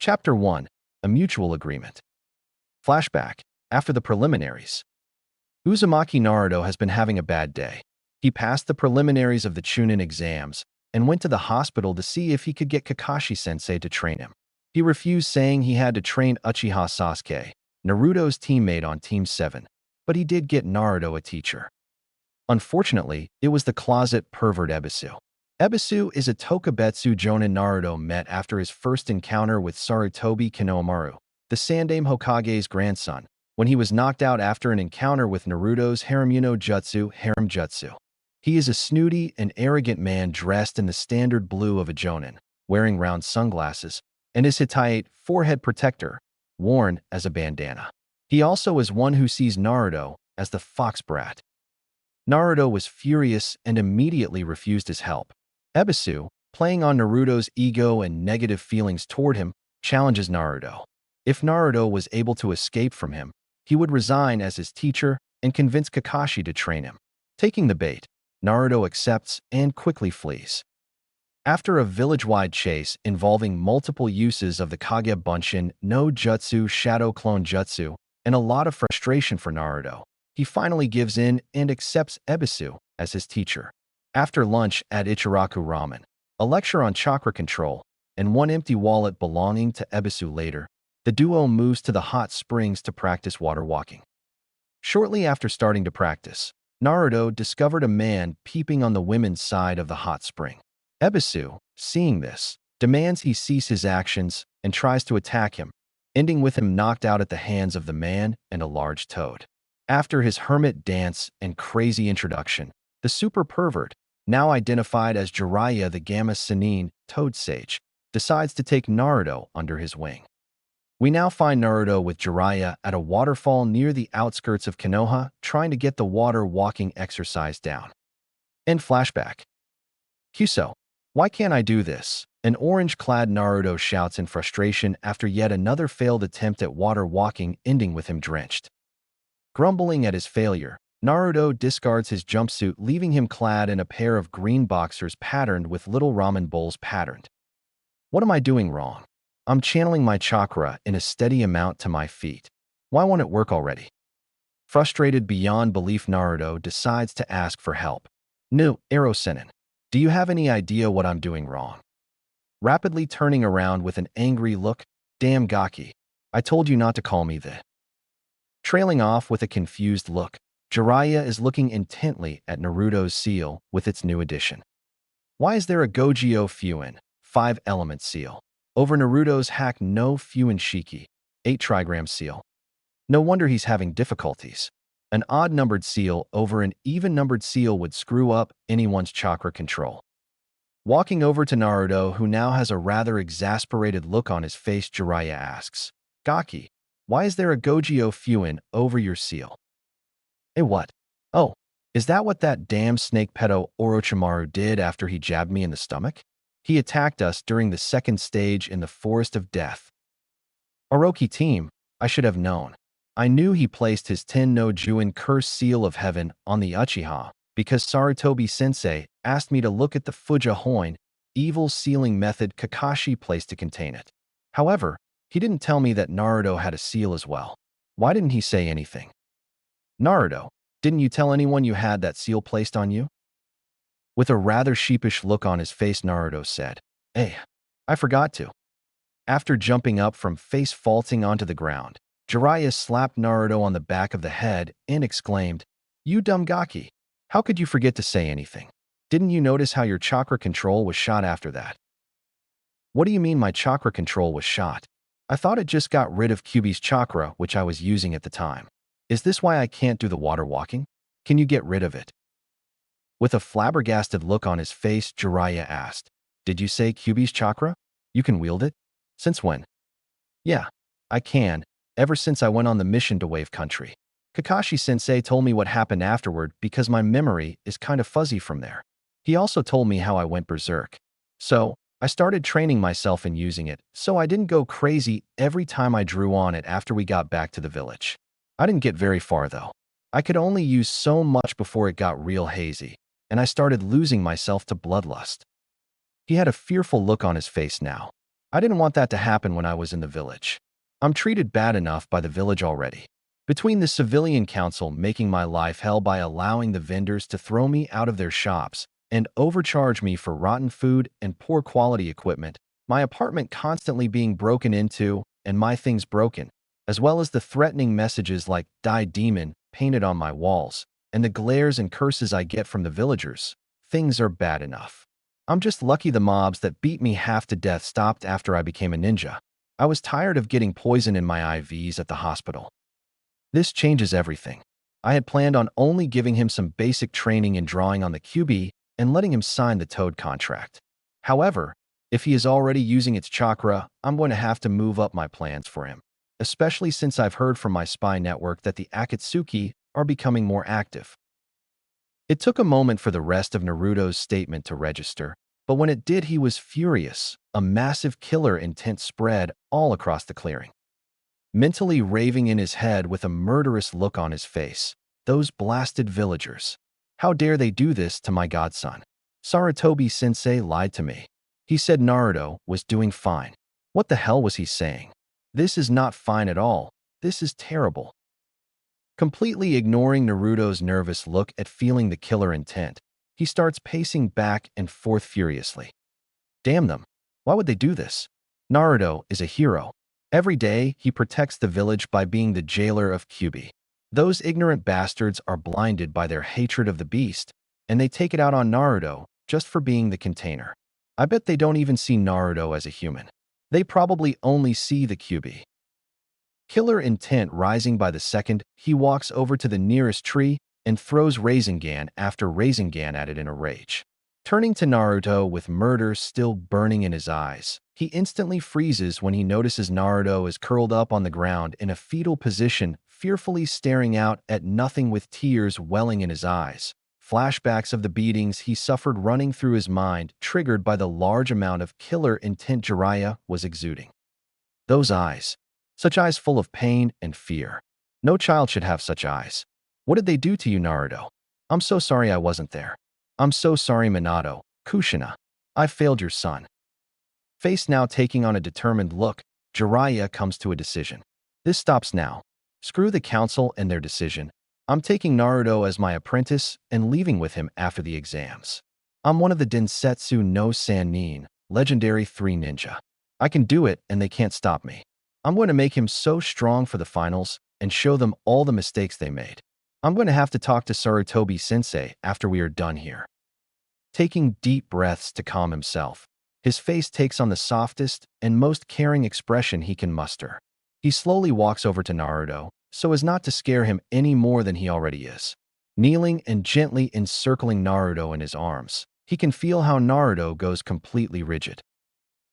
Chapter 1. A Mutual Agreement. Flashback. After the preliminaries. Uzumaki Naruto has been having a bad day. He passed the preliminaries of the Chunin exams and went to the hospital to see if he could get Kakashi-sensei to train him. He refused, saying he had to train Uchiha Sasuke, Naruto's teammate on Team 7, but he did get Naruto a teacher. Unfortunately, it was the closet pervert Ebisu. Ebisu is a Tokubetsu Jonin Naruto met after his first encounter with Sarutobi Kinomaru, the Sandaime Hokage's grandson, when he was knocked out after an encounter with Naruto's Haramuno Jutsu, Harem Jutsu. He is a snooty and arrogant man dressed in the standard blue of a Jonin, wearing round sunglasses, and his Hitaiite forehead protector, worn as a bandana. He also is one who sees Naruto as the fox brat. Naruto was furious and immediately refused his help. Ebisu, playing on Naruto's ego and negative feelings toward him, challenges Naruto. If Naruto was able to escape from him, he would resign as his teacher and convince Kakashi to train him. Taking the bait, Naruto accepts and quickly flees. After a village-wide chase involving multiple uses of the Kage Bunshin no Jutsu Shadow Clone Jutsu and a lot of frustration for Naruto, he finally gives in and accepts Ebisu as his teacher. After lunch at Ichiraku Ramen, a lecture on chakra control, and one empty wallet belonging to Ebisu later, the duo moves to the hot springs to practice water walking. Shortly after starting to practice, Naruto discovered a man peeping on the women's side of the hot spring. Ebisu, seeing this, demands he cease his actions and tries to attack him, ending with him knocked out at the hands of the man and a large toad. After his hermit dance and crazy introduction, the super pervert, now identified as Jiraiya the Gamma Sennin Toad Sage, decides to take Naruto under his wing. We now find Naruto with Jiraiya at a waterfall near the outskirts of Konoha, trying to get the water walking exercise down. End flashback. Kyuso, why can't I do this? An orange-clad Naruto shouts in frustration after yet another failed attempt at water walking, ending with him drenched. Grumbling at his failure, Naruto discards his jumpsuit, leaving him clad in a pair of green boxers patterned with little ramen bowls patterned. What am I doing wrong? I'm channeling my chakra in a steady amount to my feet. Why won't it work already? Frustrated beyond belief, Naruto decides to ask for help. No, Ero-senin, do you have any idea what I'm doing wrong? Rapidly turning around with an angry look, damn Gaki, I told you not to call me that. Trailing off with a confused look, Jiraiya is looking intently at Naruto's seal with its new addition. Why is there a Gogyo Fuin, 5-element seal, over Naruto's hack no Fuin Shiki, 8-trigram seal? No wonder he's having difficulties. An odd-numbered seal over an even-numbered seal would screw up anyone's chakra control. Walking over to Naruto, who now has a rather exasperated look on his face, Jiraiya asks, Gaki, why is there a Gogyo Fuin over your seal? Eh, what? Oh, is that what that damn snake pedo Orochimaru did after he jabbed me in the stomach? He attacked us during the second stage in the Forest of Death. Orochi team, I should have known. I knew he placed his Ten no Juin cursed seal of heaven on the Uchiha because Sarutobi-sensei asked me to look at the Fuja Hoin, evil sealing method Kakashi placed to contain it. However, he didn't tell me that Naruto had a seal as well. Why didn't he say anything? Naruto, didn't you tell anyone you had that seal placed on you? With a rather sheepish look on his face, Naruto said, Hey, I forgot to. After jumping up from face faulting onto the ground, Jiraiya slapped Naruto on the back of the head and exclaimed, You dumb Gaki, how could you forget to say anything? Didn't you notice how your chakra control was shot after that? What do you mean my chakra control was shot? I thought it just got rid of Kyuubi's chakra, which I was using at the time. Is this why I can't do the water walking? Can you get rid of it? With a flabbergasted look on his face, Jiraiya asked, Did you say Kyuubi's chakra? You can wield it? Since when? Yeah, I can, ever since I went on the mission to Wave Country. Kakashi-sensei told me what happened afterward because my memory is kind of fuzzy from there. He also told me how I went berserk. So, I started training myself in using it, so I didn't go crazy every time I drew on it after we got back to the village. I didn't get very far though. I could only use so much before it got real hazy, and I started losing myself to bloodlust. He had a fearful look on his face now. I didn't want that to happen when I was in the village. I'm treated bad enough by the village already. Between the civilian council making my life hell by allowing the vendors to throw me out of their shops and overcharge me for rotten food and poor quality equipment, my apartment constantly being broken into and my things broken, as well as the threatening messages like "Die Demon" painted on my walls, and the glares and curses I get from the villagers, things are bad enough. I'm just lucky the mobs that beat me half to death stopped after I became a ninja. I was tired of getting poison in my IVs at the hospital. This changes everything. I had planned on only giving him some basic training in drawing on the Kyuubi and letting him sign the Toad contract. However, if he is already using its chakra, I'm going to have to move up my plans for him, especially since I've heard from my spy network that the Akatsuki are becoming more active. It took a moment for the rest of Naruto's statement to register, but when it did, he was furious. A massive killer intent spread all across the clearing. Mentally raving in his head with a murderous look on his face. Those blasted villagers. How dare they do this to my godson? Sarutobi-sensei lied to me. He said Naruto was doing fine. What the hell was he saying? This is not fine at all. This is terrible. Completely ignoring Naruto's nervous look at feeling the killer intent, he starts pacing back and forth furiously. Damn them. Why would they do this? Naruto is a hero. Every day, he protects the village by being the jailer of Kyuubi. Those ignorant bastards are blinded by their hatred of the beast, and they take it out on Naruto just for being the container. I bet they don't even see Naruto as a human. They probably only see the Kyuubi. Killer intent rising by the second, he walks over to the nearest tree and throws Rasengan after Rasengan at it in a rage. Turning to Naruto with murder still burning in his eyes, he instantly freezes when he notices Naruto is curled up on the ground in a fetal position, fearfully staring out at nothing with tears welling in his eyes. Flashbacks of the beatings he suffered running through his mind, triggered by the large amount of killer intent Jiraiya was exuding. Those eyes. Such eyes full of pain and fear. No child should have such eyes. What did they do to you, Naruto? I'm so sorry I wasn't there. I'm so sorry, Minato, Kushina. I failed your son. Face now taking on a determined look, Jiraiya comes to a decision. This stops now. Screw the council and their decision. I'm taking Naruto as my apprentice and leaving with him after the exams. I'm one of the Densetsu no Sannin, legendary 3 ninja. I can do it and they can't stop me. I'm going to make him so strong for the finals and show them all the mistakes they made. I'm going to have to talk to Sarutobi-sensei after we are done here. Taking deep breaths to calm himself, his face takes on the softest and most caring expression he can muster. He slowly walks over to Naruto, so as not to scare him any more than he already is. Kneeling and gently encircling Naruto in his arms, he can feel how Naruto goes completely rigid.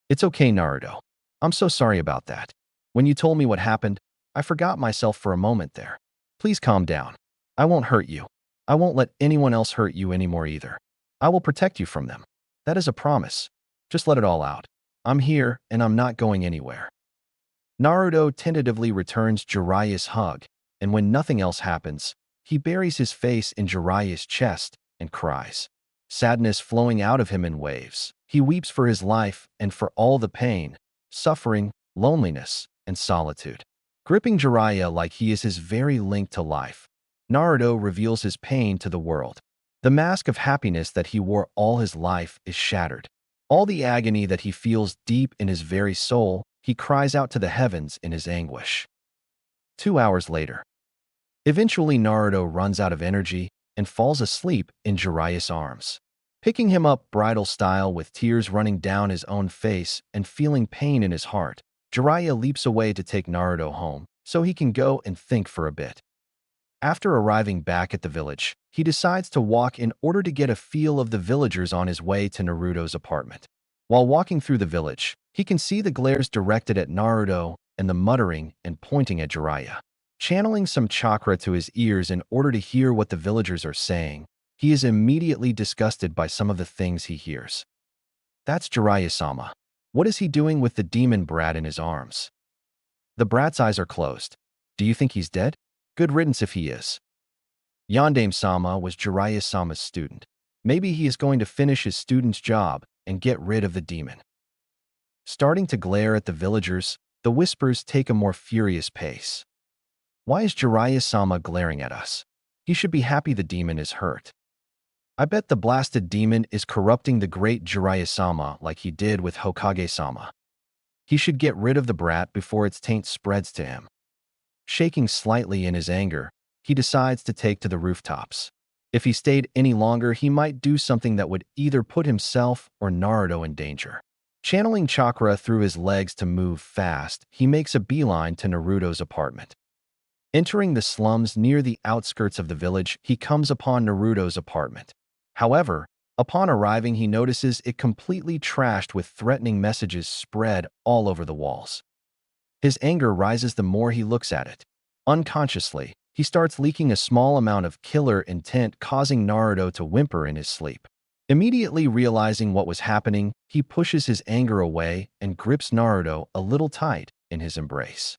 It's okay, Naruto. I'm so sorry about that. When you told me what happened, I forgot myself for a moment there. Please calm down. I won't hurt you. I won't let anyone else hurt you anymore either. I will protect you from them. That is a promise. Just let it all out. I'm here, and I'm not going anywhere. Naruto tentatively returns Jiraiya's hug, and when nothing else happens, he buries his face in Jiraiya's chest and cries. Sadness flowing out of him in waves. He weeps for his life and for all the pain, suffering, loneliness, and solitude. Gripping Jiraiya like he is his very link to life, Naruto reveals his pain to the world. The mask of happiness that he wore all his life is shattered. All the agony that he feels deep in his very soul, he cries out to the heavens in his anguish. 2 hours later. Eventually, Naruto runs out of energy and falls asleep in Jiraiya's arms. Picking him up bridal style with tears running down his own face and feeling pain in his heart, Jiraiya leaps away to take Naruto home so he can go and think for a bit. After arriving back at the village, he decides to walk in order to get a feel of the villagers on his way to Naruto's apartment. While walking through the village, he can see the glares directed at Naruto and the muttering and pointing at Jiraiya. Channeling some chakra to his ears in order to hear what the villagers are saying, he is immediately disgusted by some of the things he hears. That's Jiraiya-sama. What is he doing with the demon brat in his arms? The brat's eyes are closed. Do you think he's dead? Good riddance if he is. Yondaime-sama was Jiraiya-sama's student. Maybe he is going to finish his student's job and get rid of the demon. Starting to glare at the villagers, the whispers take a more furious pace. Why is Jiraiya-sama glaring at us? He should be happy the demon is hurt. I bet the blasted demon is corrupting the great Jiraiya-sama like he did with Hokage-sama. He should get rid of the brat before its taint spreads to him. Shaking slightly in his anger, he decides to take to the rooftops. If he stayed any longer, he might do something that would either put himself or Naruto in danger. Channeling chakra through his legs to move fast, he makes a beeline to Naruto's apartment. Entering the slums near the outskirts of the village, he comes upon Naruto's apartment. However, upon arriving, he notices it completely trashed with threatening messages spread all over the walls. His anger rises the more he looks at it. Unconsciously, he starts leaking a small amount of killer intent, causing Naruto to whimper in his sleep. Immediately realizing what was happening, he pushes his anger away and grips Naruto a little tight in his embrace.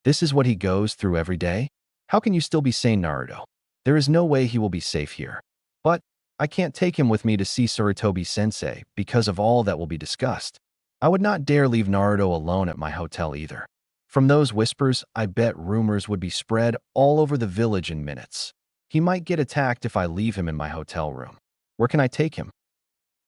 This is what he goes through every day? How can you still be sane, Naruto? There is no way he will be safe here. But I can't take him with me to see Sarutobi-sensei because of all that will be discussed. I would not dare leave Naruto alone at my hotel either. From those whispers, I bet rumors would be spread all over the village in minutes. He might get attacked if I leave him in my hotel room. Where can I take him?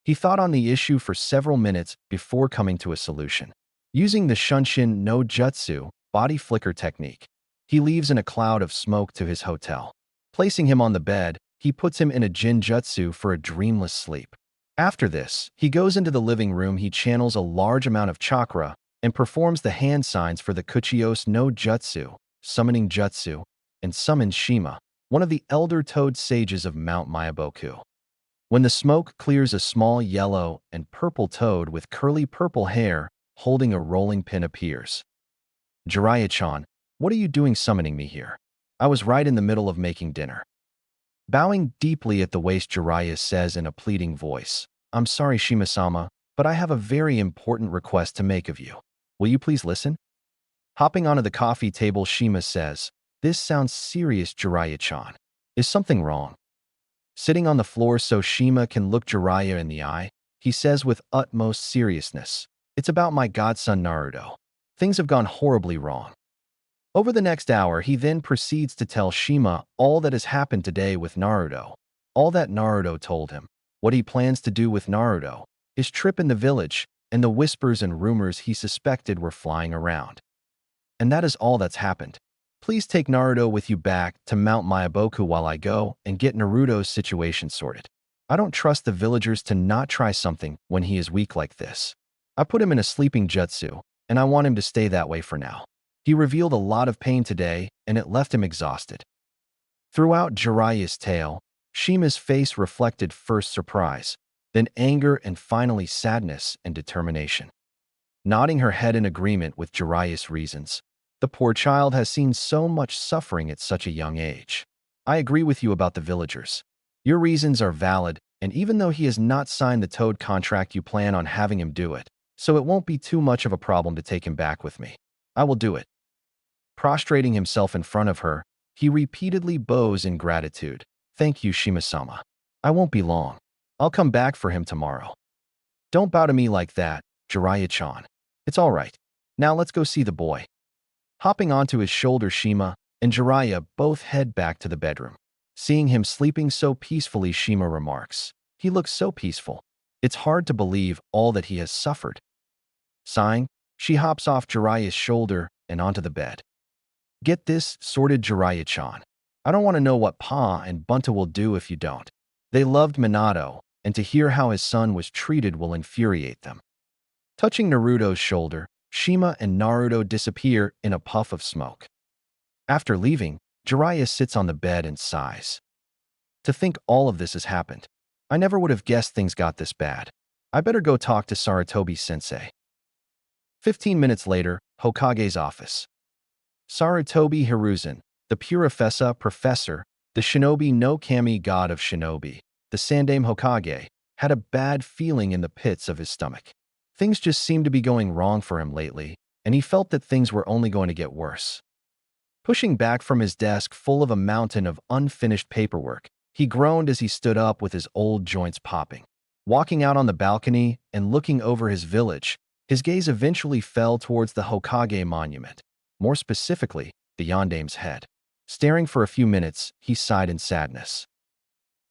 He thought on the issue for several minutes before coming to a solution. Using the Shunshin no Jutsu body flicker technique, he leaves in a cloud of smoke to his hotel. Placing him on the bed, he puts him in a Jinjutsu for a dreamless sleep. After this, he goes into the living room. He channels a large amount of chakra and performs the hand signs for the Kuchios no Jutsu, summoning Jutsu, and summons Shima, one of the elder toad sages of Mount Myaboku. When the smoke clears, a small yellow and purple toad with curly purple hair holding a rolling pin appears. Jiraiya-chan, what are you doing summoning me here? I was right in the middle of making dinner. Bowing deeply at the waist, Jiraiya says in a pleading voice, I'm sorry, Shima-sama, but I have a very important request to make of you. Will you please listen? Hopping onto the coffee table, Shima says, This sounds serious, Jiraiya-chan. Is something wrong? Sitting on the floor so Shima can look Jiraiya in the eye, he says with utmost seriousness, It's about my godson Naruto. Things have gone horribly wrong. Over the next hour, he then proceeds to tell Shima all that has happened today with Naruto, all that Naruto told him, what he plans to do with Naruto, his trip in the village, and the whispers and rumors he suspected were flying around. And that is all that's happened. Please take Naruto with you back to Mount Myaboku while I go and get Naruto's situation sorted. I don't trust the villagers to not try something when he is weak like this. I put him in a sleeping jutsu, and I want him to stay that way for now. He revealed a lot of pain today, and it left him exhausted. Throughout Jiraiya's tale, Shima's face reflected first surprise, then anger, and finally sadness and determination. Nodding her head in agreement with Jiraiya's reasons, the poor child has seen so much suffering at such a young age. I agree with you about the villagers. Your reasons are valid, and even though he has not signed the Toad contract, you plan on having him do it, so it won't be too much of a problem to take him back with me. I will do it. Prostrating himself in front of her, he repeatedly bows in gratitude. Thank you, Shima-sama. I won't be long. I'll come back for him tomorrow. Don't bow to me like that, Jiraiya-chan. It's all right. Now let's go see the boy. Hopping onto his shoulder, Shima and Jiraiya both head back to the bedroom. Seeing him sleeping so peacefully, Shima remarks, He looks so peaceful. It's hard to believe all that he has suffered. Sighing, she hops off Jiraiya's shoulder and onto the bed. Get this sorted, Jiraiya-chan. I don't want to know what Pa and Bunta will do if you don't. They loved Minato, and to hear how his son was treated will infuriate them. Touching Naruto's shoulder, Shima and Naruto disappear in a puff of smoke. After leaving, Jiraiya sits on the bed and sighs. To think all of this has happened. I never would have guessed things got this bad. I better go talk to Sarutobi-sensei. 15 minutes later, Hokage's office. Sarutobi Hiruzen, the Purifessa professor, the shinobi no kami god of shinobi, the Sandaime Hokage, had a bad feeling in the pits of his stomach. Things just seemed to be going wrong for him lately, and he felt that things were only going to get worse. Pushing back from his desk full of a mountain of unfinished paperwork, he groaned as he stood up with his old joints popping. Walking out on the balcony and looking over his village, His gaze eventually fell towards the Hokage monument, more specifically, the Yandame's head. Staring for a few minutes, he sighed in sadness.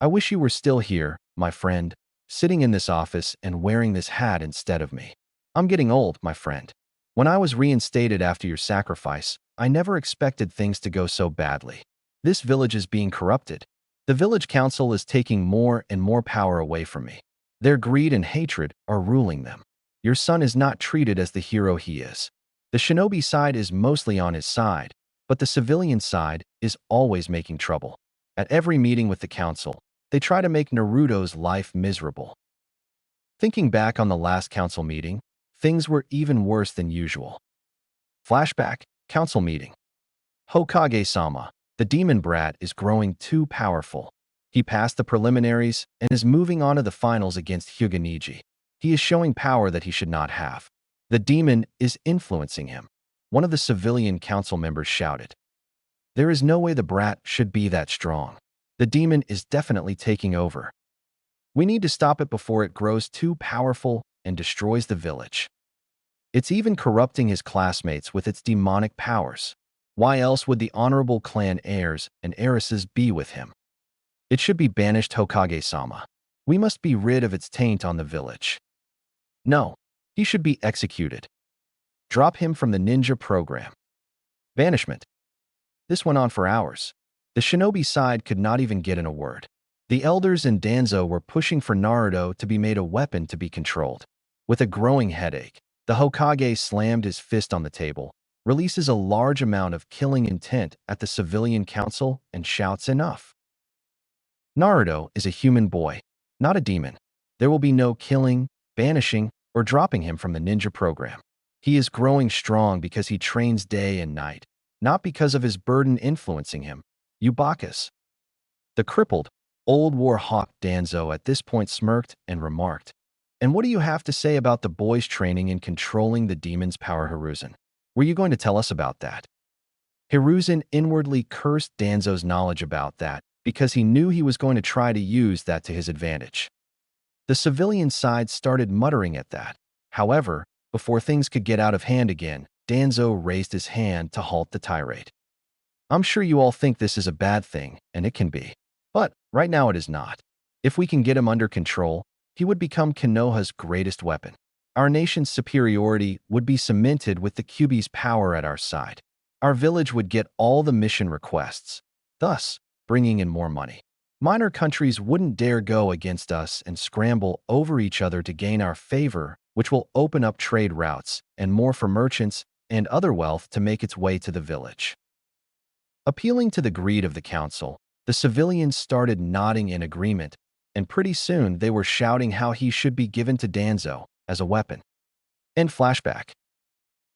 I wish you were still here, my friend, sitting in this office and wearing this hat instead of me. I'm getting old, my friend. When I was reinstated after your sacrifice, I never expected things to go so badly. This village is being corrupted. The village council is taking more and more power away from me. Their greed and hatred are ruling them. Your son is not treated as the hero he is. The shinobi side is mostly on his side, but the civilian side is always making trouble. At every meeting with the council, they try to make Naruto's life miserable. Thinking back on the last council meeting, things were even worse than usual. Flashback, council meeting. Hokage-sama, the demon brat is growing too powerful. He passed the preliminaries and is moving on to the finals against Hyuga. He is showing power that he should not have. The demon is influencing him. One of the civilian council members shouted. There is no way the brat should be that strong. The demon is definitely taking over. We need to stop it before it grows too powerful and destroys the village. It's even corrupting his classmates with its demonic powers. Why else would the honorable clan heirs and heiresses be with him? It should be banished, Hokage-sama. We must be rid of its taint on the village. No, he should be executed. Drop him from the ninja program. Banishment. This went on for hours. The shinobi side could not even get in a word. The elders and Danzo were pushing for Naruto to be made a weapon to be controlled. With a growing headache, the Hokage slammed his fist on the table, releases a large amount of killing intent at the civilian council, and shouts enough. Naruto is a human boy, not a demon. There will be no killing, banishing, or dropping him from the ninja program. He is growing strong because he trains day and night, not because of his burden influencing him. Eubakus. The crippled, old war hawk Danzo at this point smirked and remarked, "And what do you have to say about the boy's training in controlling the demon's power, Hiruzen? Were you going to tell us about that?" Hiruzen inwardly cursed Danzo's knowledge about that because he knew he was going to try to use that to his advantage. The civilian side started muttering at that. However, before things could get out of hand again, Danzo raised his hand to halt the tirade. I'm sure you all think this is a bad thing, and it can be. But right now it is not. If we can get him under control, he would become Konoha's greatest weapon. Our nation's superiority would be cemented with the Kyuubi's power at our side. Our village would get all the mission requests, thus bringing in more money. Minor countries wouldn't dare go against us and scramble over each other to gain our favor, which will open up trade routes and more for merchants and other wealth to make its way to the village. Appealing to the greed of the council, the civilians started nodding in agreement, and pretty soon they were shouting how he should be given to Danzo as a weapon. End flashback.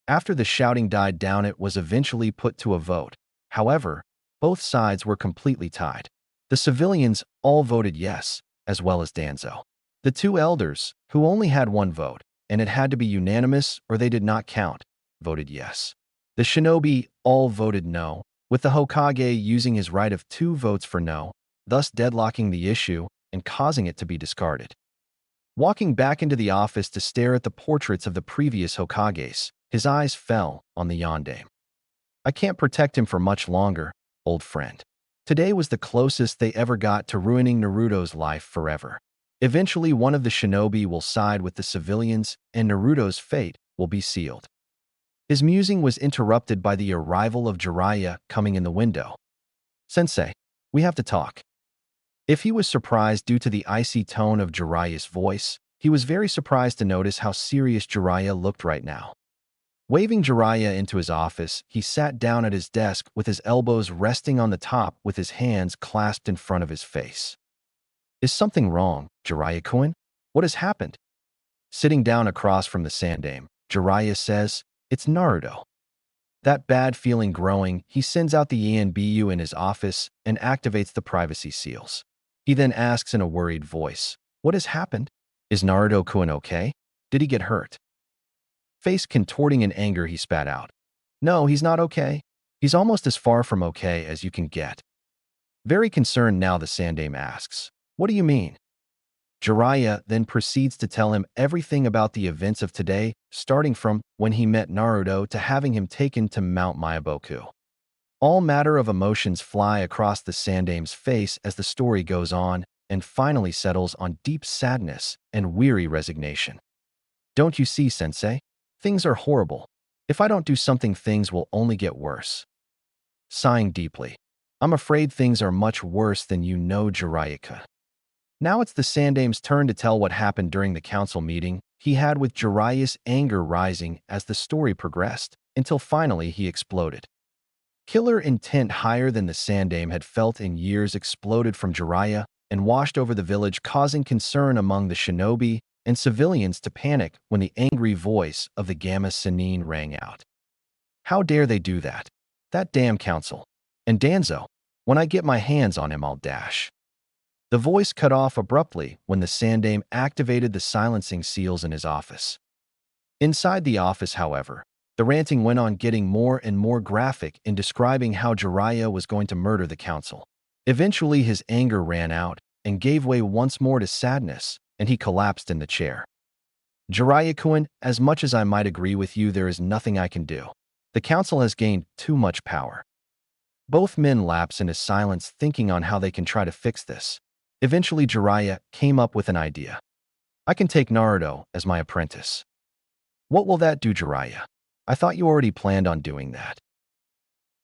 After the shouting died down, it was eventually put to a vote. However, both sides were completely tied. The civilians all voted yes, as well as Danzo. The two elders, who only had one vote, and it had to be unanimous or they did not count, voted yes. The shinobi all voted no, with the Hokage using his right of 2 votes for no, thus deadlocking the issue and causing it to be discarded. Walking back into the office to stare at the portraits of the previous Hokages, his eyes fell on the Yandame. I can't protect him for much longer, old friend. Today was the closest they ever got to ruining Naruto's life forever. Eventually, one of the shinobi will side with the civilians, and Naruto's fate will be sealed. His musing was interrupted by the arrival of Jiraiya coming in the window. Sensei, we have to talk. If he was surprised due to the icy tone of Jiraiya's voice, he was very surprised to notice how serious Jiraiya looked right now. Waving Jiraiya into his office, he sat down at his desk with his elbows resting on the top with his hands clasped in front of his face. Is something wrong, Jiraiya-kun? What has happened? Sitting down across from the Sandame, Jiraiya says, "It's Naruto." That bad feeling growing, he sends out the ENBU in his office and activates the privacy seals. He then asks in a worried voice, "What has happened? Is Naruto-kun okay? Did he get hurt?" Face contorting in anger, he spat out, "No, he's not okay. He's almost as far from okay as you can get." Very concerned now, the Sandame asks, "What do you mean?" Jiraiya then proceeds to tell him everything about the events of today, starting from when he met Naruto to having him taken to Mount Myaboku. All matter of emotions fly across the Sandame's face as the story goes on and finally settles on deep sadness and weary resignation. Don't you see, Sensei? Things are horrible. If I don't do something, things will only get worse. Sighing deeply. I'm afraid things are much worse than you know, Jiraiya. Now it's the Sandame's turn to tell what happened during the council meeting he had, with Jiraiya's anger rising as the story progressed, until finally he exploded. Killer intent higher than the Sandame had felt in years exploded from Jiraiya and washed over the village, causing concern among the shinobi and civilians to panic when the angry voice of the Gamma Sennin rang out. How dare they do that? That damn council. And Danzo, when I get my hands on him, I'll dash. The voice cut off abruptly when the Sandame activated the silencing seals in his office. Inside the office, however, the ranting went on, getting more and more graphic in describing how Jiraiya was going to murder the council. Eventually, his anger ran out and gave way once more to sadness, and he collapsed in the chair. Jiraiya-kun, as much as I might agree with you, there is nothing I can do. The council has gained too much power. Both men lapse into silence, thinking on how they can try to fix this. Eventually, Jiraiya came up with an idea. I can take Naruto as my apprentice. What will that do, Jiraiya? I thought you already planned on doing that.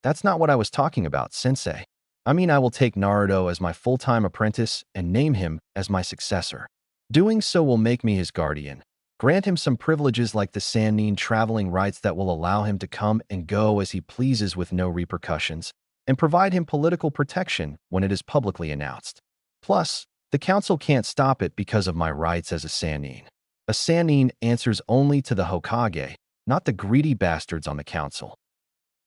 That's not what I was talking about, Sensei. I mean, I will take Naruto as my full-time apprentice and name him as my successor. Doing so will make me his guardian, grant him some privileges like the Sannin traveling rights that will allow him to come and go as he pleases with no repercussions, and provide him political protection when it is publicly announced. Plus, the council can't stop it because of my rights as a Sannin. A Sannin answers only to the Hokage, not the greedy bastards on the council.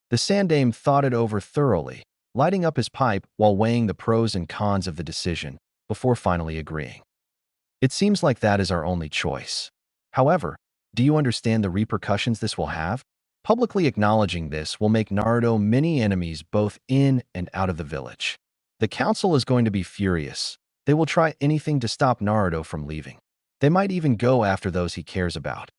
The Sandame thought it over thoroughly, lighting up his pipe while weighing the pros and cons of the decision, before finally agreeing. It seems like that is our only choice. However, do you understand the repercussions this will have? Publicly acknowledging this will make Naruto many enemies both in and out of the village. The council is going to be furious. They will try anything to stop Naruto from leaving. They might even go after those he cares about.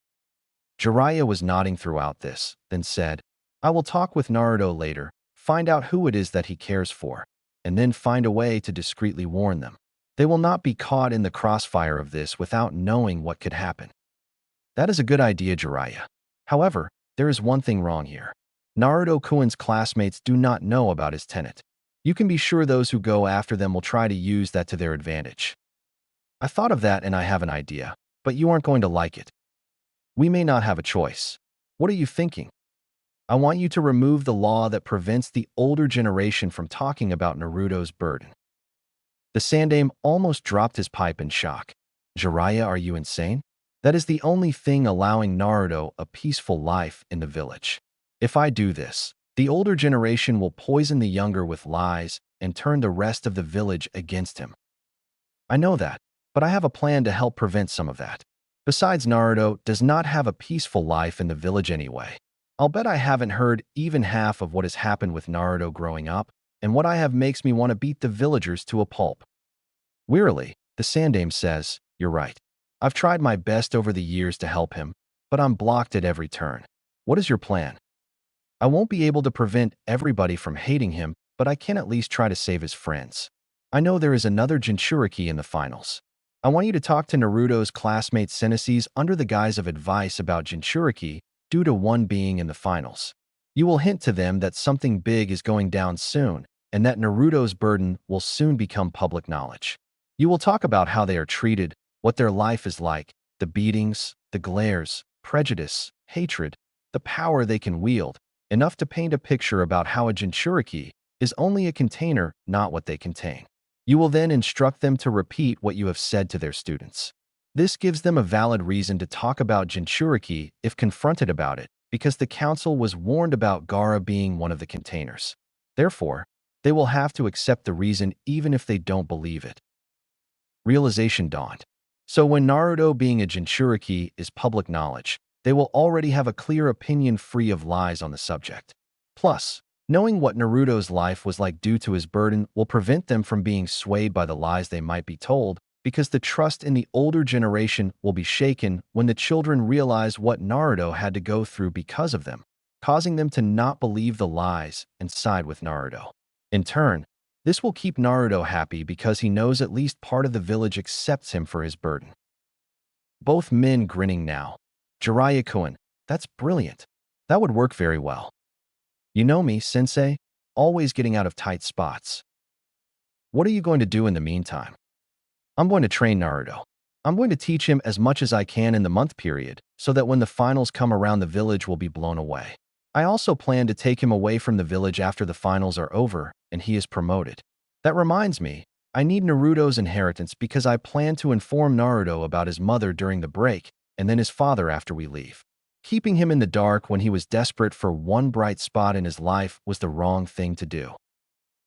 Jiraiya was nodding throughout this, then said, I will talk with Naruto later, find out who it is that he cares for, and then find a way to discreetly warn them. They will not be caught in the crossfire of this without knowing what could happen. That is a good idea, Jiraiya. However, there is one thing wrong here. Naruto-kun's classmates do not know about his tenet. You can be sure those who go after them will try to use that to their advantage. I thought of that and I have an idea, but you aren't going to like it. We may not have a choice. What are you thinking? I want you to remove the law that prevents the older generation from talking about Naruto's burden. The Sandame almost dropped his pipe in shock. Jiraiya, are you insane? That is the only thing allowing Naruto a peaceful life in the village. If I do this, the older generation will poison the younger with lies and turn the rest of the village against him. I know that, but I have a plan to help prevent some of that. Besides, Naruto does not have a peaceful life in the village anyway. I'll bet I haven't heard even half of what has happened with Naruto growing up, and what I have makes me want to beat the villagers to a pulp. Wearily, the Sandame says, you're right. I've tried my best over the years to help him, but I'm blocked at every turn. What is your plan? I won't be able to prevent everybody from hating him, but I can at least try to save his friends. I know there is another Jinchuriki in the finals. I want you to talk to Naruto's classmate Senseis under the guise of advice about Jinchuriki due to one being in the finals. You will hint to them that something big is going down soon and that Naruto's burden will soon become public knowledge. You will talk about how they are treated, what their life is like, the beatings, the glares, prejudice, hatred, the power they can wield, enough to paint a picture about how a Jinchuriki is only a container, not what they contain. You will then instruct them to repeat what you have said to their students. This gives them a valid reason to talk about Jinchuriki if confronted about it, because the council was warned about Gaara being one of the containers. Therefore, they will have to accept the reason even if they don't believe it. Realization dawned. So when Naruto being a Jinchuriki is public knowledge, they will already have a clear opinion free of lies on the subject. Plus, knowing what Naruto's life was like due to his burden will prevent them from being swayed by the lies they might be told, because the trust in the older generation will be shaken when the children realize what Naruto had to go through because of them, causing them to not believe the lies and side with Naruto. In turn, this will keep Naruto happy because he knows at least part of the village accepts him for his burden. Both men grinning now. Jiraiya-kun, that's brilliant. That would work very well. You know me, sensei, always getting out of tight spots. What are you going to do in the meantime? I'm going to train Naruto. I'm going to teach him as much as I can in the month period so that when the finals come around the village will be blown away. I also plan to take him away from the village after the finals are over and he is promoted. That reminds me, I need Naruto's inheritance because I plan to inform Naruto about his mother during the break and then his father after we leave. Keeping him in the dark when he was desperate for one bright spot in his life was the wrong thing to do.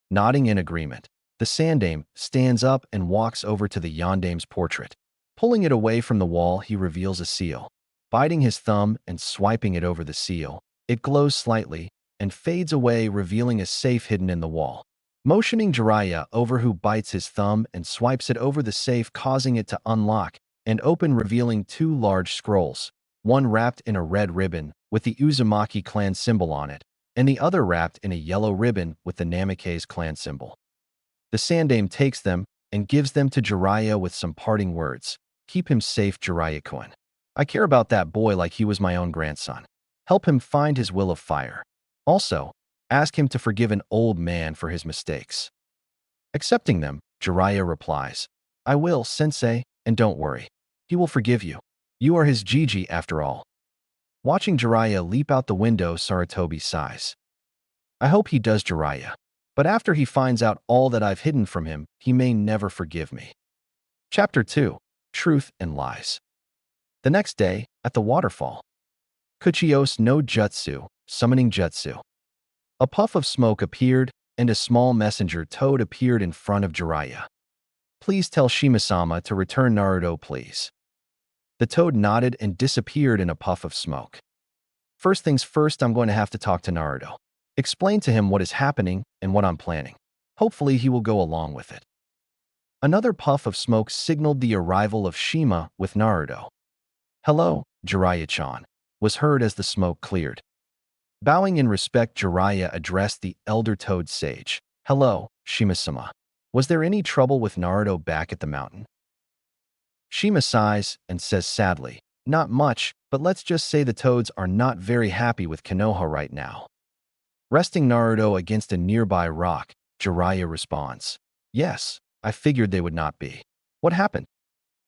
Nodding in agreement, the Sandaime stands up and walks over to the Yondaime's portrait. Pulling it away from the wall, he reveals a seal. Biting his thumb and swiping it over the seal, it glows slightly and fades away, revealing a safe hidden in the wall. Motioning Jiraiya over, who bites his thumb and swipes it over the safe, causing it to unlock and open, revealing two large scrolls, one wrapped in a red ribbon with the Uzumaki clan symbol on it, and the other wrapped in a yellow ribbon with the Namikaze clan symbol. The Sandaime takes them and gives them to Jiraiya with some parting words. Keep him safe, Jiraiya-kun. I care about that boy like he was my own grandson. Help him find his will of fire. Also, ask him to forgive an old man for his mistakes. Accepting them, Jiraiya replies, I will, sensei, and don't worry. He will forgive you. You are his Gigi after all. Watching Jiraiya leap out the window, Sarutobi sighs. I hope he does, Jiraiya. But after he finds out all that I've hidden from him, he may never forgive me. Chapter 2. Truth and Lies. The next day, at the waterfall. Kuchiyose no Jutsu, summoning Jutsu. A puff of smoke appeared, and a small messenger toad appeared in front of Jiraiya. Please tell Shima-sama to return Naruto, please. The toad nodded and disappeared in a puff of smoke. First things first, I'm going to have to talk to Naruto. Explain to him what is happening and what I'm planning. Hopefully he will go along with it. Another puff of smoke signaled the arrival of Shima with Naruto. Hello, Jiraiya-chan, was heard as the smoke cleared. Bowing in respect, Jiraiya addressed the elder toad sage. Hello, Shima-sama. Was there any trouble with Naruto back at the mountain? Shima sighs and says sadly, not much, but let's just say the toads are not very happy with Konoha right now. Resting Naruto against a nearby rock, Jiraiya responds, yes, I figured they would not be. What happened?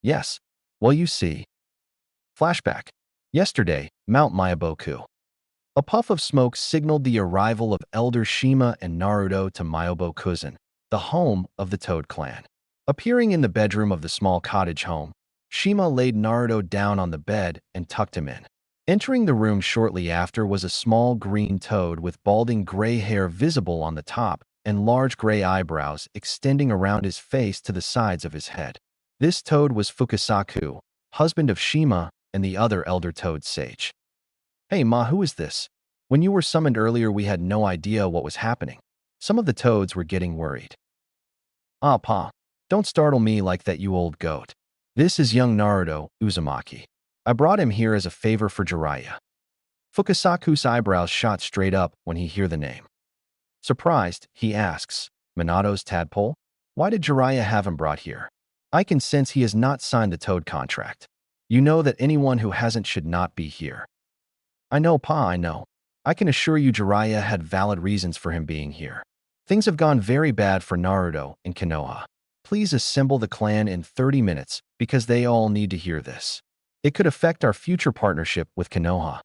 Yes, well, you see. Flashback. Yesterday, Mount Myoboku. A puff of smoke signaled the arrival of Elder Shima and Naruto to Myobokuzen, the home of the Toad clan. Appearing in the bedroom of the small cottage home, Shima laid Naruto down on the bed and tucked him in. Entering the room shortly after was a small green toad with balding gray hair visible on the top and large gray eyebrows extending around his face to the sides of his head. This toad was Fukasaku, husband of Shima and the other elder toad sage. Hey Ma, who is this? When you were summoned earlier, we had no idea what was happening. Some of the toads were getting worried. Ah, Pa, don't startle me like that, you old goat. This is young Naruto Uzumaki. I brought him here as a favor for Jiraiya. Fukasaku's eyebrows shot straight up when he heard the name. Surprised, he asks, Minato's tadpole? Why did Jiraiya have him brought here? I can sense he has not signed the toad contract. You know that anyone who hasn't should not be here. I know, Pa, I know. I can assure you Jiraiya had valid reasons for him being here. Things have gone very bad for Naruto and Konoha. Please assemble the clan in 30 minutes because they all need to hear this. It could affect our future partnership with Konoha.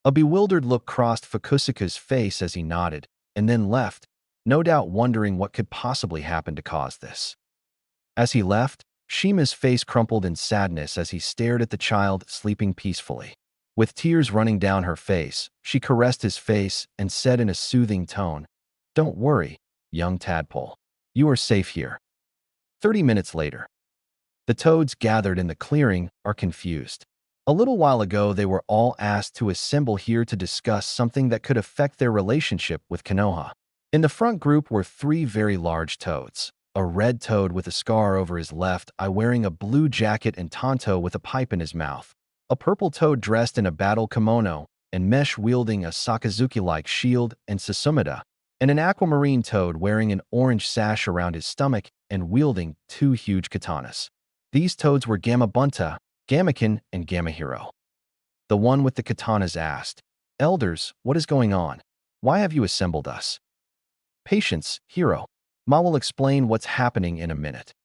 A bewildered look crossed Fukusaku's face as he nodded and then left, no doubt wondering what could possibly happen to cause this. As he left, Shima's face crumpled in sadness as he stared at the child sleeping peacefully. With tears running down her face, she caressed his face and said in a soothing tone, Don't worry, young tadpole. You are safe here. 30 minutes later. The toads gathered in the clearing are confused. A little while ago, they were all asked to assemble here to discuss something that could affect their relationship with Konoha. In the front group were 3 very large toads, a red toad with a scar over his left eye wearing a blue jacket and tanto with a pipe in his mouth, a purple toad dressed in a battle kimono and mesh wielding a Sakazuki-like shield and Susumida, and an aquamarine toad wearing an orange sash around his stomach and wielding two huge katanas. These toads were Gamma Bunta, Gammakin, and Gamma Hero. The one with the katanas asked, "Elders, what is going on? Why have you assembled us?" "Patience, Hero. Ma will explain what's happening in a minute."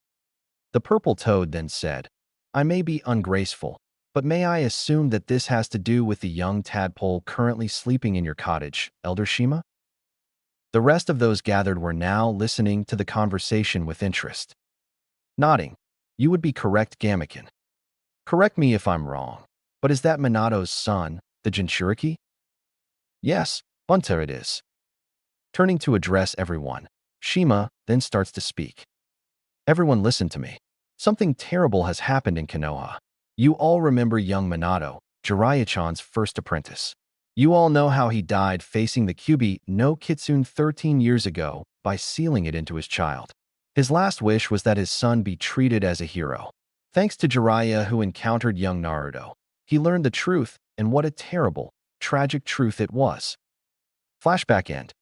The purple toad then said, "I may be ungraceful, but may I assume that this has to do with the young tadpole currently sleeping in your cottage, Elder Shima?" The rest of those gathered were now listening to the conversation with interest. Nodding, "You would be correct, Gammakin. Correct me if I'm wrong, but is that Minato's son, the Jinchuriki?" "Yes, Bunta it is." Turning to address everyone, Shima then starts to speak. "Everyone listen to me. Something terrible has happened in Konoha. You all remember young Minato, Jiraiya-chan's first apprentice. You all know how he died facing the Kyuubi no Kitsune 13 years ago by sealing it into his child. His last wish was that his son be treated as a hero. Thanks to Jiraiya, who encountered young Naruto, he learned the truth, and what a terrible, tragic truth it was." Flashback end.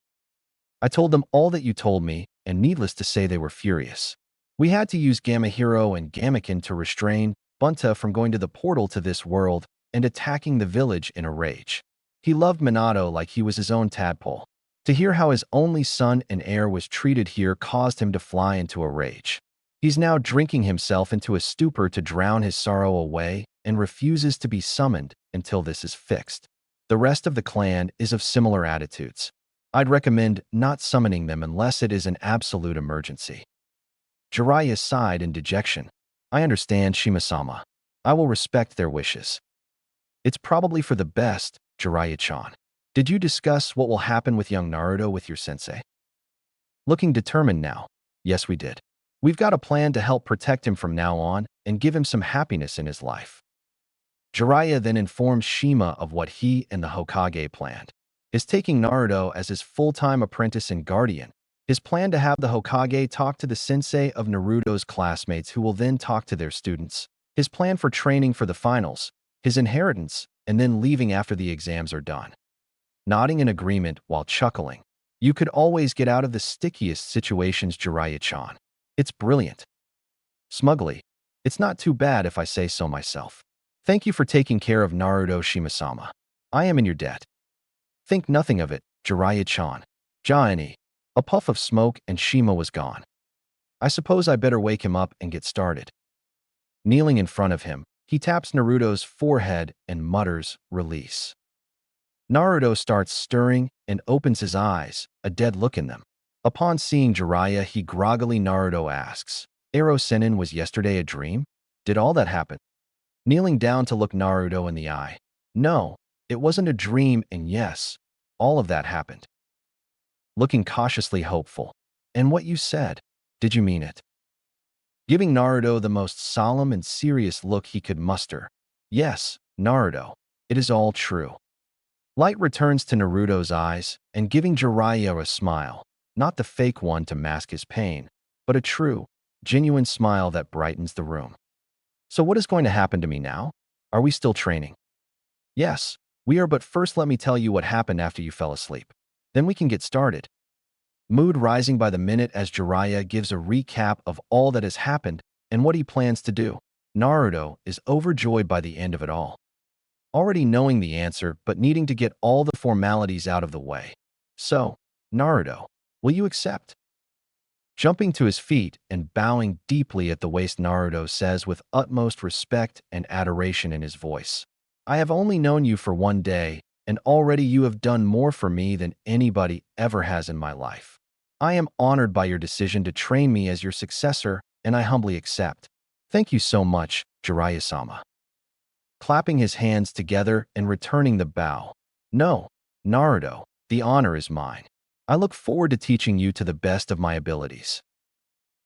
"I told them all that you told me, and needless to say they were furious. We had to use Gamma Hero and Gammakin to restrain Bunta from going to the portal to this world and attacking the village in a rage. He loved Minato like he was his own tadpole. To hear how his only son and heir was treated here caused him to fly into a rage. He's now drinking himself into a stupor to drown his sorrow away and refuses to be summoned until this is fixed. The rest of the clan is of similar attitudes. I'd recommend not summoning them unless it is an absolute emergency." Jiraiya sighed in dejection. "I understand, Shima-sama. I will respect their wishes." "It's probably for the best, Jiraiya-chan. Did you discuss what will happen with young Naruto with your sensei?" Looking determined now, "Yes, we did. We've got a plan to help protect him from now on and give him some happiness in his life." Jiraiya then informed Shima of what he and the Hokage planned. His taking Naruto as his full-time apprentice and guardian, his plan to have the Hokage talk to the sensei of Naruto's classmates who will then talk to their students, his plan for training for the finals, his inheritance, and then leaving after the exams are done. Nodding in agreement while chuckling, "You could always get out of the stickiest situations, Jiraiya-chan. It's brilliant." Smugly, "It's not too bad if I say so myself. Thank you for taking care of Naruto, Shima-sama. I am in your debt." "Think nothing of it, Jiraiya-chan." "Jaini." A puff of smoke and Shima was gone. "I suppose I better wake him up and get started." Kneeling in front of him, he taps Naruto's forehead and mutters, "Release." Naruto starts stirring and opens his eyes, a dead look in them. Upon seeing Jiraiya, he groggily Naruto asks, "Ero Sennin, was yesterday a dream? Did all that happen?" Kneeling down to look Naruto in the eye, "No, it wasn't a dream, and yes, all of that happened." Looking cautiously hopeful, "And what you said, did you mean it?" Giving Naruto the most solemn and serious look he could muster, "Yes, Naruto, it is all true." Light returns to Naruto's eyes, and giving Jiraiya a smile, not the fake one to mask his pain, but a true, genuine smile that brightens the room. "So what is going to happen to me now? Are we still training?" "Yes, we are, but first let me tell you what happened after you fell asleep. Then we can get started." Mood rising by the minute as Jiraiya gives a recap of all that has happened and what he plans to do. Naruto is overjoyed by the end of it all. Already knowing the answer, but needing to get all the formalities out of the way. "So, Naruto, will you accept?" Jumping to his feet and bowing deeply at the waist, Naruto says with utmost respect and adoration in his voice, "I have only known you for one day, and already you have done more for me than anybody ever has in my life. I am honored by your decision to train me as your successor, and I humbly accept. Thank you so much, Jiraiya-sama." Clapping his hands together and returning the bow, "No, Naruto, the honor is mine. I look forward to teaching you to the best of my abilities."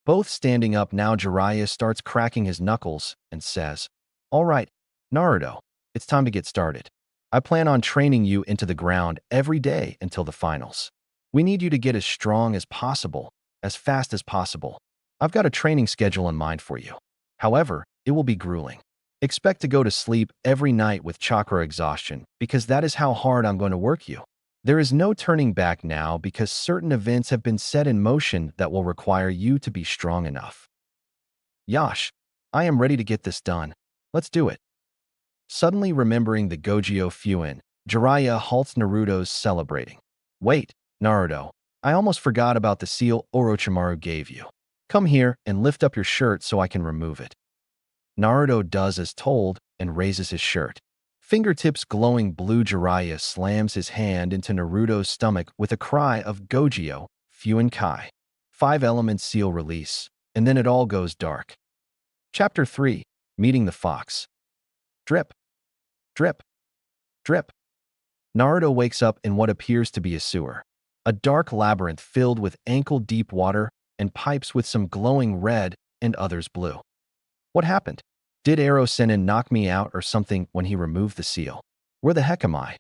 Both standing up now, Jiraiya starts cracking his knuckles and says, "All right, Naruto, it's time to get started. I plan on training you into the ground every day until the finals. We need you to get as strong as possible, as fast as possible. I've got a training schedule in mind for you. However, it will be grueling. Expect to go to sleep every night with chakra exhaustion because that is how hard I'm going to work you. There is no turning back now because certain events have been set in motion that will require you to be strong enough. Yash, I am ready to get this done. Let's do it. Suddenly remembering the Gojo Fuin, Jiraiya halts Naruto's celebrating. Wait, Naruto, I almost forgot about the seal Orochimaru gave you. Come here and lift up your shirt so I can remove it. Naruto does as told and raises his shirt. Fingertips glowing blue. Jiraiya slams his hand into Naruto's stomach with a cry of Gojo, Fuin Kai. 5 elements seal release, and then it all goes dark. Chapter 3, Meeting the Fox. Drip. Drip. Drip. Naruto wakes up in what appears to be a sewer. A dark labyrinth filled with ankle-deep water and pipes with some glowing red and others blue. What happened? Did Sennin knock me out or something when he removed the seal? Where the heck am I?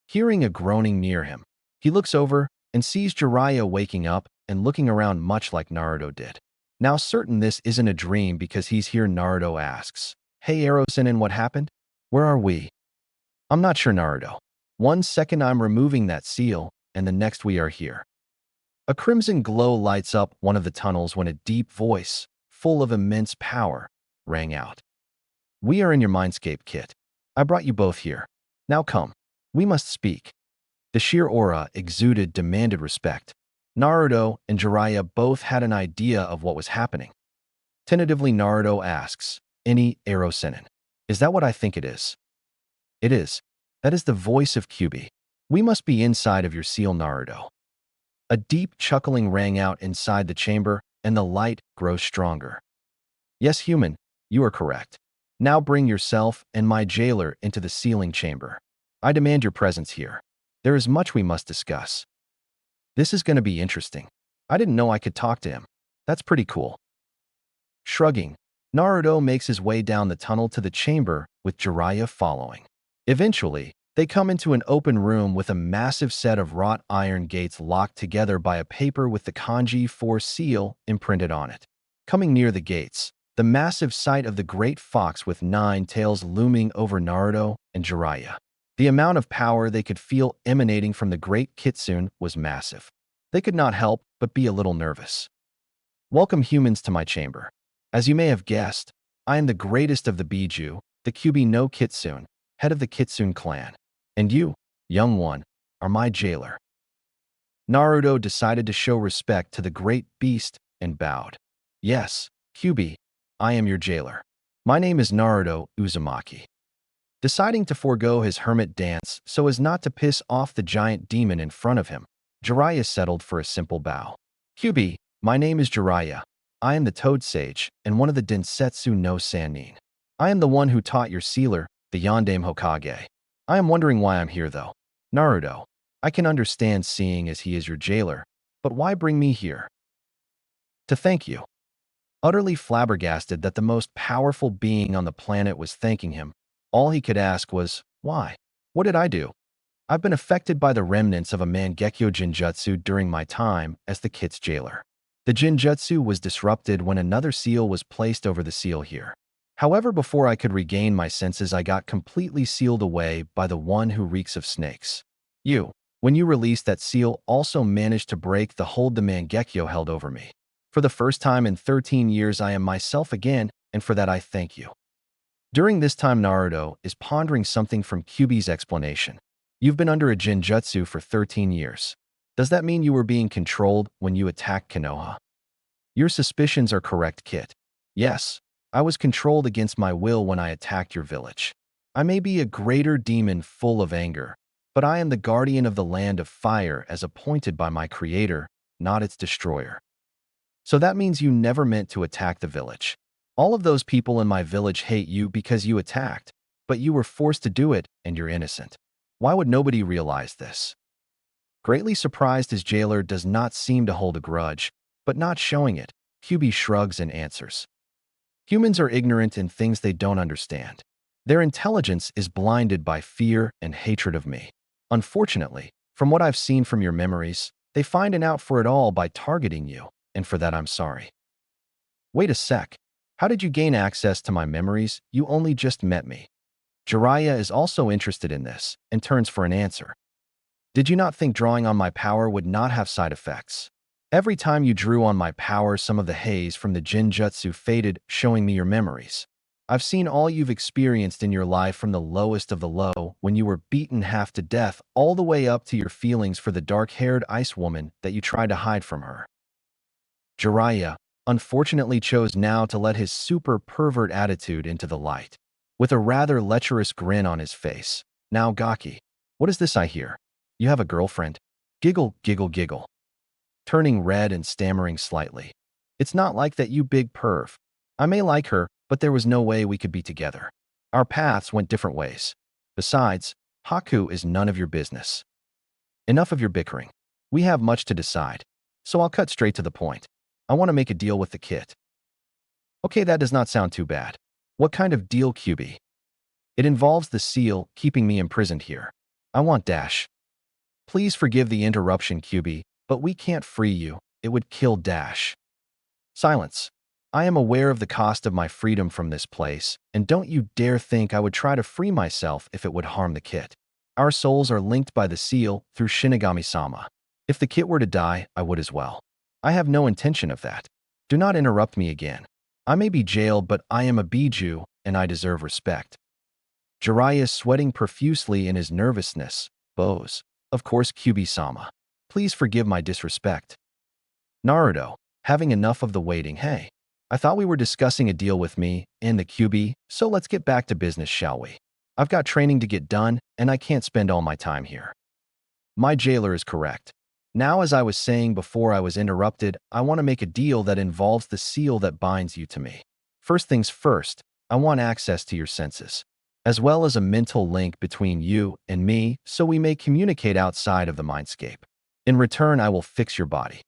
Hearing a groaning near him, he looks over and sees Jiraiya waking up and looking around much like Naruto did. Now certain this isn't a dream because he's here. Naruto asks, Hey Sennin, what happened? Where are we? I'm not sure, Naruto. 1 second I'm removing that seal, and the next we are here. A crimson glow lights up one of the tunnels when a deep voice, full of immense power, rang out. We are in your mindscape, Kit. I brought you both here. Now come. We must speak. The sheer aura exuded demanded respect. Naruto and Jiraiya both had an idea of what was happening. Tentatively, Naruto asks, Any Sennin? Is that what I think it is? It is. That is the voice of Kyuubi. We must be inside of your seal, Naruto. A deep chuckling rang out inside the chamber, and the light grows stronger. Yes, human, you are correct. Now bring yourself and my jailer into the sealing chamber. I demand your presence here. There is much we must discuss. This is going to be interesting. I didn't know I could talk to him. That's pretty cool. Shrugging, Naruto makes his way down the tunnel to the chamber with Jiraiya following. Eventually, they come into an open room with a massive set of wrought iron gates locked together by a paper with the kanji for seal imprinted on it. Coming near the gates, the massive sight of the great fox with 9 tails looming over Naruto and Jiraiya. The amount of power they could feel emanating from the great kitsune was massive. They could not help but be a little nervous. Welcome humans to my chamber. As you may have guessed, I am the greatest of the Biju, the Kyuubi no Kitsune, head of the Kitsune clan. And you, young one, are my jailer. Naruto decided to show respect to the great beast and bowed. Yes, Kyuubi, I am your jailer. My name is Naruto Uzumaki. Deciding to forego his hermit dance so as not to piss off the giant demon in front of him, Jiraiya settled for a simple bow. Kyuubi, my name is Jiraiya. I am the Toad Sage and one of the Densetsu no Sannin. I am the one who taught your sealer, the Yondaime Hokage. I am wondering why I'm here though. Naruto, I can understand seeing as he is your jailer, but why bring me here? To thank you. Utterly flabbergasted that the most powerful being on the planet was thanking him, all he could ask was, why? What did I do? I've been affected by the remnants of a Mangekyo Jinjutsu during my time as the Kit's jailer. The Jinjutsu was disrupted when another seal was placed over the seal here. However, before I could regain my senses, I got completely sealed away by the one who reeks of snakes. You, when you released that seal, also managed to break the hold the Mangekyo held over me. For the first time in 13 years, I am myself again, and for that I thank you. During this time, Naruto is pondering something from Kyuubi's explanation. You've been under a Jinjutsu for 13 years. Does that mean you were being controlled when you attacked Konoha? Your suspicions are correct, Kit. Yes. I was controlled against my will when I attacked your village. I may be a greater demon full of anger, but I am the guardian of the land of fire as appointed by my creator, not its destroyer. So that means you never meant to attack the village. All of those people in my village hate you because you attacked, but you were forced to do it and you're innocent. Why would nobody realize this? Greatly surprised, his jailer does not seem to hold a grudge, but not showing it, Kyuubi shrugs and answers. Humans are ignorant in things they don't understand. Their intelligence is blinded by fear and hatred of me. Unfortunately, from what I've seen from your memories, they find an out for it all by targeting you, and for that I'm sorry. Wait a sec. How did you gain access to my memories? You only just met me. Jiraiya is also interested in this and turns for an answer. Did you not think drawing on my power would not have side effects? Every time you drew on my power, some of the haze from the Jinjutsu faded, showing me your memories. I've seen all you've experienced in your life, from the lowest of the low, when you were beaten half to death, all the way up to your feelings for the dark-haired ice woman that you tried to hide from her. Jiraiya, unfortunately, chose now to let his super pervert attitude into the light. With a rather lecherous grin on his face. Now, Gaki, what is this I hear? You have a girlfriend? Giggle, giggle, giggle. Turning red and stammering slightly. It's not like that, you big perv. I may like her, but there was no way we could be together. Our paths went different ways. Besides, Haku is none of your business. Enough of your bickering. We have much to decide. So I'll cut straight to the point. I want to make a deal with the kit. Okay, that does not sound too bad. What kind of deal, Kyuubi? It involves the seal keeping me imprisoned here. I want Dash. Please forgive the interruption, Kyuubi, but we can't free you. It would kill Dash. Silence. I am aware of the cost of my freedom from this place, and don't you dare think I would try to free myself if it would harm the kit. Our souls are linked by the seal through Shinigami-sama. If the kit were to die, I would as well. I have no intention of that. Do not interrupt me again. I may be jailed, but I am a Biju, and I deserve respect. Jiraiya, sweating profusely in his nervousness, bows. Of course, Kyuubi-sama. Please forgive my disrespect. Naruto, having enough of the waiting. Hey, I thought we were discussing a deal with me and the Kyuubi, so let's get back to business, shall we? I've got training to get done, and I can't spend all my time here. My jailer is correct. Now, as I was saying before I was interrupted, I want to make a deal that involves the seal that binds you to me. First things first, I want access to your senses, as well as a mental link between you and me, so we may communicate outside of the mindscape. In return, I will fix your body.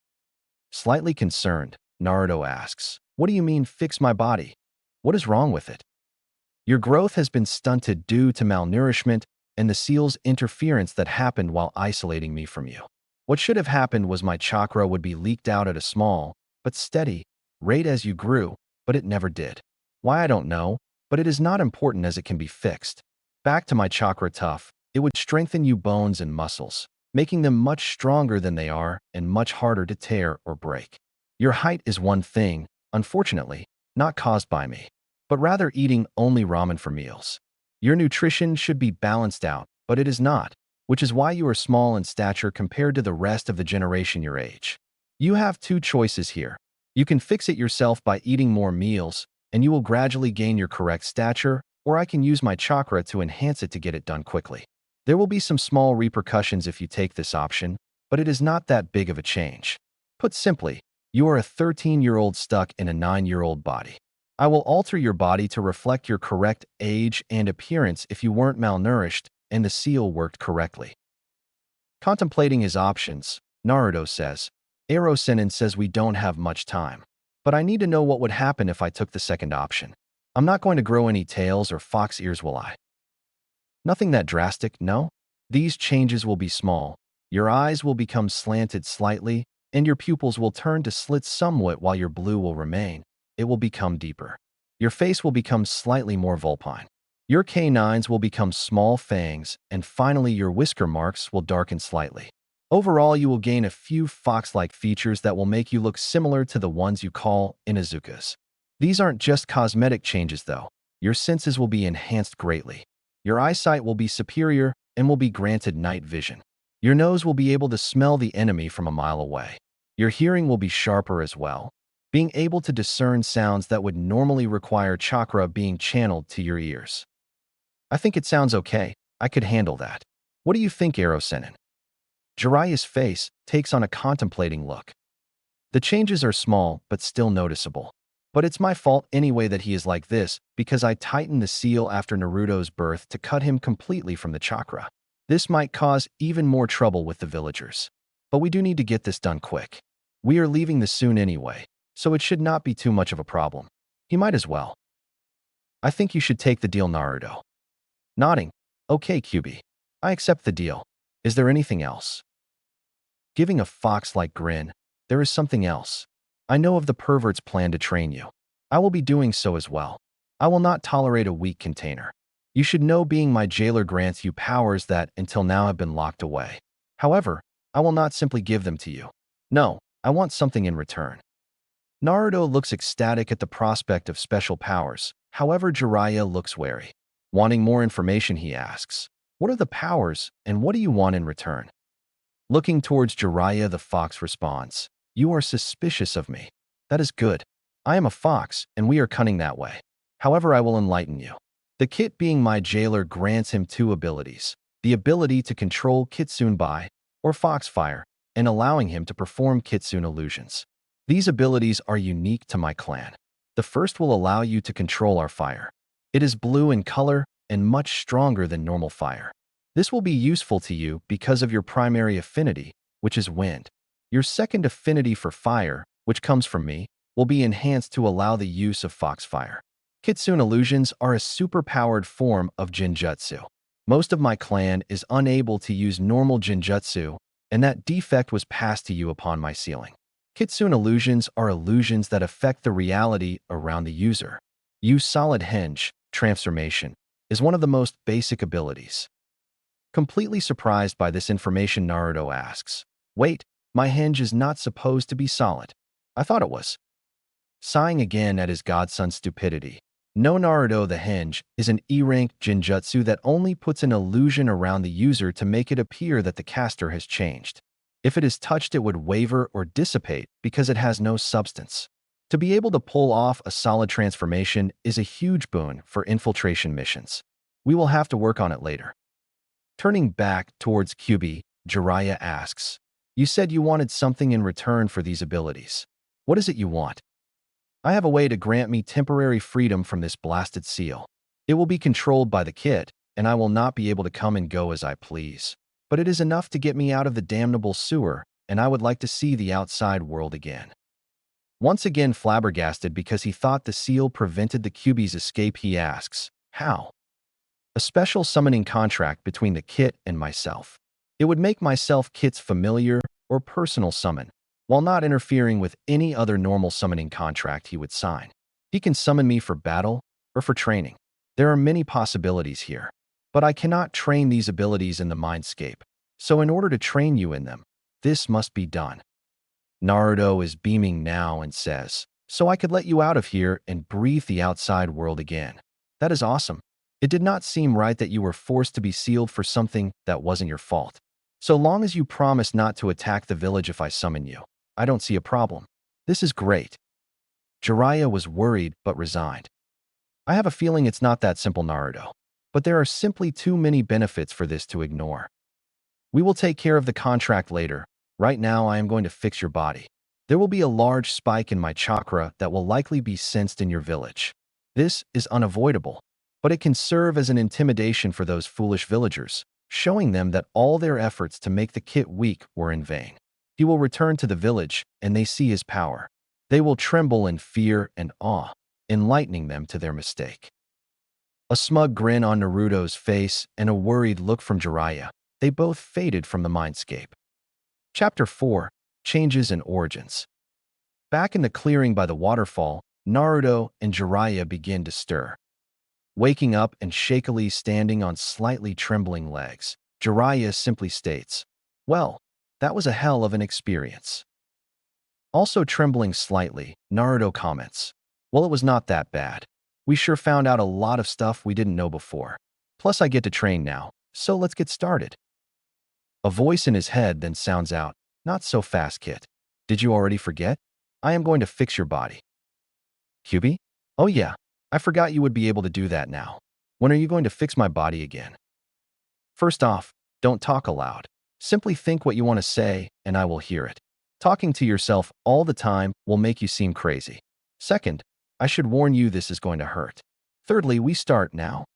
Slightly concerned, Naruto asks, what do you mean, fix my body? What is wrong with it? Your growth has been stunted due to malnourishment and the seal's interference that happened while isolating me from you. What should have happened was my chakra would be leaked out at a small, but steady, rate as you grew, but it never did. Why, I don't know, but it is not important as it can be fixed. Back to my chakra tough, it would strengthen you bones and muscles, making them much stronger than they are and much harder to tear or break. Your height is one thing, unfortunately, not caused by me, but rather eating only ramen for meals. Your nutrition should be balanced out, but it is not, which is why you are small in stature compared to the rest of the generation your age. You have two choices here. You can fix it yourself by eating more meals, and you will gradually gain your correct stature, or I can use my chakra to enhance it to get it done quickly. There will be some small repercussions if you take this option, but it is not that big of a change. Put simply, you are a 13-year-old stuck in a 9-year-old body. I will alter your body to reflect your correct age and appearance if you weren't malnourished and the seal worked correctly. Contemplating his options, Naruto says, Ero-Sennin says we don't have much time. But I need to know what would happen if I took the second option. I'm not going to grow any tails or fox ears, will I? Nothing that drastic, no? These changes will be small. Your eyes will become slanted slightly, and your pupils will turn to slits somewhat while your blue will remain. It will become deeper. Your face will become slightly more vulpine. Your canines will become small fangs, and finally your whisker marks will darken slightly. Overall, you will gain a few fox-like features that will make you look similar to the ones you call Inuzukas. These aren't just cosmetic changes, though. Your senses will be enhanced greatly. Your eyesight will be superior and will be granted night vision. Your nose will be able to smell the enemy from a mile away. Your hearing will be sharper as well, being able to discern sounds that would normally require chakra being channeled to your ears. I think it sounds okay. I could handle that. What do you think, Ero-Sennin? Jiraiya's face takes on a contemplating look. The changes are small, but still noticeable. But it's my fault anyway that he is like this, because I tightened the seal after Naruto's birth to cut him completely from the chakra. This might cause even more trouble with the villagers. But we do need to get this done quick. We are leaving this soon anyway, so it should not be too much of a problem. He might as well. I think you should take the deal, Naruto. Nodding. Okay, Kyuubi. I accept the deal. Is there anything else? Giving a fox-like grin, there is something else. I know of the pervert's plan to train you. I will be doing so as well. I will not tolerate a weak container. You should know being my jailer grants you powers that until now have been locked away. However, I will not simply give them to you. No, I want something in return. Naruto looks ecstatic at the prospect of special powers. However, Jiraiya looks wary. Wanting more information, he asks, "What are the powers, and what do you want in return?" Looking towards Jiraiya, the fox responds, "You are suspicious of me. That is good. I am a fox, and we are cunning that way. However, I will enlighten you. The kit being my jailer grants him two abilities. The ability to control Kitsune Bai, or Foxfire, and allowing him to perform Kitsune illusions. These abilities are unique to my clan. The first will allow you to control our fire. It is blue in color and much stronger than normal fire. This will be useful to you because of your primary affinity, which is wind. Your second affinity for fire, which comes from me, will be enhanced to allow the use of Foxfire. Kitsune illusions are a super-powered form of Jinjutsu. Most of my clan is unable to use normal Jinjutsu, and that defect was passed to you upon my sealing. Kitsune illusions are illusions that affect the reality around the user. Use Solid Henge, transformation, is one of the most basic abilities. Completely surprised by this information, Naruto asks, "Wait, my henge is not supposed to be solid. I thought it was." Sighing again at his godson's stupidity. No, Naruto, the henge is an E-rank Jinjutsu that only puts an illusion around the user to make it appear that the caster has changed. If it is touched, it would waver or dissipate because it has no substance. To be able to pull off a solid transformation is a huge boon for infiltration missions. We will have to work on it later. Turning back towards Kyuubi, Jiraiya asks, "You said you wanted something in return for these abilities. What is it you want?" "I have a way to grant me temporary freedom from this blasted seal. It will be controlled by the kit, and I will not be able to come and go as I please. But it is enough to get me out of the damnable sewer, and I would like to see the outside world again." Once again flabbergasted because he thought the seal prevented the Kyuubi's escape, he asks, "How?" "A special summoning contract between the kit and myself. It would make myself kit's familiar or personal summon, while not interfering with any other normal summoning contract he would sign. He can summon me for battle or for training. There are many possibilities here, but I cannot train these abilities in the mindscape, so in order to train you in them, this must be done." Naruto is beaming now and says, "So I could let you out of here and breathe the outside world again. That is awesome. It did not seem right that you were forced to be sealed for something that wasn't your fault. So long as you promise not to attack the village if I summon you, I don't see a problem. This is great." Jiraiya was worried but resigned. "I have a feeling it's not that simple, Naruto. But there are simply too many benefits for this to ignore. We will take care of the contract later. Right now, I am going to fix your body. There will be a large spike in my chakra that will likely be sensed in your village. This is unavoidable, but it can serve as an intimidation for those foolish villagers, showing them that all their efforts to make the kit weak were in vain. He will return to the village, and they see his power. They will tremble in fear and awe, enlightening them to their mistake." A smug grin on Naruto's face and a worried look from Jiraiya. They both faded from the mindscape. Chapter 4. Changes and Origins. Back in the clearing by the waterfall, Naruto and Jiraiya begin to stir. Waking up and shakily standing on slightly trembling legs, Jiraiya simply states, "Well, that was a hell of an experience." Also trembling slightly, Naruto comments, "Well, it was not that bad. We sure found out a lot of stuff we didn't know before. Plus, I get to train now, so let's get started." A voice in his head then sounds out, "Not so fast, kid. Did you already forget? I am going to fix your body." "Kyuubi? Oh yeah, I forgot you would be able to do that now. When are you going to fix my body again?" "First off, don't talk aloud. Simply think what you want to say, and I will hear it. Talking to yourself all the time will make you seem crazy. Second, I should warn you this is going to hurt. Thirdly, we start now."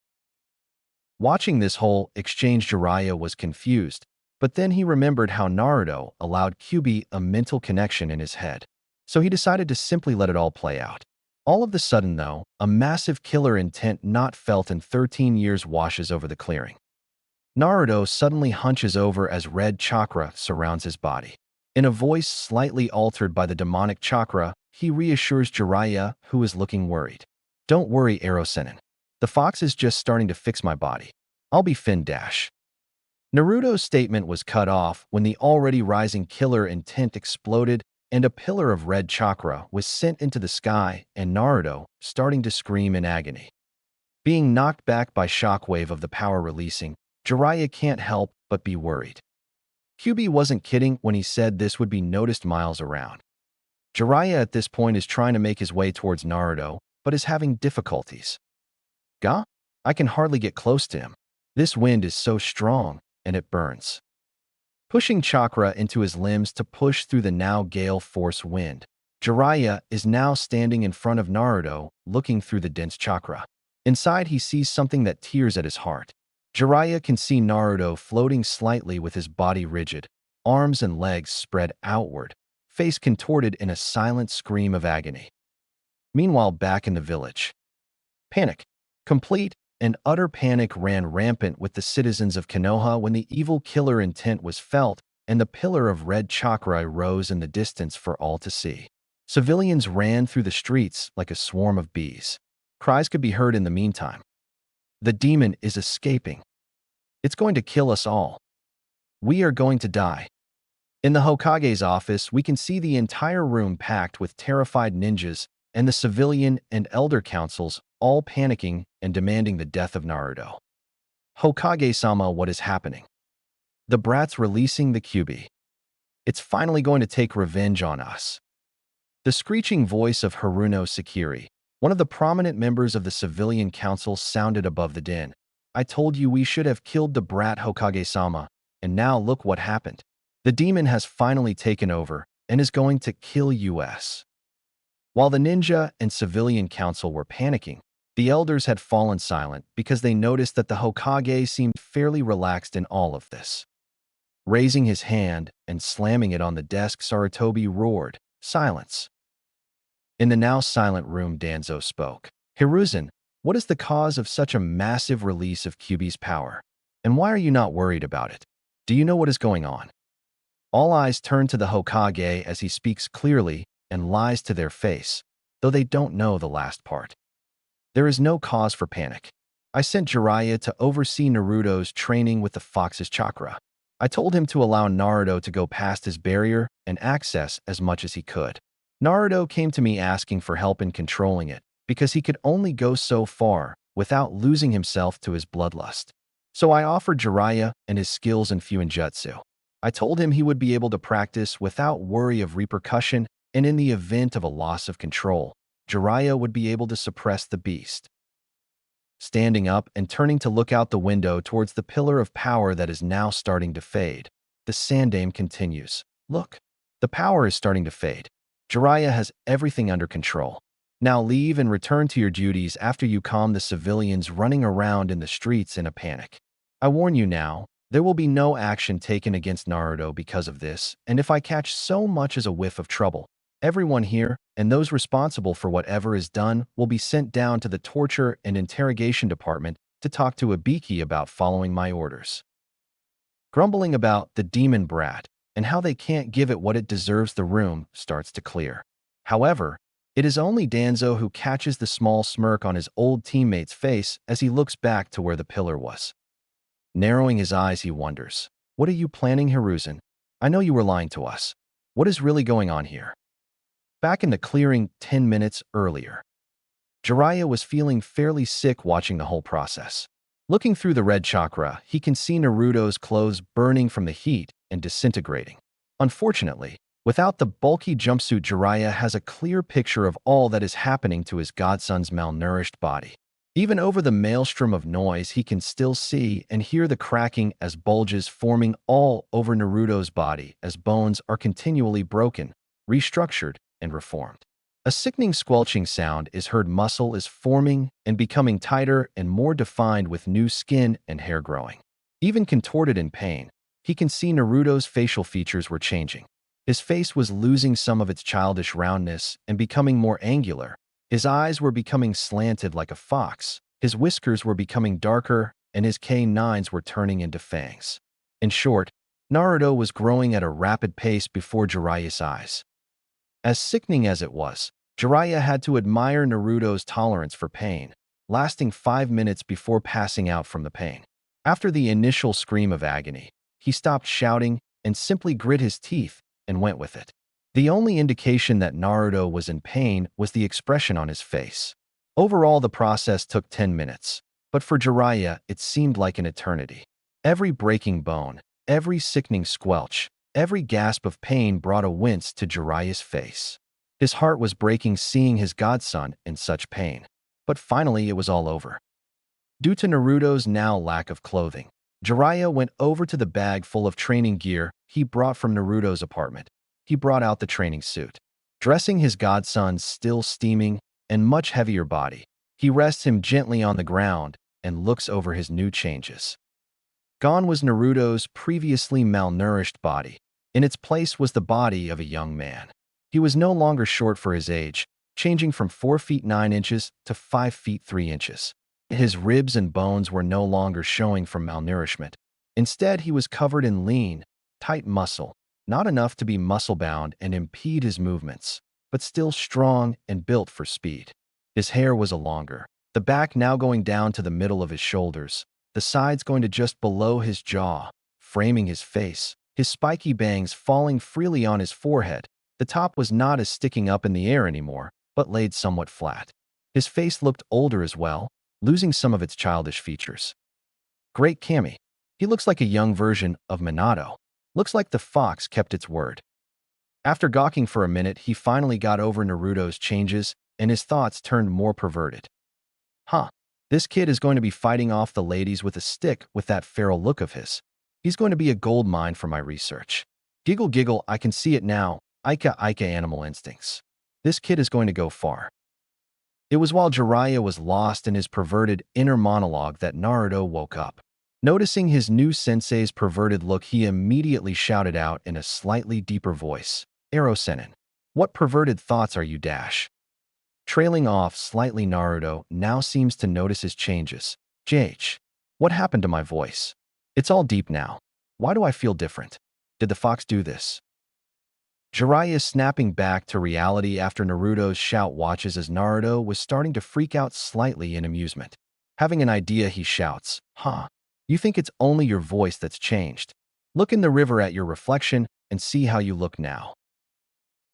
Watching this whole exchange, Jiraiya was confused, but then he remembered how Naruto allowed Kyuubi a mental connection in his head. So he decided to simply let it all play out. All of a sudden, though, a massive killer intent not felt in 13 years washes over the clearing. Naruto suddenly hunches over as red chakra surrounds his body. In a voice slightly altered by the demonic chakra, he reassures Jiraiya, who is looking worried. Don't worry, Erosenin. The fox is just starting to fix my body. I'll be fin dash. Naruto's statement was cut off when the already rising killer intent exploded and a pillar of red chakra was sent into the sky and Naruto starting to scream in agony. Being knocked back by shockwave of the power releasing, Jiraiya can't help but be worried. Kyuubi wasn't kidding when he said this would be noticed miles around. Jiraiya at this point is trying to make his way towards Naruto, but is having difficulties. Gah? I can hardly get close to him. This wind is so strong, and it burns. Pushing chakra into his limbs to push through the now gale force wind, Jiraiya is now standing in front of Naruto, looking through the dense chakra. Inside, he sees something that tears at his heart. Jiraiya can see Naruto floating slightly with his body rigid, arms and legs spread outward, face contorted in a silent scream of agony. Meanwhile, back in the village, panic, complete and utter panic ran rampant with the citizens of Konoha when the evil killer intent was felt and the pillar of red chakra rose in the distance for all to see. Civilians ran through the streets like a swarm of bees. Cries could be heard in the meantime. The demon is escaping. It's going to kill us all. We are going to die. In the Hokage's office, we can see the entire room packed with terrified ninjas and the civilian and elder councils all panicking and demanding the death of Naruto. Hokage-sama, what is happening? The brat's releasing the Kyuubi. It's finally going to take revenge on us. The screeching voice of Haruno Sakiri, one of the prominent members of the civilian council, sounded above the din. I told you we should have killed the brat, Hokage-sama, and now look what happened. The demon has finally taken over and is going to kill us. While the ninja and civilian council were panicking, the elders had fallen silent because they noticed that the Hokage seemed fairly relaxed in all of this. Raising his hand and slamming it on the desk, Sarutobi roared, "Silence." In the now silent room, Danzo spoke. Hiruzen, what is the cause of such a massive release of Kyuubi's power? And why are you not worried about it? Do you know what is going on? All eyes turn to the Hokage as he speaks clearly and lies to their face, though they don't know the last part. There is no cause for panic. I sent Jiraiya to oversee Naruto's training with the fox's chakra. I told him to allow Naruto to go past his barrier and access as much as he could. Naruto came to me asking for help in controlling it because he could only go so far without losing himself to his bloodlust. So I offered Jiraiya and his skills in Fuinjutsu. I told him he would be able to practice without worry of repercussion, and in the event of a loss of control, Jiraiya would be able to suppress the beast. Standing up and turning to look out the window towards the pillar of power that is now starting to fade, the Sandaime continues. Look, the power is starting to fade. Jiraiya has everything under control. Now leave and return to your duties after you calm the civilians running around in the streets in a panic. I warn you now, there will be no action taken against Naruto because of this, and if I catch so much as a whiff of trouble, everyone here and those responsible for whatever is done will be sent down to the torture and interrogation department to talk to Ibiki about following my orders. Grumbling about the demon brat and how they can't give it what it deserves, the room starts to clear. However, it is only Danzo who catches the small smirk on his old teammate's face as he looks back to where the pillar was. Narrowing his eyes, he wonders, what are you planning, Hiruzen? I know you were lying to us. What is really going on here? Back in the clearing 10 minutes earlier, Jiraiya was feeling fairly sick watching the whole process. Looking through the red chakra, he can see Naruto's clothes burning from the heat and disintegrating. Unfortunately, without the bulky jumpsuit, Jiraiya has a clear picture of all that is happening to his godson's malnourished body. Even over the maelstrom of noise, he can still see and hear the cracking as bulges forming all over Naruto's body as bones are continually broken, restructured, and reformed. A sickening squelching sound is heard. Muscle is forming and becoming tighter and more defined with new skin and hair growing. Even contorted in pain, he can see Naruto's facial features were changing. His face was losing some of its childish roundness and becoming more angular. His eyes were becoming slanted like a fox, his whiskers were becoming darker, and his canines were turning into fangs. In short, Naruto was growing at a rapid pace before Jiraiya's eyes. As sickening as it was, Jiraiya had to admire Naruto's tolerance for pain, lasting 5 minutes before passing out from the pain. After the initial scream of agony, he stopped shouting and simply grit his teeth and went with it. The only indication that Naruto was in pain was the expression on his face. Overall, the process took 10 minutes, but for Jiraiya, it seemed like an eternity. Every breaking bone, every sickening squelch, every gasp of pain brought a wince to Jiraiya's face. His heart was breaking seeing his godson in such pain. But finally, it was all over. Due to Naruto's now lack of clothing, Jiraiya went over to the bag full of training gear he brought from Naruto's apartment. He brought out the training suit. Dressing his godson's still steaming and much heavier body, he rests him gently on the ground and looks over his new changes. Gone was Naruto's previously malnourished body. In its place was the body of a young man. He was no longer short for his age, changing from 4 feet 9 inches to 5 feet 3 inches. His ribs and bones were no longer showing from malnourishment. Instead, he was covered in lean, tight muscle, not enough to be muscle-bound and impede his movements, but still strong and built for speed. His hair was longer, the back now going down to the middle of his shoulders, the sides going to just below his jaw, framing his face, his spiky bangs falling freely on his forehead. The top was not as sticking up in the air anymore, but laid somewhat flat. His face looked older as well, losing some of its childish features. Great Kami. He looks like a young version of Minato. Looks like the fox kept its word. After gawking for a minute, he finally got over Naruto's changes, and his thoughts turned more perverted. This kid is going to be fighting off the ladies with a stick with that feral look of his. He's going to be a gold mine for my research. Giggle giggle, I can see it now. Ika Ika animal instincts. This kid is going to go far. It was while Jiraiya was lost in his perverted inner monologue that Naruto woke up. Noticing his new sensei's perverted look, he immediately shouted out in a slightly deeper voice, "Ero-senin, what perverted thoughts are you dash?" Trailing off slightly, Naruto now seems to notice his changes. JH, what happened to my voice? It's all deep now. Why do I feel different? Did the fox do this? Jiraiya snapping back to reality after Naruto's shout watches as Naruto was starting to freak out slightly in amusement. Having an idea, he shouts, You think it's only your voice that's changed? Look in the river at your reflection and see how you look now."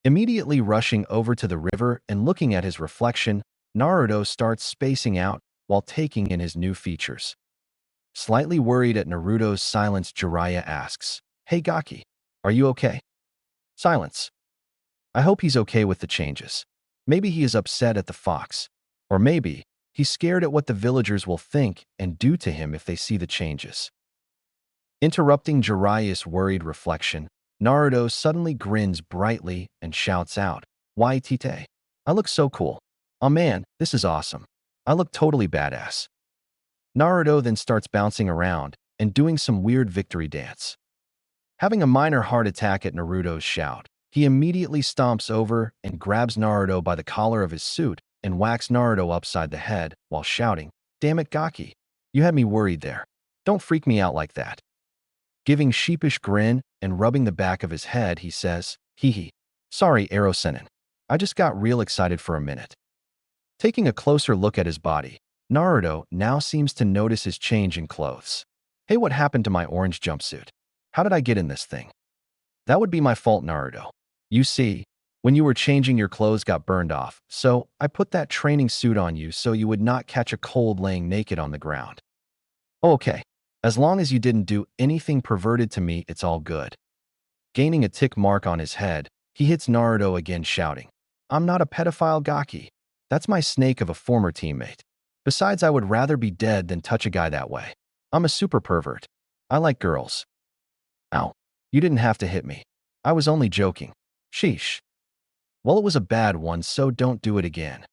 Immediately rushing over to the river and looking at his reflection, Naruto starts spacing out while taking in his new features. Slightly worried at Naruto's silence, Jiraiya asks, "Hey Gaki, are you okay?" Silence. I hope he's okay with the changes. Maybe he is upset at the fox. Or maybe he's scared at what the villagers will think and do to him if they see the changes. Interrupting Jiraiya's worried reflection, Naruto suddenly grins brightly and shouts out, "Why Tite? I look so cool. Oh man, this is awesome. I look totally badass." Naruto then starts bouncing around and doing some weird victory dance. Having a minor heart attack at Naruto's shout, he immediately stomps over and grabs Naruto by the collar of his suit and whacks Naruto upside the head while shouting, "Damn it, Gaki. You had me worried there. Don't freak me out like that." Giving sheepish grin and rubbing the back of his head, he says, "Hee. Sorry, Ero-senin. I just got real excited for a minute." Taking a closer look at his body, Naruto now seems to notice his change in clothes. Hey, what happened to my orange jumpsuit? How did I get in this thing? That would be my fault, Naruto. You see, when you were changing, your clothes got burned off, so I put that training suit on you so you would not catch a cold laying naked on the ground. Okay, as long as you didn't do anything perverted to me, it's all good. Gaining a tick mark on his head, he hits Naruto again, shouting, "I'm not a pedophile, Gaki. That's my snake of a former teammate. Besides, I would rather be dead than touch a guy that way. I'm a super pervert. I like girls." Ow, you didn't have to hit me. I was only joking. Sheesh. Well, it was a bad one, so don't do it again.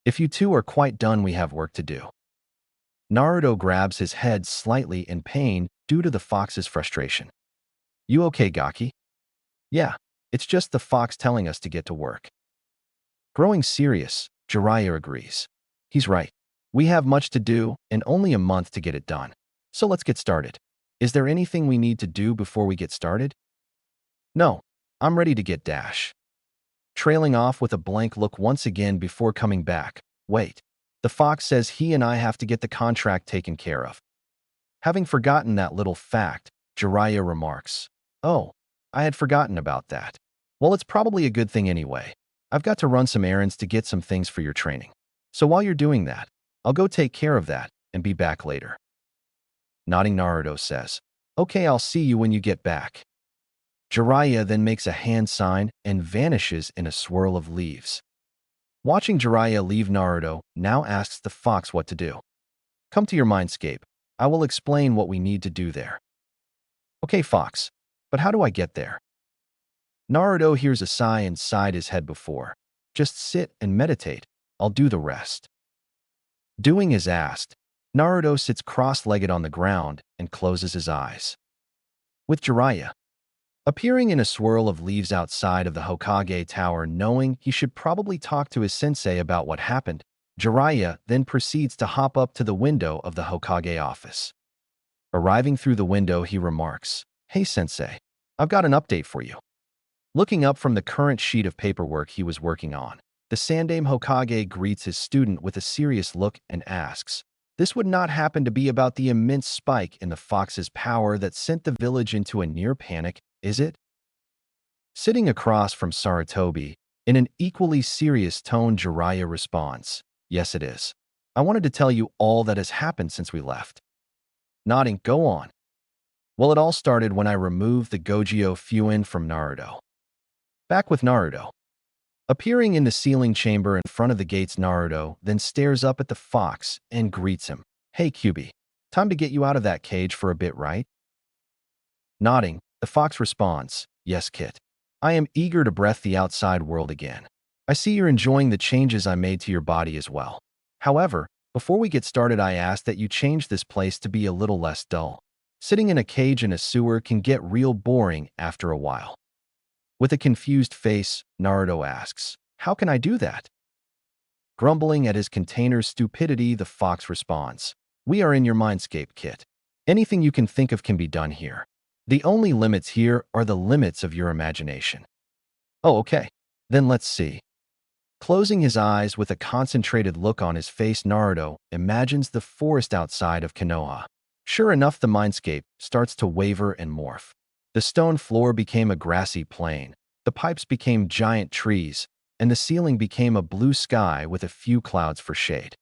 If you two are quite done, we have work to do. Naruto grabs his head slightly in pain due to the fox's frustration. You okay, Gaki? Yeah, it's just the fox telling us to get to work. Growing serious, Jiraiya agrees. He's right. We have much to do and only a month to get it done. So let's get started. Is there anything we need to do before we get started? No, I'm ready to get dash. Trailing off with a blank look once again before coming back. Wait. The fox says he and I have to get the contract taken care of. Having forgotten that little fact, Jiraiya remarks, "Oh, I had forgotten about that. Well, it's probably a good thing anyway. I've got to run some errands to get some things for your training. So while you're doing that, I'll go take care of that and be back later." Nodding, Naruto says, "Okay, I'll see you when you get back." Jiraiya then makes a hand sign and vanishes in a swirl of leaves. Watching Jiraiya leave, Naruto now asks the fox what to do. "Come to your mindscape. I will explain what we need to do there." "Okay, fox, but how do I get there?" Naruto hears a sigh inside his head before. "Just sit and meditate. I'll do the rest." Doing as asked, Naruto sits cross-legged on the ground and closes his eyes. With Jiraiya appearing in a swirl of leaves outside of the Hokage Tower, knowing he should probably talk to his sensei about what happened, Jiraiya then proceeds to hop up to the window of the Hokage office. Arriving through the window, he remarks, "Hey sensei, I've got an update for you." Looking up from the current sheet of paperwork he was working on, the Sandaime Hokage greets his student with a serious look and asks, "This would not happen to be about the immense spike in the fox's power that sent the village into a near panic, is it?" Sitting across from Sarutobi, in an equally serious tone, Jiraiya responds, "Yes, it is. I wanted to tell you all that has happened since we left." Nodding, "Go on." "Well, it all started when I removed the Gogyo Fuin from Naruto." Back with Naruto. Appearing in the ceiling chamber in front of the gates, Naruto then stares up at the fox and greets him. "Hey Kyuubi, time to get you out of that cage for a bit, right?" Nodding, the fox responds, "Yes, Kit. I am eager to breathe the outside world again. I see you're enjoying the changes I made to your body as well. However, before we get started, I ask that you change this place to be a little less dull. Sitting in a cage in a sewer can get real boring after a while." With a confused face, Naruto asks, "How can I do that?" Grumbling at his container's stupidity, the fox responds, "We are in your mindscape, Kit. Anything you can think of can be done here. The only limits here are the limits of your imagination." "Oh, okay. Then let's see." Closing his eyes with a concentrated look on his face, Naruto imagines the forest outside of Konoha. Sure enough, the mindscape starts to waver and morph. The stone floor became a grassy plain, the pipes became giant trees, and the ceiling became a blue sky with a few clouds for shade.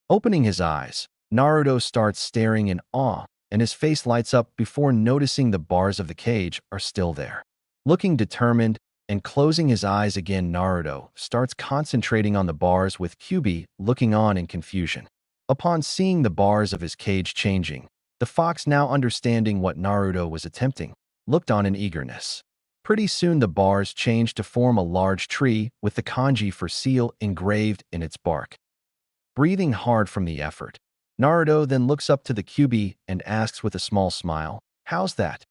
Opening his eyes, Naruto starts staring in awe, and his face lights up before noticing the bars of the cage are still there. Looking determined and closing his eyes again, Naruto starts concentrating on the bars, with Kyuubi looking on in confusion. Upon seeing the bars of his cage changing, the fox, now understanding what Naruto was attempting, looked on in eagerness. Pretty soon the bars changed to form a large tree with the kanji for seal engraved in its bark. Breathing hard from the effort, Naruto then looks up to the Kyuubi and asks with a small smile, "How's that?"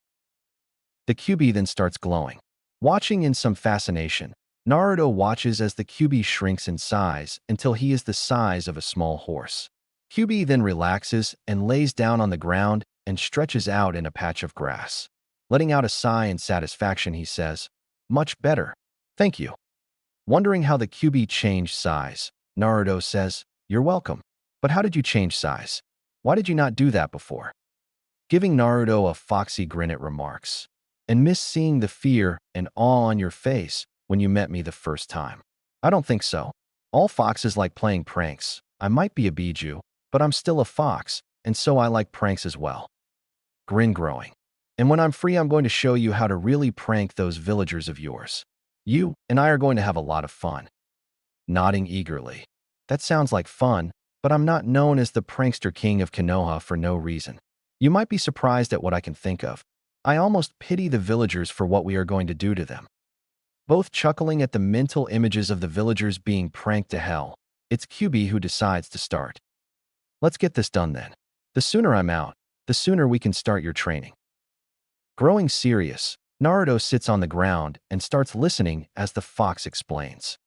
The Kyuubi then starts glowing. Watching in some fascination, Naruto watches as the Kyuubi shrinks in size until he is the size of a small horse. Kyuubi then relaxes and lays down on the ground and stretches out in a patch of grass. Letting out a sigh in satisfaction, he says, "Much better. Thank you." Wondering how the Kyuubi changed size, Naruto says, "You're welcome. But how did you change size? Why did you not do that before?" Giving Naruto a foxy grin, it remarks, "And miss seeing the fear and awe on your face when you met me the first time." "I don't think so. All foxes like playing pranks. I might be a Biju, but I'm still a fox, and so I like pranks as well." Grin growing. "And when I'm free, I'm going to show you how to really prank those villagers of yours. You and I are going to have a lot of fun." Nodding eagerly. "That sounds like fun, but I'm not known as the prankster king of Konoha for no reason. You might be surprised at what I can think of. I almost pity the villagers for what we are going to do to them." Both chuckling at the mental images of the villagers being pranked to hell, it's Kyuubi who decides to start. "Let's get this done then. The sooner I'm out, the sooner we can start your training." Growing serious, Naruto sits on the ground and starts listening as the fox explains.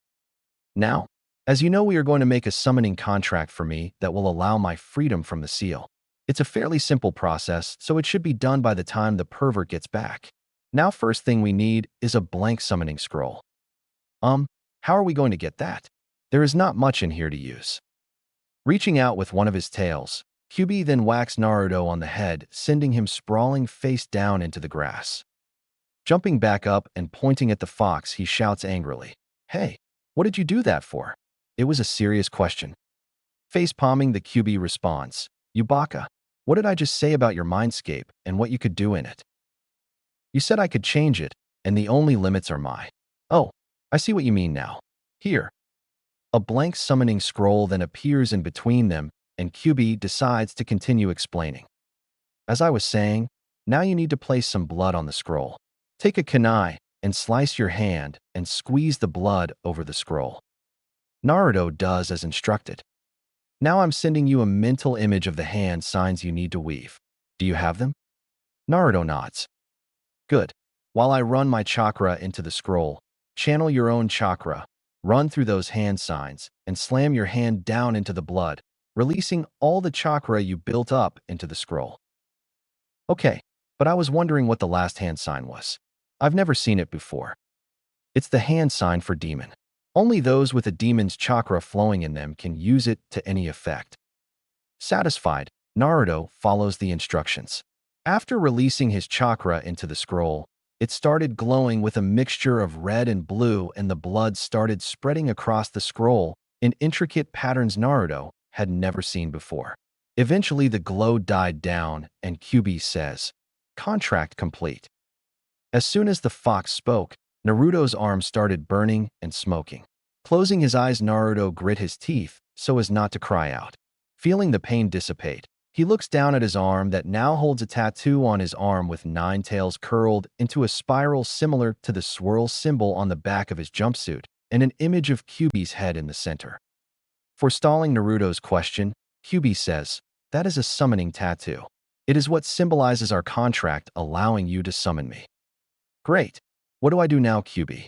"Now, as you know, we are going to make a summoning contract for me that will allow my freedom from the seal. It's a fairly simple process, so it should be done by the time the pervert gets back. Now, first thing we need is a blank summoning scroll. How are we going to get that? There is not much in here to use. Reaching out with one of his tails, Kyuubi then whacks Naruto on the head, sending him sprawling face down into the grass. Jumping back up and pointing at the fox, he shouts angrily, "Hey, what did you do that for?" It was a serious question. Face-palming, the Kyuubi responds, "You baka, what did I just say about your mindscape and what you could do in it? You said I could change it, and the only limits are my..." "Oh, I see what you mean now. Here." A blank summoning scroll then appears in between them, and Kyuubi decides to continue explaining. "As I was saying, now you need to place some blood on the scroll. Take a kunai and slice your hand and squeeze the blood over the scroll." Naruto does as instructed. "Now I'm sending you a mental image of the hand signs you need to weave. Do you have them?" Naruto nods. "Good. While I run my chakra into the scroll, channel your own chakra, run through those hand signs, and slam your hand down into the blood, releasing all the chakra you built up into the scroll." "Okay, but I was wondering what the last hand sign was. I've never seen it before." "It's the hand sign for demon. Only those with a demon's chakra flowing in them can use it to any effect." Satisfied, Naruto follows the instructions. After releasing his chakra into the scroll, it started glowing with a mixture of red and blue, and the blood started spreading across the scroll in intricate patterns Naruto had never seen before. Eventually, the glow died down, and Kyuubi says, "Contract complete." As soon as the fox spoke, Naruto's arm started burning and smoking. Closing his eyes, Naruto grit his teeth so as not to cry out. Feeling the pain dissipate, he looks down at his arm that now holds a tattoo on his arm with 9 tails curled into a spiral similar to the swirl symbol on the back of his jumpsuit, and an image of Kyuubi's head in the center. Forestalling Naruto's question, Kyuubi says, "That is a summoning tattoo. It is what symbolizes our contract allowing you to summon me." "Great. What do I do now, Kyuubi?"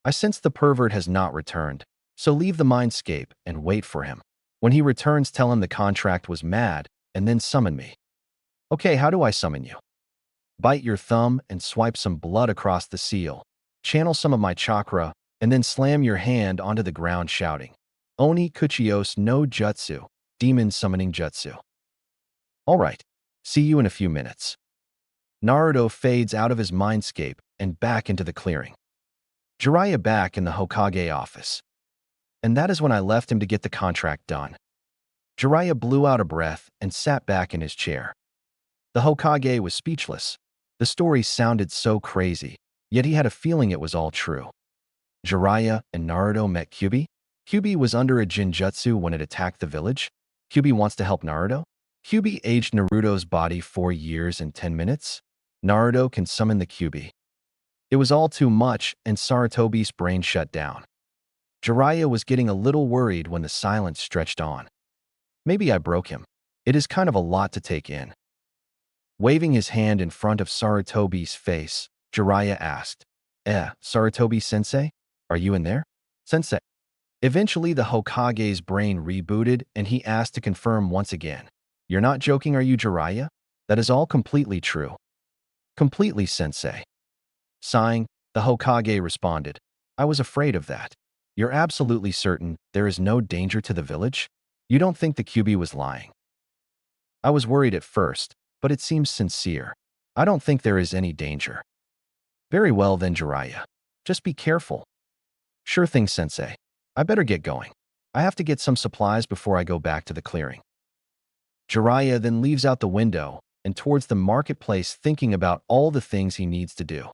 "I sense the pervert has not returned, so leave the mindscape and wait for him. When he returns, tell him the contract was mad, and then summon me." "Okay, how do I summon you?" "Bite your thumb and swipe some blood across the seal. Channel some of my chakra, and then slam your hand onto the ground shouting, 'Oni Kuchios no Jutsu, Demon Summoning Jutsu.'" "All right. See you in a few minutes." Naruto fades out of his mindscape and back into the clearing. Jiraiya back in the Hokage office. "And that is when I left him to get the contract done." Jiraiya blew out a breath and sat back in his chair. The Hokage was speechless. The story sounded so crazy, yet he had a feeling it was all true. Jiraiya and Naruto met Kyuubi? Kyuubi was under a Jinjutsu when it attacked the village? Kyuubi wants to help Naruto? Kyuubi aged Naruto's body 4 years and 10 minutes? Naruto can summon the Kyuubi. It was all too much, and Sarutobi's brain shut down. Jiraiya was getting a little worried when the silence stretched on. "Maybe I broke him. It is kind of a lot to take in." Waving his hand in front of Sarutobi's face, Jiraiya asked, Sarutobi-sensei, are you in there?" "Sensei." Eventually, the Hokage's brain rebooted, and he asked to confirm once again, "You're not joking, are you, Jiraiya? That is all completely true." "Completely, sensei." Sighing, the Hokage responded, "I was afraid of that. You're absolutely certain there is no danger to the village? You don't think the Kyuubi was lying?" "I was worried at first, but it seems sincere. I don't think there is any danger." "Very well then, Jiraiya. Just be careful." "Sure thing, sensei. I better get going. I have to get some supplies before I go back to the clearing." Jiraiya then leaves out the window and towards the marketplace, thinking about all the things he needs to do.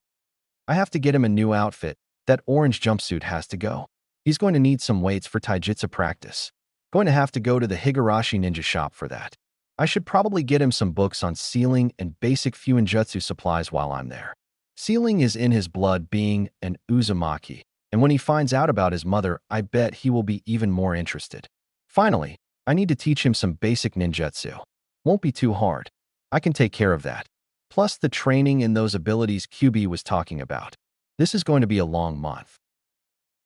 "I have to get him a new outfit. That orange jumpsuit has to go. He's going to need some weights for taijutsu practice. Going to have to go to the Higurashi ninja shop for that. I should probably get him some books on sealing and basic fuinjutsu supplies while I'm there. Sealing is in his blood, being an Uzumaki, and when he finds out about his mother, I bet he will be even more interested. Finally, I need to teach him some basic ninjutsu. Won't be too hard. I can take care of that. Plus the training in those abilities Kyuubi was talking about. This is going to be a long month."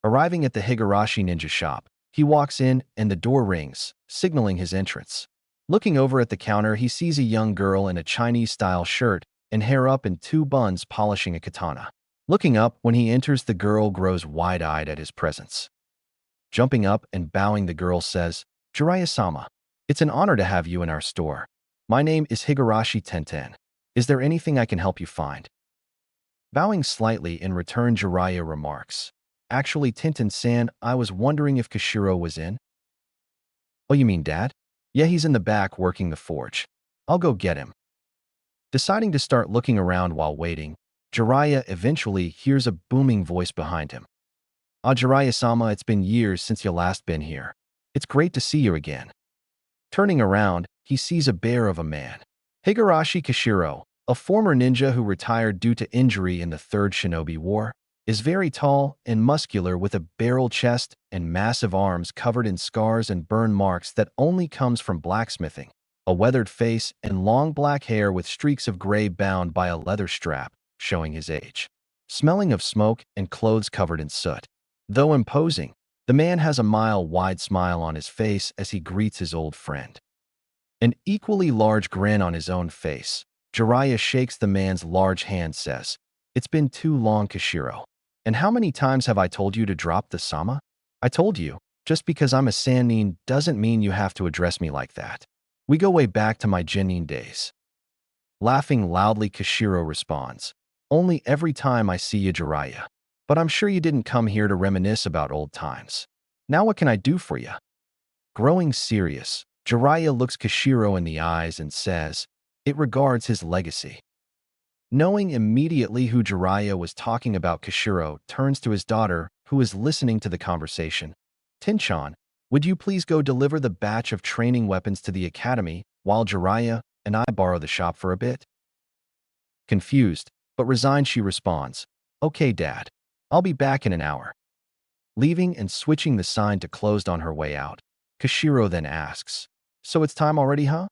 Arriving at the Higurashi ninja shop, he walks in and the door rings, signaling his entrance. Looking over at the counter, he sees a young girl in a Chinese-style shirt and hair up in two buns polishing a katana. Looking up, when he enters, the girl grows wide-eyed at his presence. Jumping up and bowing, the girl says, "Jiraiya-sama, it's an honor to have you in our store. My name is Higurashi Tenten. Is there anything I can help you find?" Bowing slightly in return, Jiraiya remarks, "Actually, Tenten-san, I was wondering if Kishiro was in." "Oh, you mean Dad?" "Yeah, he's in the back working the forge. I'll go get him." Deciding to start looking around while waiting, Jiraiya eventually hears a booming voice behind him. "Ah, Jiraiya-sama, it's been years since you last been here. It's great to see you again." Turning around, he sees a bear of a man. Higurashi Kishiro, a former ninja who retired due to injury in the Third Shinobi War, is very tall and muscular with a barrel chest and massive arms covered in scars and burn marks that only comes from blacksmithing, a weathered face, and long black hair with streaks of gray bound by a leather strap, showing his age. Smelling of smoke and clothes covered in soot. Though imposing, the man has a mile-wide smile on his face as he greets his old friend. An equally large grin on his own face, Jiraiya shakes the man's large hand, says, "It's been too long, Kishiro. And how many times have I told you to drop the sama? I told you, just because I'm a Sannin doesn't mean you have to address me like that. We go way back to my Genin days." Laughing loudly, Kishiro responds, "Only every time I see you, Jiraiya. But I'm sure you didn't come here to reminisce about old times. Now what can I do for you?" Growing serious, Jiraiya looks Kishiro in the eyes and says, "It regards his legacy." Knowing immediately who Jiraiya was talking about, Kishiro turns to his daughter, who is listening to the conversation. "Tinchan, would you please go deliver the batch of training weapons to the academy while Jiraiya and I borrow the shop for a bit?" Confused, but resigned, she responds, "Okay, Dad. I'll be back in an hour." Leaving and switching the sign to closed on her way out, Kishiro then asks, "So it's time already, huh?"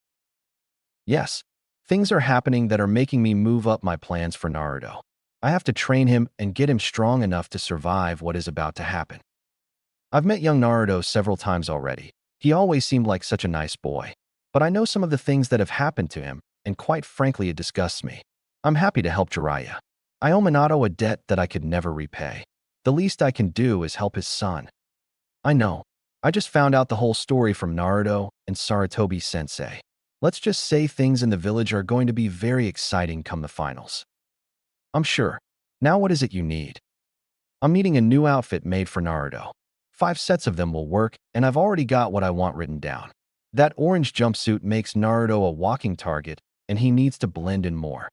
"Yes. Things are happening that are making me move up my plans for Naruto. I have to train him and get him strong enough to survive what is about to happen. I've met young Naruto several times already. He always seemed like such a nice boy. But I know some of the things that have happened to him, and quite frankly, it disgusts me. I'm happy to help Jiraiya. I owe Minato a debt that I could never repay. The least I can do is help his son." "I know. I just found out the whole story from Naruto and Sarutobi-sensei. Let's just say things in the village are going to be very exciting come the finals." "I'm sure. Now what is it you need?" "I'm needing a new outfit made for Naruto. 5 sets of them will work, and I've already got what I want written down. That orange jumpsuit makes Naruto a walking target, and he needs to blend in more."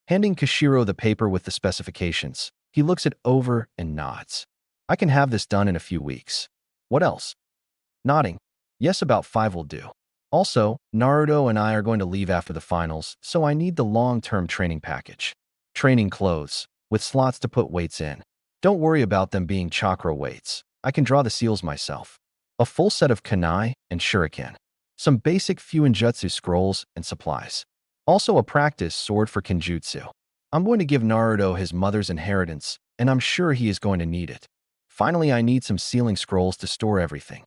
Handing Kishiro the paper with the specifications, he looks it over and nods. "I can have this done in a few weeks. What else?" Nodding, "Yes, about 5 will do. Also, Naruto and I are going to leave after the finals, so I need the long-term training package. Training clothes, with slots to put weights in. Don't worry about them being chakra weights. I can draw the seals myself. A full set of kunai and shuriken. Some basic fuinjutsu scrolls and supplies. Also a practice sword for kenjutsu. I'm going to give Naruto his mother's inheritance, and I'm sure he is going to need it. Finally, I need some sealing scrolls to store everything."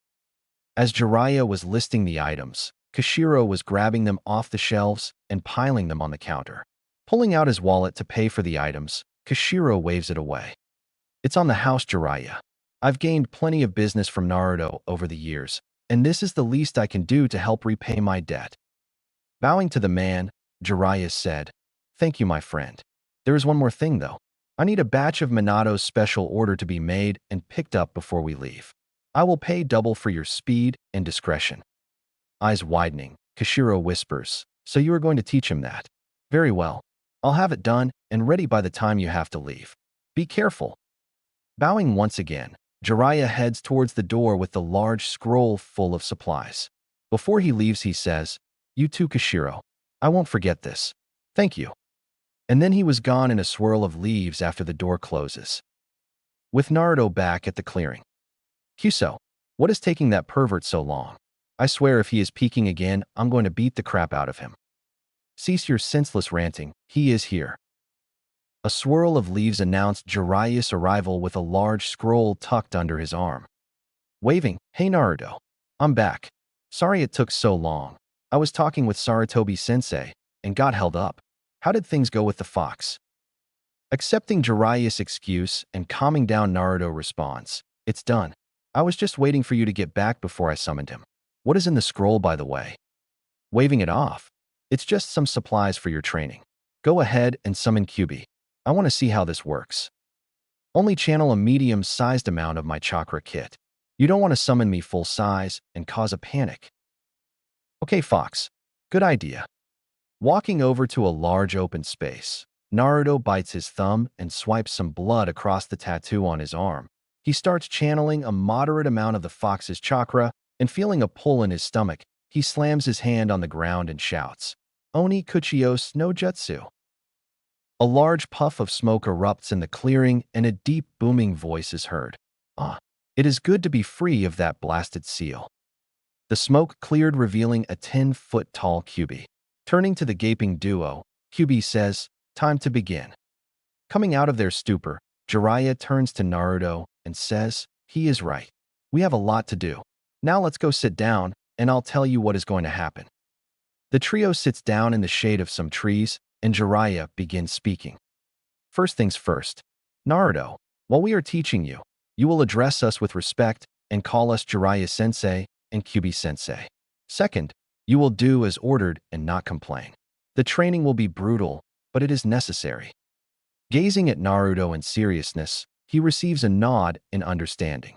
As Jiraiya was listing the items, Kishiro was grabbing them off the shelves and piling them on the counter. Pulling out his wallet to pay for the items, Kishiro waves it away. "It's on the house, Jiraiya. I've gained plenty of business from Naruto over the years, and this is the least I can do to help repay my debt." Bowing to the man, Jiraiya said, "Thank you, my friend. There is one more thing, though. I need a batch of Minato's special order to be made and picked up before we leave. I will pay double for your speed and discretion." Eyes widening, Kishiro whispers, "So you are going to teach him that? Very well. I'll have it done and ready by the time you have to leave. Be careful." Bowing once again, Jiraiya heads towards the door with the large scroll full of supplies. Before he leaves, he says, "You too, Kishiro. I won't forget this. Thank you." And then he was gone in a swirl of leaves after the door closes. With Naruto back at the clearing. "Kyuso, what is taking that pervert so long? I swear if he is peeking again, I'm going to beat the crap out of him." "Cease your senseless ranting. He is here." A swirl of leaves announced Jiraiya's arrival with a large scroll tucked under his arm. Waving, "Hey Naruto, I'm back. Sorry it took so long. I was talking with Sarutobi-sensei and got held up. How did things go with the fox? Accepting Jiraiya's excuse and calming down, Naruto responds, "It's done. I was just waiting for you to get back before I summoned him. What is in the scroll, by the way?" Waving it off. "It's just some supplies for your training. Go ahead and summon Kyuubi. I want to see how this works. Only channel a medium-sized amount of my chakra kit. You don't want to summon me full size and cause a panic." "Okay, Fox. Good idea." Walking over to a large open space, Naruto bites his thumb and swipes some blood across the tattoo on his arm. He starts channeling a moderate amount of the fox's chakra, and feeling a pull in his stomach, he slams his hand on the ground and shouts, "Oni Kuchios no Jutsu." A large puff of smoke erupts in the clearing and a deep booming voice is heard. "Ah, it is good to be free of that blasted seal." The smoke cleared, revealing a 10-foot-tall Kyuubi. Turning to the gaping duo, Kyuubi says, "Time to begin." Coming out of their stupor, Jiraiya turns to Naruto and says, "He is right. We have a lot to do. Now let's go sit down, and I'll tell you what is going to happen." The trio sits down in the shade of some trees, and Jiraiya begins speaking. "First things first, Naruto, while we are teaching you, you will address us with respect and call us Jiraiya-sensei and Kyuubi-sensei. Second, you will do as ordered and not complain. The training will be brutal, but it is necessary." Gazing at Naruto in seriousness, he receives a nod in understanding.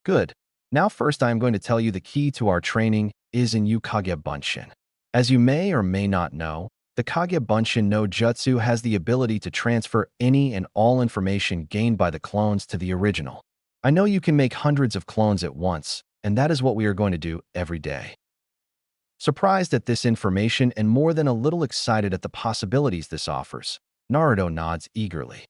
"Good. Now first I am going to tell you the key to our training is in Kage Bunshin. As you may or may not know, the Kage Bunshin no Jutsu has the ability to transfer any and all information gained by the clones to the original. I know you can make hundreds of clones at once, and that is what we are going to do every day." Surprised at this information and more than a little excited at the possibilities this offers, Naruto nods eagerly.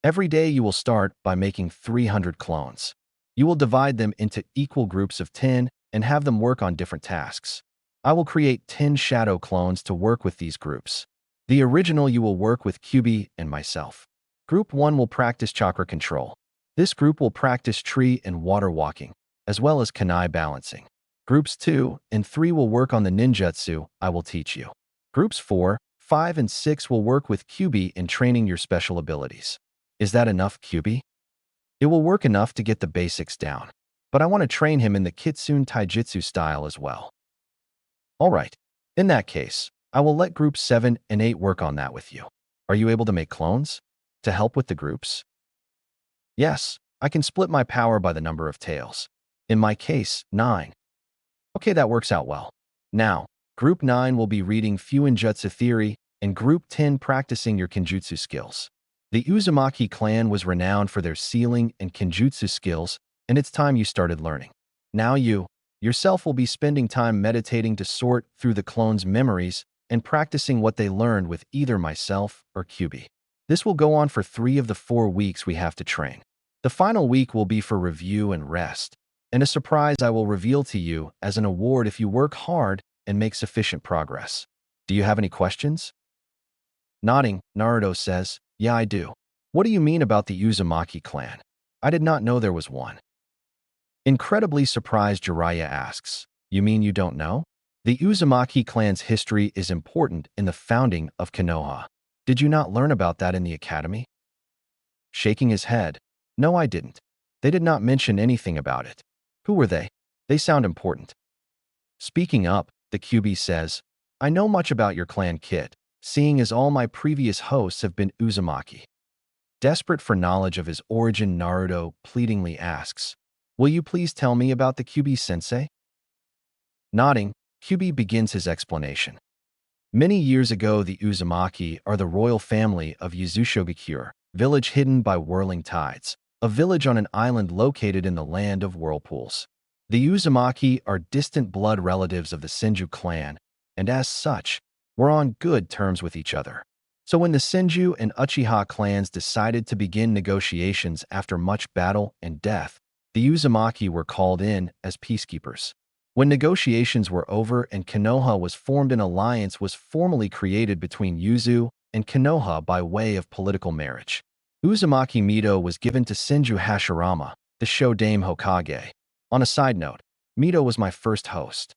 "Every day you will start by making 300 clones. You will divide them into equal groups of 10 and have them work on different tasks. I will create 10 shadow clones to work with these groups. The original you will work with Kyuubi and myself. Group 1 will practice chakra control. This group will practice tree and water walking, as well as kunai balancing. Groups 2 and 3 will work on the ninjutsu I will teach you. Groups 4, 5, and 6 will work with Kyuubi in training your special abilities. Is that enough, Kyuubi?" "It will work enough to get the basics down, but I want to train him in the Kitsune Taijutsu style as well." "All right. In that case, I will let groups 7 and 8 work on that with you. Are you able to make clones to help with the groups?" "Yes, I can split my power by the number of tails. In my case, 9. "Okay, that works out well. Now, Group 9 will be reading Fuinjutsu theory, and Group 10 practicing your Kenjutsu skills. The Uzumaki clan was renowned for their sealing and Kenjutsu skills, and it's time you started learning. Now you, yourself, will be spending time meditating to sort through the clones' memories and practicing what they learned with either myself or Kyuubi. This will go on for 3 of the 4 weeks we have to train. The final week will be for review and rest, and a surprise I will reveal to you as an award if you work hard and make sufficient progress. Do you have any questions?" Nodding, Naruto says, "Yeah, I do. What do you mean about the Uzumaki clan? I did not know there was one." Incredibly surprised, Jiraiya asks, "You mean you don't know? The Uzumaki clan's history is important in the founding of Konoha. Did you not learn about that in the academy?" Shaking his head, "No, I didn't. They did not mention anything about it. Who were they? They sound important." Speaking up, the Kyuubi says, "I know much about your clan kit, seeing as all my previous hosts have been Uzumaki." Desperate for knowledge of his origin, Naruto pleadingly asks, "Will you please tell me about the Kyuubi-sensei?" Nodding, Kyuubi begins his explanation. Many years ago, the Uzumaki are the royal family of Yuzushogakyure, village hidden by whirling tides, a village on an island located in the land of whirlpools. The Uzumaki are distant blood relatives of the Senju clan, and as such, were on good terms with each other. So when the Senju and Uchiha clans decided to begin negotiations after much battle and death, the Uzumaki were called in as peacekeepers. When negotiations were over and Konoha was formed, an alliance was formally created between Yuzu and Konoha by way of political marriage. Uzumaki Mito was given to Senju Hashirama, the Shodaime Hokage. On a side note, Mito was my first host.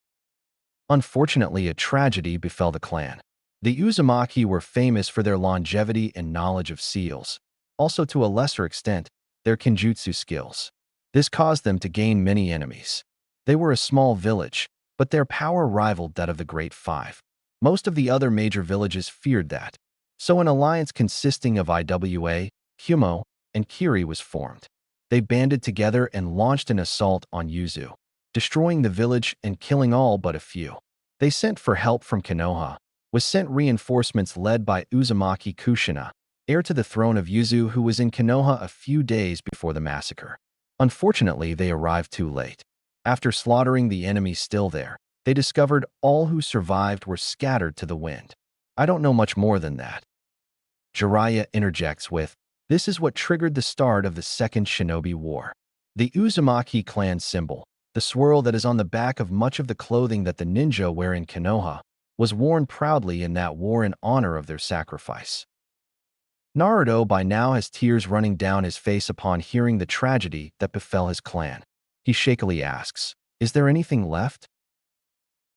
Unfortunately, a tragedy befell the clan. The Uzumaki were famous for their longevity and knowledge of seals, also to a lesser extent, their kenjutsu skills. This caused them to gain many enemies. They were a small village, but their power rivaled that of the Great Five. Most of the other major villages feared that. So an alliance consisting of Iwa, Kumo, and Kiri was formed. They banded together and launched an assault on Yuzu, destroying the village and killing all but a few. They sent for help from Konoha, sent reinforcements led by Uzumaki Kushina, heir to the throne of Yuzu, who was in Konoha a few days before the massacre. Unfortunately, they arrived too late. After slaughtering the enemies still there, they discovered all who survived were scattered to the wind. I don't know much more than that. Jiraiya interjects with, "This is what triggered the start of the Second Shinobi War." The Uzumaki clan symbol, the swirl that is on the back of much of the clothing that the ninja wear in Konoha, was worn proudly in that war in honor of their sacrifice. Naruto by now has tears running down his face upon hearing the tragedy that befell his clan. He shakily asks, "Is there anything left?"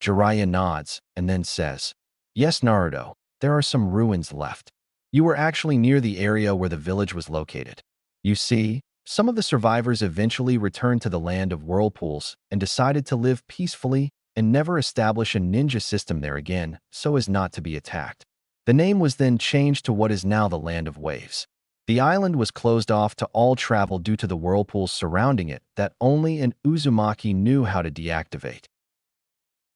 Jiraiya nods and then says, "Yes, Naruto, there are some ruins left. You were actually near the area where the village was located. You see, some of the survivors eventually returned to the land of whirlpools and decided to live peacefully and never establish a ninja system there again so as not to be attacked. The name was then changed to what is now the Land of Waves. The island was closed off to all travel due to the whirlpools surrounding it that only an Uzumaki knew how to deactivate."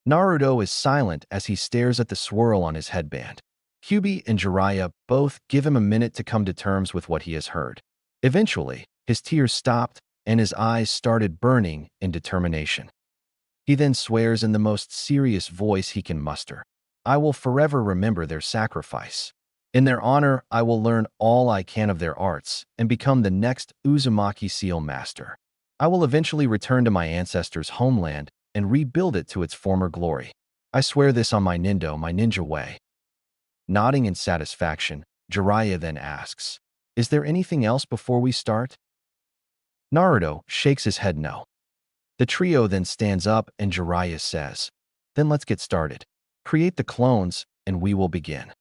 Naruto is silent as he stares at the swirl on his headband. Kyuubi and Jiraiya both give him a minute to come to terms with what he has heard. Eventually, his tears stopped and his eyes started burning in determination. He then swears in the most serious voice he can muster, "I will forever remember their sacrifice. In their honor, I will learn all I can of their arts and become the next Uzumaki seal master. I will eventually return to my ancestors' homeland and rebuild it to its former glory. I swear this on my ninja way." Nodding in satisfaction, Jiraiya then asks, "Is there anything else before we start?" Naruto shakes his head no. The trio then stands up and Jiraiya says, "Then let's get started. Create the clones and we will begin."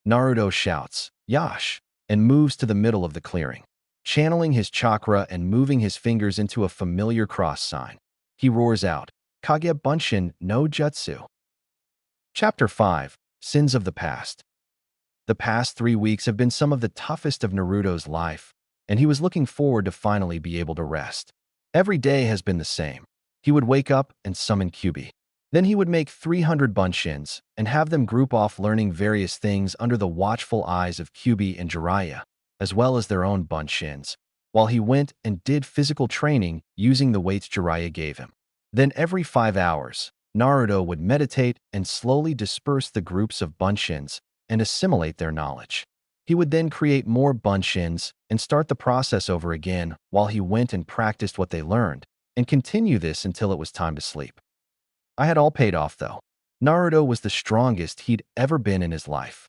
Naruto shouts, "Yash," and moves to the middle of the clearing, channeling his chakra and moving his fingers into a familiar cross sign. He roars out, "Kage Bunshin no Jutsu." Chapter 5, Sins of the Past. The past 3 weeks have been some of the toughest of Naruto's life, and he was looking forward to finally be able to rest. Every day has been the same. He would wake up and summon Kyuubi. Then he would make 300 Bunshins and have them group off learning various things under the watchful eyes of Kyuubi and Jiraiya, as well as their own Bunshins, while he went and did physical training using the weights Jiraiya gave him. Then every 5 hours, Naruto would meditate and slowly disperse the groups of Bunshins and assimilate their knowledge. He would then create more Bunshins and start the process over again while he went and practiced what they learned, and continue this until it was time to sleep. I had all paid off though. Naruto was the strongest he'd ever been in his life.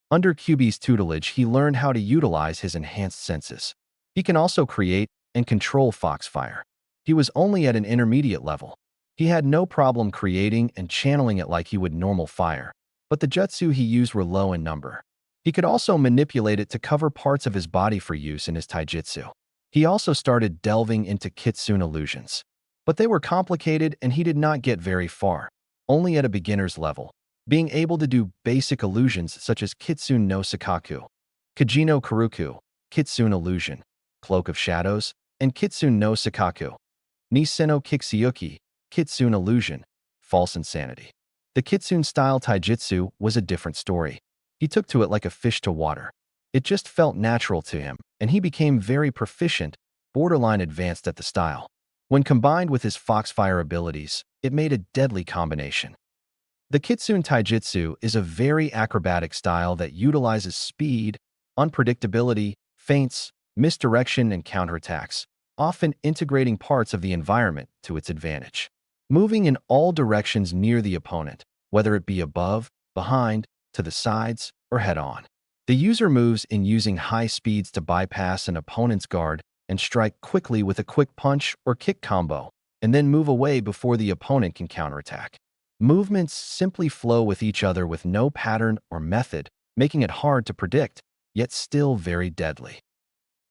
Under Kyuubi's tutelage, he learned how to utilize his enhanced senses. He can also create and control foxfire. He was only at an intermediate level. He had no problem creating and channeling it like he would normal fire, but the jutsu he used were low in number. He could also manipulate it to cover parts of his body for use in his taijutsu. He also started delving into kitsune illusions. But they were complicated and he did not get very far, only at a beginner's level, being able to do basic illusions such as Kitsune no Sakaku, Kajino Karuku, Kitsune Illusion, Cloak of Shadows, and Kitsune no Sakaku, Niseno Kitsuyuki, Kitsune Illusion, False Insanity. The Kitsune-style taijutsu was a different story. He took to it like a fish to water. It just felt natural to him, and he became very proficient, borderline advanced at the style. When combined with his foxfire abilities, it made a deadly combination. The Kitsune Taijutsu is a very acrobatic style that utilizes speed, unpredictability, feints, misdirection, and counterattacks, often integrating parts of the environment to its advantage. Moving in all directions near the opponent, whether it be above, behind, to the sides, or head-on. The user moves in using high speeds to bypass an opponent's guard and strike quickly with a quick punch or kick combo, and then move away before the opponent can counterattack. Movements simply flow with each other with no pattern or method, making it hard to predict, yet still very deadly.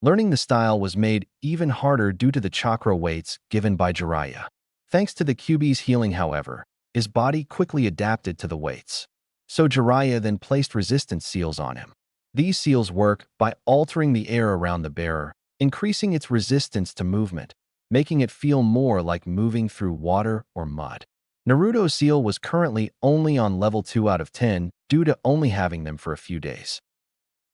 Learning the style was made even harder due to the chakra weights given by Jiraiya. Thanks to the Kyuubi's healing, however, his body quickly adapted to the weights. So Jiraiya then placed resistance seals on him. These seals work by altering the air around the bearer, increasing its resistance to movement, making it feel more like moving through water or mud. Naruto's seal was currently only on level 2 out of 10 due to only having them for a few days.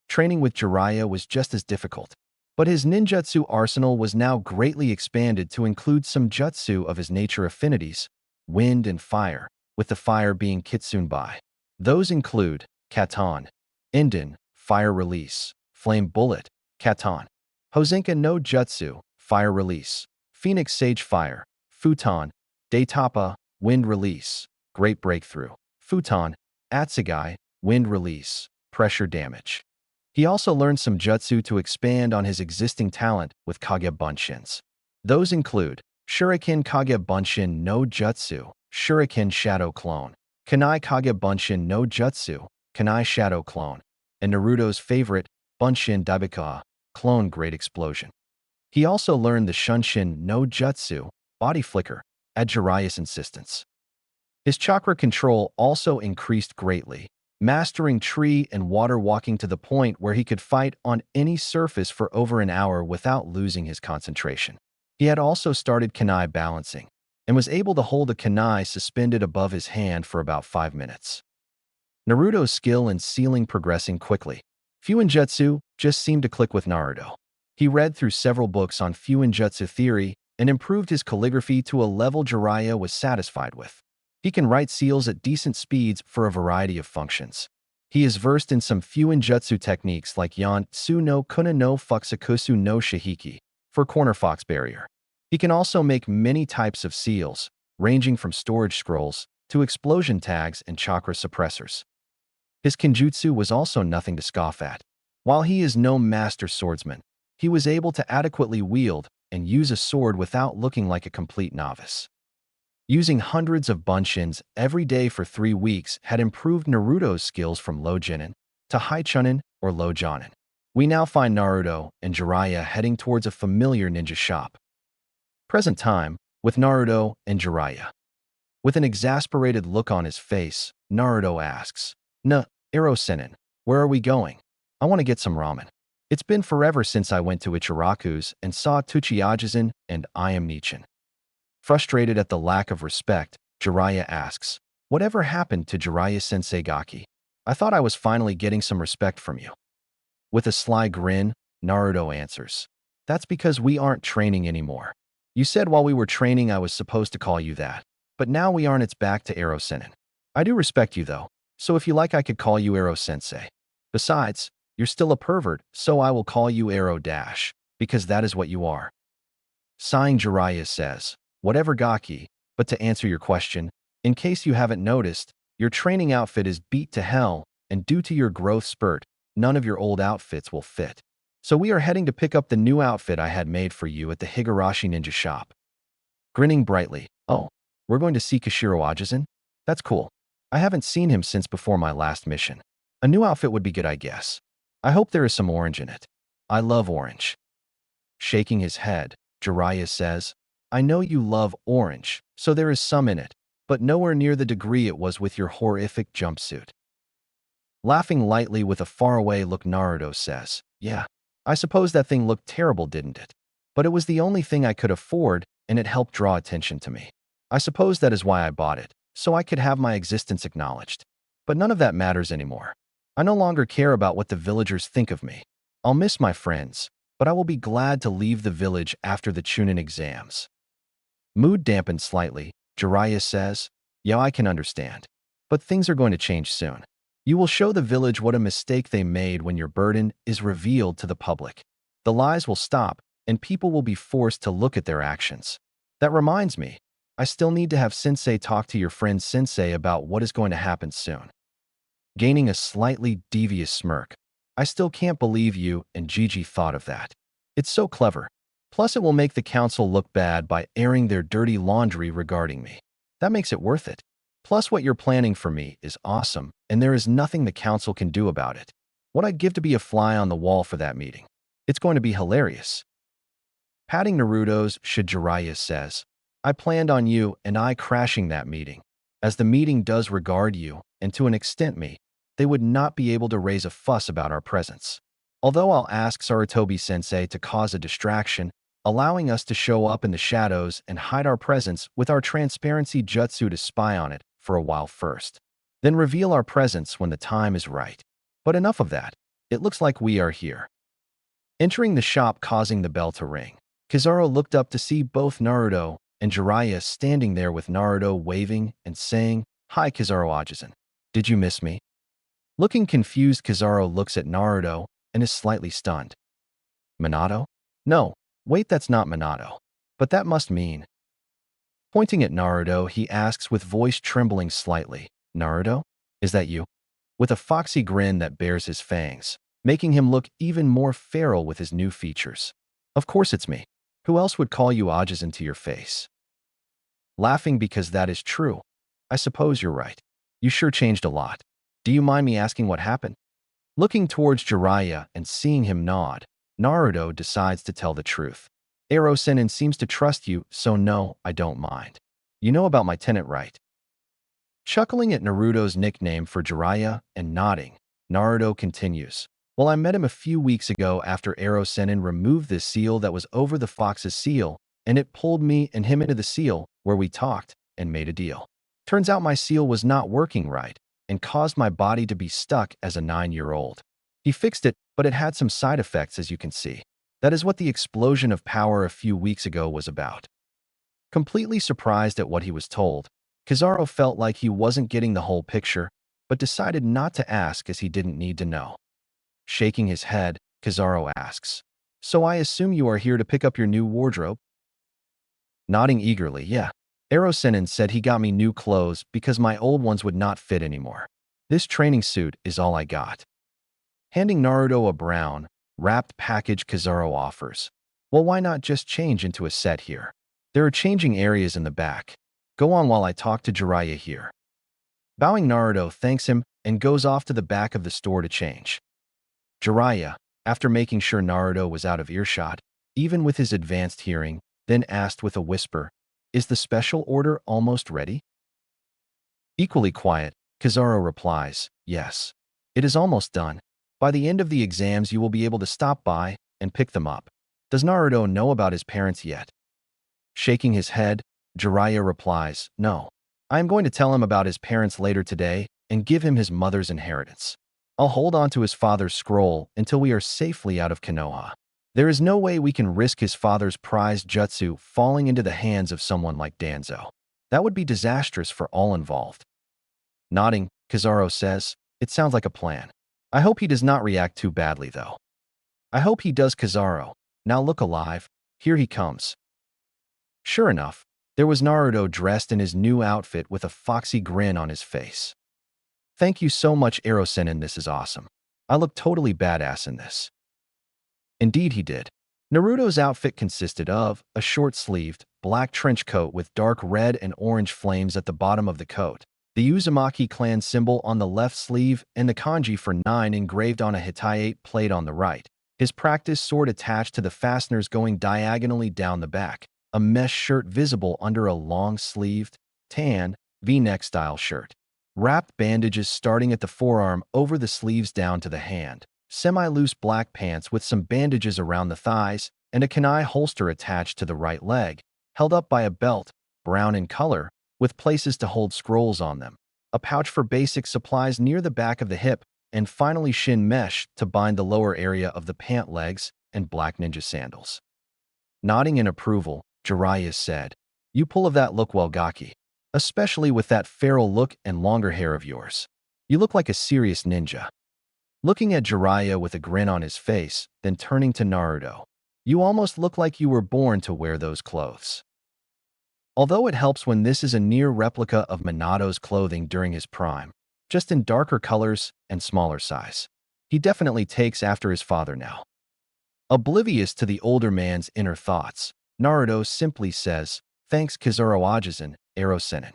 Training with Jiraiya was just as difficult, but his ninjutsu arsenal was now greatly expanded to include some jutsu of his nature affinities, wind and fire, with the fire being Kitsunbai. Those include Katon, Inden, Fire Release, Flame Bullet, Katon, Hosenka no Jutsu, Fire Release, Phoenix Sage Fire, Futon, Daitapa, Wind Release, Great Breakthrough, Futon, Atsugai, Wind Release, Pressure Damage. He also learned some jutsu to expand on his existing talent with Kage Bunshins. Those include Shuriken Kage Bunshin no Jutsu, Shuriken Shadow Clone, Kunai Kage Bunshin no Jutsu, Kunai Shadow Clone, and Naruto's favorite, Bunshin Daibaka, Clone Great Explosion. He also learned the Shunshin no Jutsu, Body Flicker, at Jiraiya's insistence. His chakra control also increased greatly, mastering tree and water walking to the point where he could fight on any surface for over an hour without losing his concentration. He had also started kunai balancing, and was able to hold a kunai suspended above his hand for about 5 minutes. Naruto's skill in sealing progressing quickly. Fuinjutsu just seemed to click with Naruto. He read through several books on Fuinjutsu theory and improved his calligraphy to a level Jiraiya was satisfied with. He can write seals at decent speeds for a variety of functions. He is versed in some Fuinjutsu techniques like Yan-Tsu no Kuna no Fukusakusu no Shihiki for Corner Fox Barrier. He can also make many types of seals, ranging from storage scrolls to explosion tags and chakra suppressors. His Kenjutsu was also nothing to scoff at. While he is no master swordsman, he was able to adequately wield and use a sword without looking like a complete novice. Using hundreds of bunshins every day for 3 weeks had improved Naruto's skills from low Chunin to high Chunin or low Jonin. We now find Naruto and Jiraiya heading towards a familiar ninja shop. Present time with Naruto and Jiraiya. With an exasperated look on his face, Naruto asks, Ero-senin, where are we going? I want to get some ramen. It's been forever since I went to Ichiraku's and saw Tsuchiyajisen and I am Nichin. Frustrated at the lack of respect, Jiraiya asks, whatever happened to Jiraiya-sensei Gaki? I thought I was finally getting some respect from you. With a sly grin, Naruto answers, that's because we aren't training anymore. You said while we were training I was supposed to call you that, but now we aren't. It's back to Ero-senin. I do respect you though, so if you like I could call you Ero-sensei. Besides, you're still a pervert, so I will call you Ero-dash, because that is what you are. Sighing, Jiraiya says, whatever Gaki, but to answer your question, in case you haven't noticed, your training outfit is beat to hell, and due to your growth spurt, none of your old outfits will fit. So we are heading to pick up the new outfit I had made for you at the Higurashi Ninja shop. Grinning brightly, oh, we're going to see Kishiro Ajisen? That's cool. I haven't seen him since before my last mission. A new outfit would be good, I guess. I hope there is some orange in it. I love orange. Shaking his head, Jiraiya says, I know you love orange, so there is some in it, but nowhere near the degree it was with your horrific jumpsuit. Laughing lightly with a faraway look, Naruto says, yeah, I suppose that thing looked terrible, didn't it? But it was the only thing I could afford, and it helped draw attention to me. I suppose that is why I bought it, so I could have my existence acknowledged. But none of that matters anymore. I no longer care about what the villagers think of me. I'll miss my friends, but I will be glad to leave the village after the Chunin exams. Mood dampened slightly, Jiraiya says, yeah, I can understand. But things are going to change soon. You will show the village what a mistake they made when your burden is revealed to the public. The lies will stop, and people will be forced to look at their actions. That reminds me, I still need to have Sensei talk to your friend Sensei about what is going to happen soon. Gaining a slightly devious smirk, I still can't believe you and Gigi thought of that. It's so clever. Plus it will make the council look bad by airing their dirty laundry regarding me. That makes it worth it. Plus, what you're planning for me is awesome, and there is nothing the council can do about it. What I'd give to be a fly on the wall for that meeting. It's going to be hilarious. Patting Naruto's Jiraiya says, I planned on you and I crashing that meeting. As the meeting does regard you, and to an extent me, they would not be able to raise a fuss about our presence. Although I'll ask Sarutobi-sensei to cause a distraction, allowing us to show up in the shadows and hide our presence with our transparency jutsu to spy on it for a while first. Then reveal our presence when the time is right. But enough of that. It looks like we are here. Entering the shop causing the bell to ring, Kizaru looked up to see both Naruto and Jiraiya standing there with Naruto waving and saying, Hi Kizaru Ajisen. Did you miss me? Looking confused, Kizaru looks at Naruto and is slightly stunned. Minato? No, wait, that's not Minato. But that must mean. Pointing at Naruto, he asks with voice trembling slightly, Naruto? Is that you? With a foxy grin that bears his fangs, making him look even more feral with his new features. Of course it's me. Who else would call you Ajisen to your face? Laughing because that is true. I suppose you're right. You sure changed a lot. Do you mind me asking what happened? Looking towards Jiraiya and seeing him nod, Naruto decides to tell the truth. Ero-sennin seems to trust you, so no, I don't mind. You know about my tenant, right? Chuckling at Naruto's nickname for Jiraiya and nodding, Naruto continues. Well, I met him a few weeks ago after Ero-sennin removed the seal that was over the fox's seal, and it pulled me and him into the seal, where we talked and made a deal. Turns out my seal was not working right, and caused my body to be stuck as a 9-year-old. He fixed it, but it had some side effects, as you can see. That is what the explosion of power a few weeks ago was about. Completely surprised at what he was told, Kizaru felt like he wasn't getting the whole picture, but decided not to ask as he didn't need to know. Shaking his head, Kizaru asks, So I assume you are here to pick up your new wardrobe? Nodding eagerly, yeah. Ero-sennin said he got me new clothes because my old ones would not fit anymore. This training suit is all I got. Handing Naruto a brown, wrapped package, Kizaru offers. Well, why not just change into a set here? There are changing areas in the back. Go on while I talk to Jiraiya here. Bowing, Naruto thanks him and goes off to the back of the store to change. Jiraiya, after making sure Naruto was out of earshot, even with his advanced hearing, then asked with a whisper, Is the special order almost ready? Equally quiet, Kizaru replies, Yes. It is almost done. By the end of the exams you will be able to stop by and pick them up. Does Naruto know about his parents yet? Shaking his head, Jiraiya replies, No. I am going to tell him about his parents later today and give him his mother's inheritance. I'll hold on to his father's scroll until we are safely out of Konoha. There is no way we can risk his father's prized jutsu falling into the hands of someone like Danzo. That would be disastrous for all involved. Nodding, Kizaru says, It sounds like a plan. I hope he does not react too badly, though. I hope he does, Kizaru. Now look alive. Here he comes. Sure enough, there was Naruto dressed in his new outfit with a foxy grin on his face. Thank you so much, Ero-sennin, this is awesome. I look totally badass in this. Indeed he did. Naruto's outfit consisted of a short-sleeved, black trench coat with dark red and orange flames at the bottom of the coat, the Uzumaki clan symbol on the left sleeve, and the kanji for 9 engraved on a Hittite plate on the right. His practice sword attached to the fasteners going diagonally down the back, a mesh shirt visible under a long-sleeved, tan, V-neck style shirt. Wrapped bandages starting at the forearm over the sleeves down to the hand. Semi-loose black pants with some bandages around the thighs, and a kunai holster attached to the right leg, held up by a belt, brown in color, with places to hold scrolls on them. A pouch for basic supplies near the back of the hip, and finally shin mesh to bind the lower area of the pant legs, and black ninja sandals. Nodding in approval, Jiraiya said, You pull of that look well, Gaki. Especially with that feral look and longer hair of yours. You look like a serious ninja. Looking at Jiraiya with a grin on his face, then turning to Naruto. You almost look like you were born to wear those clothes. Although it helps when this is a near replica of Minato's clothing during his prime, just in darker colors and smaller size. He definitely takes after his father now. Oblivious to the older man's inner thoughts, Naruto simply says, Thanks Kizaru Ajisen, Ero-sennin.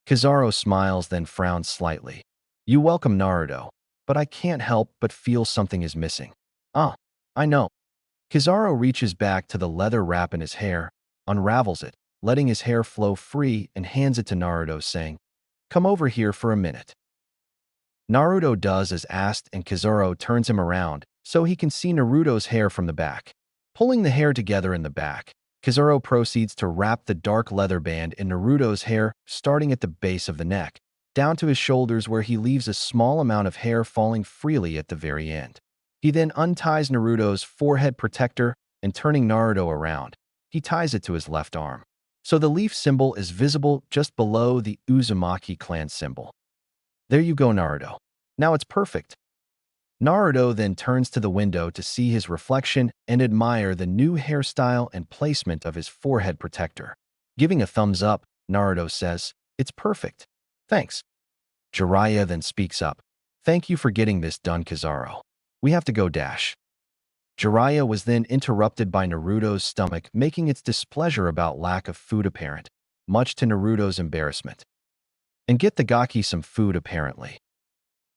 Kizaru smiles then frowns slightly. You welcome Naruto, but I can't help but feel something is missing. Ah, I know. Kizaru reaches back to the leather wrap in his hair, unravels it, letting his hair flow free and hands it to Naruto saying, come over here for a minute. Naruto does as asked and Kizaru turns him around so he can see Naruto's hair from the back. Pulling the hair together in the back, Kizaru proceeds to wrap the dark leather band in Naruto's hair starting at the base of the neck, down to his shoulders where he leaves a small amount of hair falling freely at the very end. He then unties Naruto's forehead protector and turning Naruto around, he ties it to his left arm. So the leaf symbol is visible just below the Uzumaki clan symbol. There you go, Naruto. Now it's perfect. Naruto then turns to the window to see his reflection and admire the new hairstyle and placement of his forehead protector. Giving a thumbs up, Naruto says, it's perfect. Thanks. Jiraiya then speaks up. Thank you for getting this done, Kizaru. We have to go dash. Jiraiya was then interrupted by Naruto's stomach making its displeasure about lack of food apparent, much to Naruto's embarrassment. And get the Gaki some food apparently.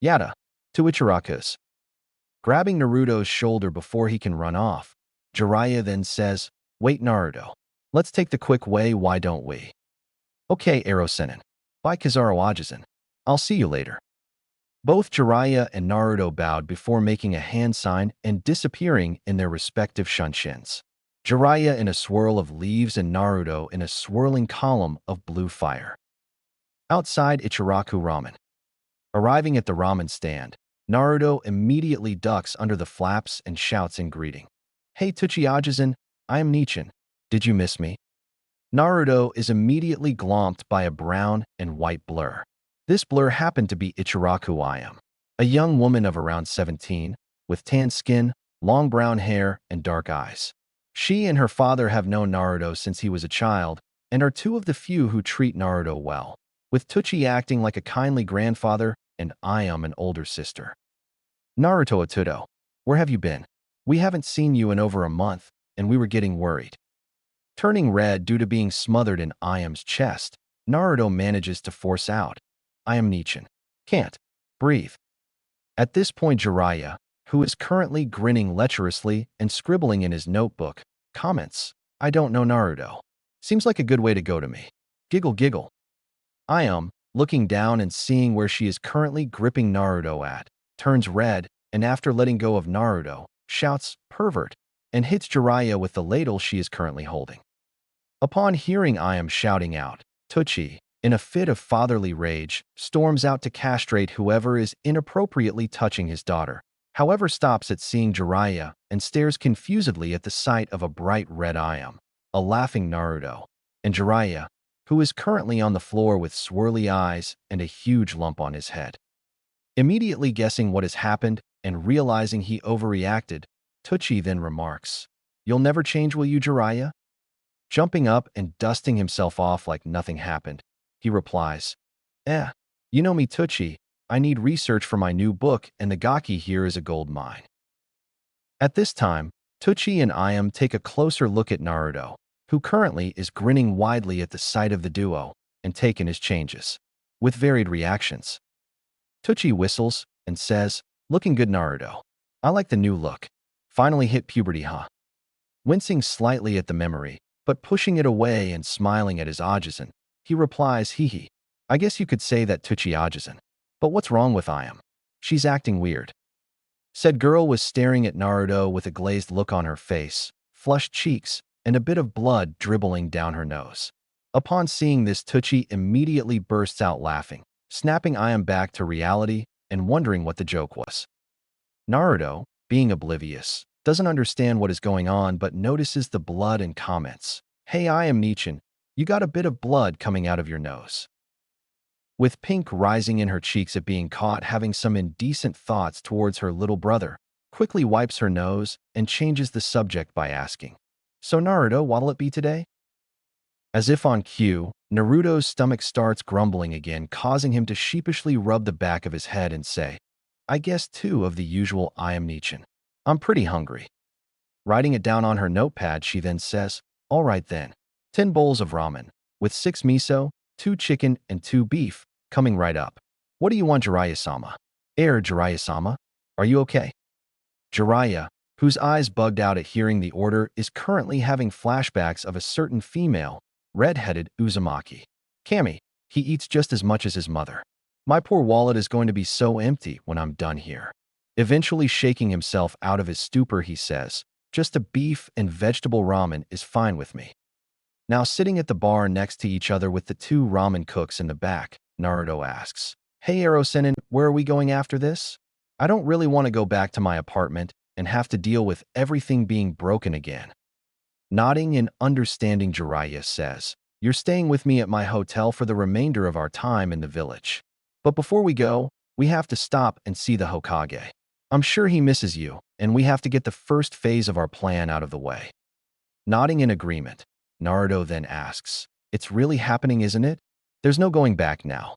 Yada. To Ichiraku's. Grabbing Naruto's shoulder before he can run off, Jiraiya then says, wait Naruto. Let's take the quick way, why don't we? Okay, Erosenin. Bye Kizaru Ajisen. I'll see you later. Both Jiraiya and Naruto bowed before making a hand sign and disappearing in their respective shunshin. Jiraiya in a swirl of leaves and Naruto in a swirling column of blue fire. Outside Ichiraku Ramen. Arriving at the ramen stand, Naruto immediately ducks under the flaps and shouts in greeting. Hey Tsuchiya-jizen, I am Nichin. Did you miss me? Naruto is immediately glomped by a brown and white blur. This blur happened to be Ichiraku Ayam, a young woman of around 17, with tan skin, long brown hair, and dark eyes. She and her father have known Naruto since he was a child and are two of the few who treat Naruto well, with Tsuchi acting like a kindly grandfather and Ayam an older sister. Naruto Atuto, where have you been? We haven't seen you in over a month, and we were getting worried. Turning red due to being smothered in Ayam's chest, Naruto manages to force out, I am Nichin. Can't breathe. At this point Jiraiya, who is currently grinning lecherously and scribbling in his notebook, comments, I don't know Naruto. Seems like a good way to go to me. Giggle giggle. Ayam, looking down and seeing where she is currently gripping Naruto at, turns red and after letting go of Naruto, shouts, pervert, and hits Jiraiya with the ladle she is currently holding. Upon hearing Ayam shouting out, Tsuchi, in a fit of fatherly rage, storms out to castrate whoever is inappropriately touching his daughter, however stops at seeing Jiraiya and stares confusedly at the sight of a bright red Ayam, a laughing Naruto, and Jiraiya, who is currently on the floor with swirly eyes and a huge lump on his head. Immediately guessing what has happened and realizing he overreacted, Tsuchi then remarks, You'll never change, will you, Jiraiya? Jumping up and dusting himself off like nothing happened, he replies, you know me Tsuchi, I need research for my new book and the Gaki here is a gold mine. At this time, Tsuchi and Ayam take a closer look at Naruto, who currently is grinning widely at the sight of the duo and taking his changes, with varied reactions. Tsuchi whistles and says, looking good Naruto. I like the new look. Finally hit puberty, huh? Wincing slightly at the memory, but pushing it away and smiling at his Ajisen, he replies, hee hee. I guess you could say that Tsuchi Ajisen. But what's wrong with Ayam? She's acting weird. Said girl was staring at Naruto with a glazed look on her face, flushed cheeks, and a bit of blood dribbling down her nose. Upon seeing this, Tsuchi immediately bursts out laughing, snapping Ayam back to reality and wondering what the joke was. Naruto, being oblivious, doesn't understand what is going on but notices the blood and comments, Hey Ayam Nichin, you got a bit of blood coming out of your nose. With pink rising in her cheeks at being caught having some indecent thoughts towards her little brother, quickly wipes her nose and changes the subject by asking, So Naruto, what'll it be today? As if on cue, Naruto's stomach starts grumbling again, causing him to sheepishly rub the back of his head and say, I guess two of the usual I am Nichin. I'm pretty hungry. Writing it down on her notepad, she then says, All right then, 10 bowls of ramen, with 6 miso, 2 chicken and 2 beef, coming right up. What do you want, Jiraiya-sama? Jiraiya-sama? Are you okay? Jiraiya, whose eyes bugged out at hearing the order, is currently having flashbacks of a certain female, red-headed Uzumaki. Kami, he eats just as much as his mother. My poor wallet is going to be so empty when I'm done here. Eventually shaking himself out of his stupor, he says, just a beef and vegetable ramen is fine with me. Now sitting at the bar next to each other with the 2 ramen cooks in the back, Naruto asks, Hey Ero-senin, where are we going after this? I don't really want to go back to my apartment and have to deal with everything being broken again. Nodding and understanding, Jiraiya says, You're staying with me at my hotel for the remainder of our time in the village. But before we go, we have to stop and see the Hokage. I'm sure he misses you, and we have to get the first phase of our plan out of the way. Nodding in agreement, Naruto then asks, It's really happening, isn't it? There's no going back now.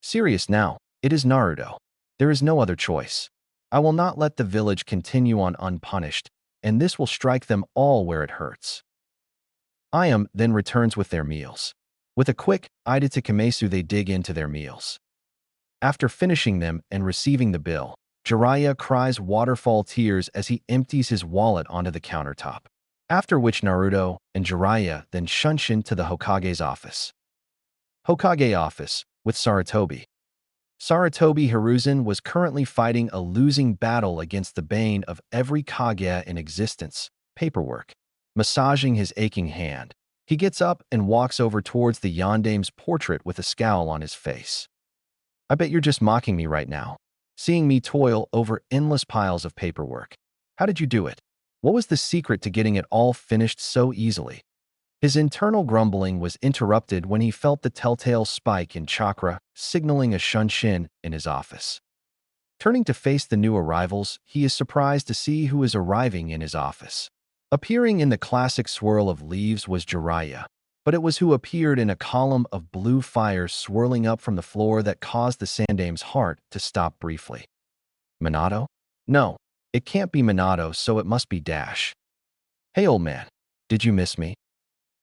Serious now, it is Naruto. There is no other choice. I will not let the village continue on unpunished, and this will strike them all where it hurts. Ayam then returns with their meals. With a quick ida to Kimesu, they dig into their meals. After finishing them and receiving the bill, Jiraiya cries waterfall tears as he empties his wallet onto the countertop. After which Naruto and Jiraiya then shunshin to the Hokage's office. Hokage office, with Sarutobi. Sarutobi Hiruzen was currently fighting a losing battle against the bane of every Kage in existence, paperwork. Massaging his aching hand, he gets up and walks over towards the Yandame's portrait with a scowl on his face. I bet you're just mocking me right now, seeing me toil over endless piles of paperwork. How did you do it? What was the secret to getting it all finished so easily? His internal grumbling was interrupted when he felt the telltale spike in chakra, signaling a shunshin in his office. Turning to face the new arrivals, he is surprised to see who is arriving in his office. Appearing in the classic swirl of leaves was Jiraiya, but it was who appeared in a column of blue fire swirling up from the floor that caused the Sandame's heart to stop briefly. Minato? No, it can't be Minato, so it must be Dash. Hey old man, did you miss me?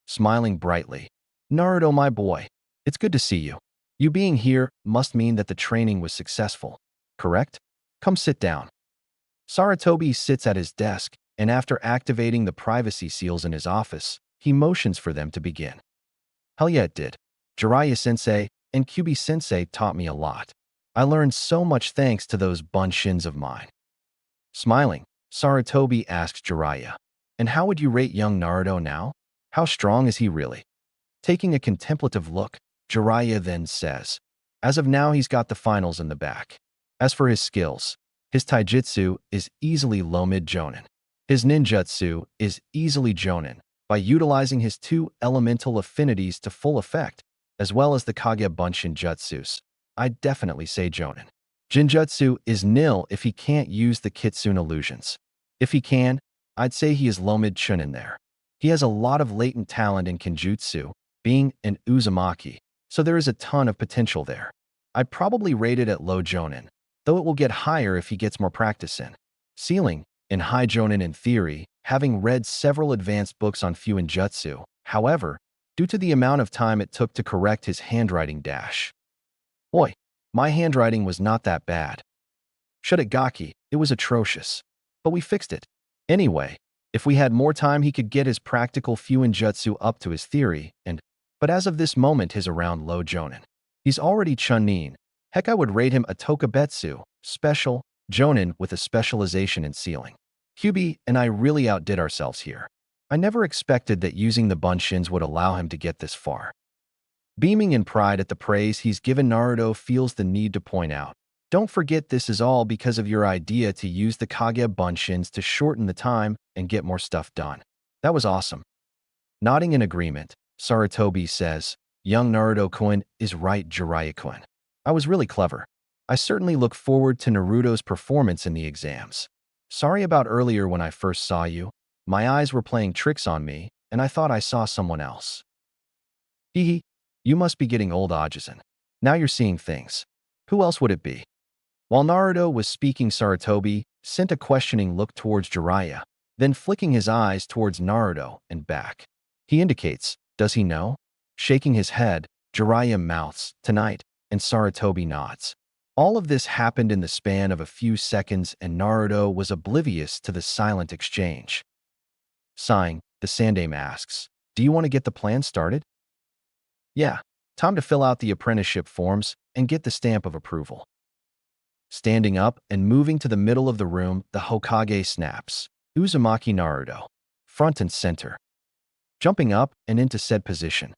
Smiling brightly. Naruto, my boy, it's good to see you. You being here must mean that the training was successful, correct? Come sit down. Sarutobi sits at his desk, and after activating the privacy seals in his office, he motions for them to begin. Hell yeah, it did. Jiraiya-sensei and Kyuubi-sensei taught me a lot. I learned so much thanks to those bunshins of mine. Smiling, Sarutobi asks Jiraiya, And how would you rate young Naruto now? How strong is he really? Taking a contemplative look, Jiraiya then says, As of now, he's got the finals in the back. As for his skills, his taijutsu is easily low-mid jonin. His ninjutsu is easily jonin, by utilizing his 2 elemental affinities to full effect, as well as the Kage Bunshin jutsus. I'd definitely say jonin. Jinjutsu is nil if he can't use the Kitsune illusions. If he can, I'd say he is low-mid chunin there. He has a lot of latent talent in Kenjutsu, being an Uzumaki, so there is a ton of potential there. I'd probably rate it at low jonin, though it will get higher if he gets more practice in. Ceiling, in high jonin in theory, having read several advanced books on Fuinjutsu. However, due to the amount of time it took to correct his handwriting dash. Oi, my handwriting was not that bad. Shudagaki, it was atrocious. But we fixed it. Anyway, if we had more time he could get his practical Fuinjutsu up to his theory, but as of this moment he's around low jonin. He's already Chunin. Heck, I would rate him a Tokabetsu, special, jonin with a specialization in sealing. Kyuubi and I really outdid ourselves here. I never expected that using the bunshins would allow him to get this far. Beaming in pride at the praise he's given, Naruto feels the need to point out, Don't forget this is all because of your idea to use the Kage bunshins to shorten the time and get more stuff done. That was awesome. Nodding in agreement, Sarutobi says, Young Naruto-kun is right, Jiraiya-kun. I was really clever. I certainly look forward to Naruto's performance in the exams. Sorry about earlier when I first saw you. My eyes were playing tricks on me, and I thought I saw someone else. Hehe, you must be getting old, Ajisen. Now you're seeing things. Who else would it be? While Naruto was speaking, Sarutobi sent a questioning look towards Jiraiya, then flicking his eyes towards Naruto and back. He indicates, does he know? Shaking his head, Jiraiya mouths, "Tonight," and Sarutobi nods. All of this happened in the span of a few seconds, and Naruto was oblivious to the silent exchange. Sighing, the Sandaime asks, "Do you want to get the plan started?" "Yeah, time to fill out the apprenticeship forms and get the stamp of approval." Standing up and moving to the middle of the room, the Hokage snaps, "Uzumaki Naruto, front and center." Jumping up and into said position.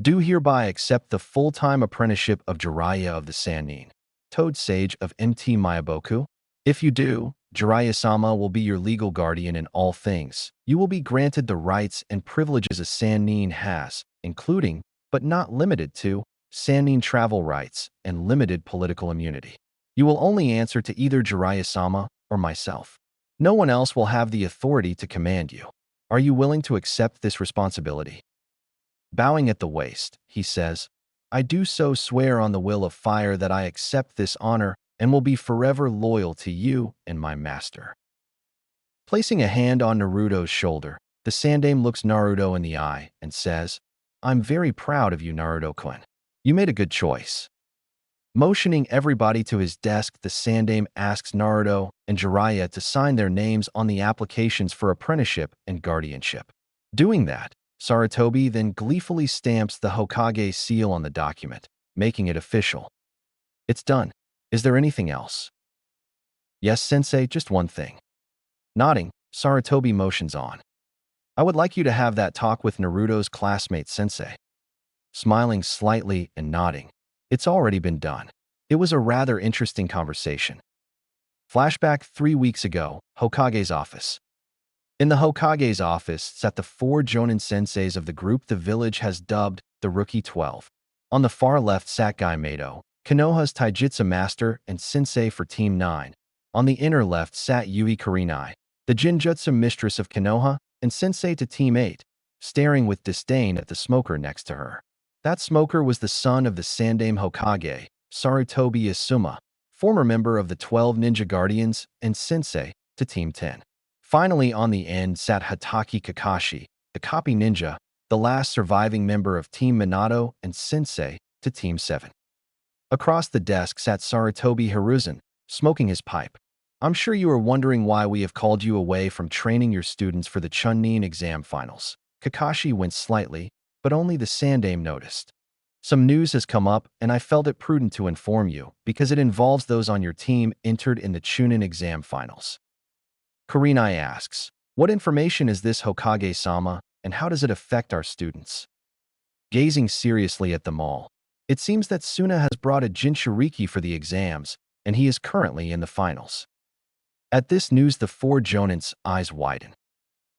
"Do hereby accept the full-time apprenticeship of Jiraiya of the Sannin, Toad Sage of MT Miyaboku. If you do, Jiraiya-sama will be your legal guardian in all things. You will be granted the rights and privileges a Sannin has, including, but not limited to, Sannin travel rights and limited political immunity. You will only answer to either Jiraiya-sama or myself. No one else will have the authority to command you. Are you willing to accept this responsibility?" Bowing at the waist, he says, "I do so swear on the will of fire that I accept this honor and will be forever loyal to you and my master." Placing a hand on Naruto's shoulder, the Sandaime looks Naruto in the eye and says, "I'm very proud of you, Naruto-kun. You made a good choice." Motioning everybody to his desk, the Sandaime asks Naruto and Jiraiya to sign their names on the applications for apprenticeship and guardianship. Doing that, Sarutobi then gleefully stamps the Hokage seal on the document, making it official. "It's done. Is there anything else?" "Yes, Sensei, just one thing." Nodding, Sarutobi motions on. "I would like you to have that talk with Naruto's classmate Sensei." Smiling slightly and nodding, "It's already been done. It was a rather interesting conversation." Flashback 3 weeks ago, Hokage's office. In the Hokage's office sat the 4 Jonin senseis of the group the village has dubbed the Rookie 12. On the far left sat Guy Mato, Konoha's Taijutsu master and sensei for Team 9. On the inner left sat Yui Kurenai, the Jinjutsu mistress of Konoha and sensei to Team 8, staring with disdain at the smoker next to her. That smoker was the son of the Sandaime Hokage, Sarutobi Asuma, former member of the 12 Ninja Guardians and sensei to Team 10. Finally, on the end sat Hatake Kakashi, the copy ninja, the last surviving member of Team Minato and sensei to Team 7. Across the desk sat Sarutobi Hiruzen, smoking his pipe. "I'm sure you are wondering why we have called you away from training your students for the Chunin exam finals." Kakashi winced slightly, but only the Sandaime noticed. "Some news has come up, and I felt it prudent to inform you, because it involves those on your team entered in the Chunin exam finals." Kurenai asks, "What information is this, Hokage-sama, and how does it affect our students?" Gazing seriously at them all, "It seems that Suna has brought a Jinchuriki for the exams, and he is currently in the finals." At this news, the 4 Jonin's eyes widen.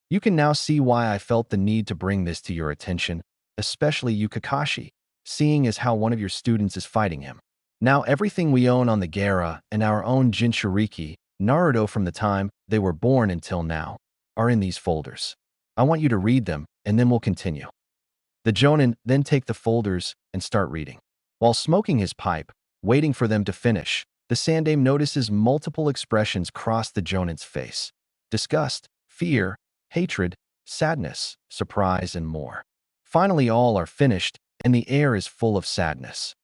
"You can now see why I felt the need to bring this to your attention, especially you, Kakashi, seeing as how one of your students is fighting him. Now everything we own on the Gaara and our own Jinchuriki, Naruto from the time they were born until now, are in these folders. I want you to read them, and then we'll continue." The Jonin then take the folders and start reading. While smoking his pipe, waiting for them to finish, the Sandaime notices multiple expressions cross the Jonin's face: disgust, fear, hatred, sadness, surprise, and more. Finally, all are finished, and the air is full of sadness.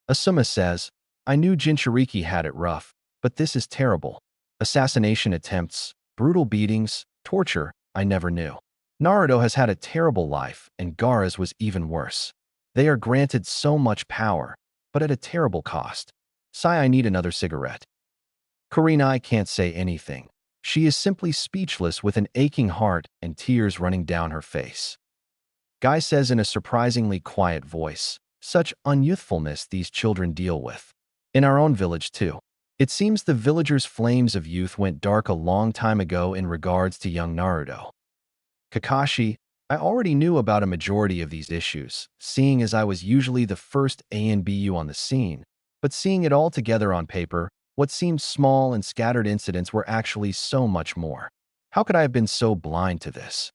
Asuma says, "I knew Jinchuriki had it rough, but this is terrible. Assassination attempts, brutal beatings, torture, I never knew. Naruto has had a terrible life, and Gaara's was even worse. They are granted so much power, but at a terrible cost. Sigh, I need another cigarette." Kurenai can't say anything. She is simply speechless with an aching heart and tears running down her face. Guy says in a surprisingly quiet voice, "Such unyouthfulness these children deal with. In our own village, too. It seems the villagers' flames of youth went dark a long time ago in regards to young Naruto." Kakashi, "I already knew about a majority of these issues, seeing as I was usually the first ANBU on the scene, but seeing it all together on paper, what seemed small and scattered incidents were actually so much more. How could I have been so blind to this?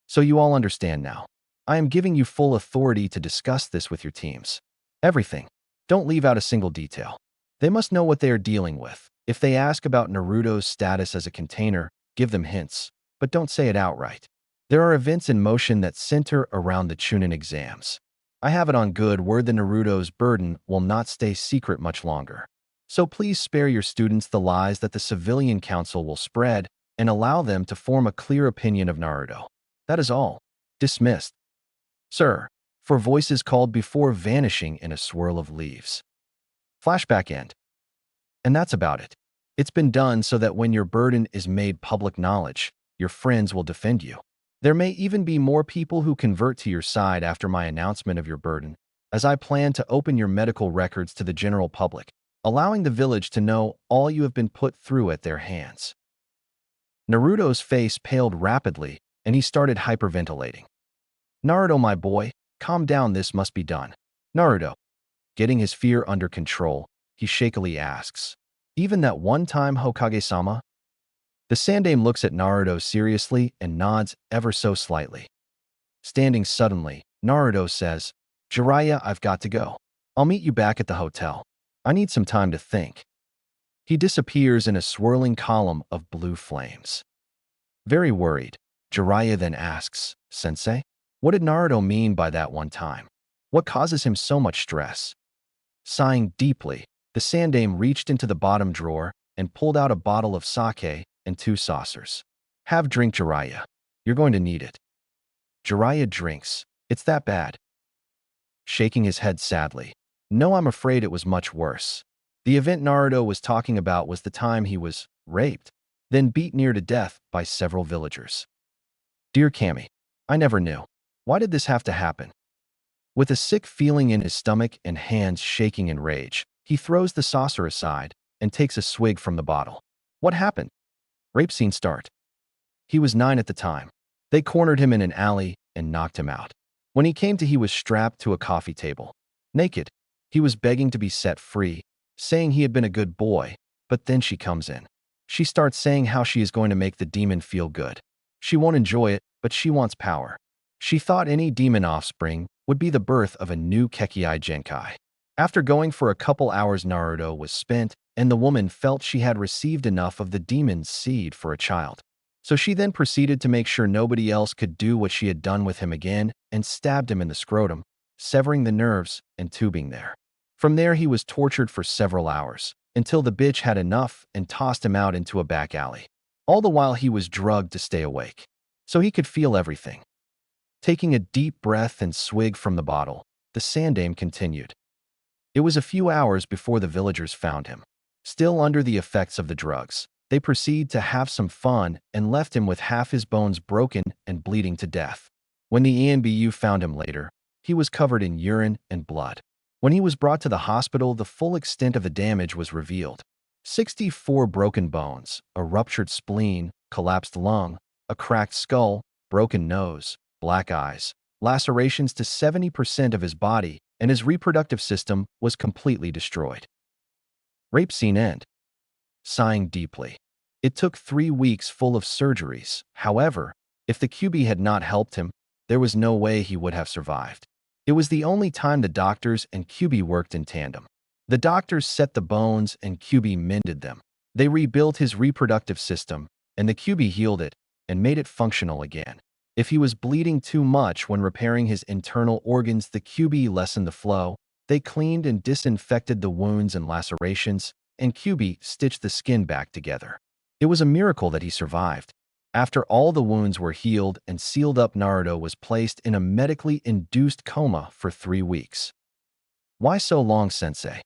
So you all understand now. I am giving you full authority to discuss this with your teams. Everything. Don't leave out a single detail. They must know what they are dealing with. If they ask about Naruto's status as a container, give them hints, but don't say it outright. There are events in motion that center around the Chunin exams. I have it on good word that Naruto's burden will not stay secret much longer. So please spare your students the lies that the civilian council will spread and allow them to form a clear opinion of Naruto. That is all. Dismissed. Sir, for voices called before vanishing in a swirl of leaves. Flashback end. And that's about it. It's been done so that when your burden is made public knowledge, your friends will defend you. There may even be more people who convert to your side after my announcement of your burden, as I plan to open your medical records to the general public, allowing the village to know all you have been put through at their hands. Naruto's face paled rapidly, and he started hyperventilating. Naruto, my boy, calm down, this must be done. Naruto, getting his fear under control, he shakily asks, even that one time, Hokage-sama? The Sandaime looks at Naruto seriously and nods ever so slightly. Standing suddenly, Naruto says, Jiraiya, I've got to go. I'll meet you back at the hotel. I need some time to think. He disappears in a swirling column of blue flames. Very worried, Jiraiya then asks, Sensei, what did Naruto mean by that one time? What causes him so much stress? Sighing deeply, the Sandaime reached into the bottom drawer and pulled out a bottle of sake and 2 saucers. Have drink, Jiraiya. You're going to need it. Jiraiya drinks. It's that bad. Shaking his head sadly. No, I'm afraid it was much worse. The event Naruto was talking about was the time he was raped, then beat near to death by several villagers. Dear Kami, I never knew. Why did this have to happen? With a sick feeling in his stomach and hands shaking in rage, he throws the saucer aside and takes a swig from the bottle. What happened? Rape scene start. He was 9 at the time. They cornered him in an alley and knocked him out. When he came to, he was strapped to a coffee table. Naked. He was begging to be set free, saying he had been a good boy, but then she comes in. She starts saying how she is going to make the demon feel good. She won't enjoy it, but she wants power. She thought any demon offspring would be the birth of a new Kekkai Genkai. After going for a couple hours, Naruto was spent, and the woman felt she had received enough of the demon's seed for a child. So she then proceeded to make sure nobody else could do what she had done with him again and stabbed him in the scrotum, severing the nerves and tubing there. From there, he was tortured for several hours, until the bitch had enough and tossed him out into a back alley. All the while he was drugged to stay awake, so he could feel everything. Taking a deep breath and swig from the bottle, the Sandaime continued. It was a few hours before the villagers found him. Still under the effects of the drugs, they proceeded to have some fun and left him with half his bones broken and bleeding to death. When the ENBU found him later, he was covered in urine and blood. When he was brought to the hospital, the full extent of the damage was revealed. 64 broken bones, a ruptured spleen, collapsed lung, a cracked skull, broken nose, black eyes, lacerations to 70% of his body, and his reproductive system was completely destroyed. Rape scene end. Sighing deeply. It took 3 weeks full of surgeries. However, if the Kyuubi had not helped him, there was no way he would have survived. It was the only time the doctors and Kyuubi worked in tandem. The doctors set the bones and Kyuubi mended them. They rebuilt his reproductive system, and the Kyuubi healed it and made it functional again. If he was bleeding too much when repairing his internal organs, the Kyuubi lessened the flow. They cleaned and disinfected the wounds and lacerations, and Kyuubi stitched the skin back together. It was a miracle that he survived. After all the wounds were healed and sealed up, Naruto was placed in a medically induced coma for 3 weeks. Why so long, Sensei?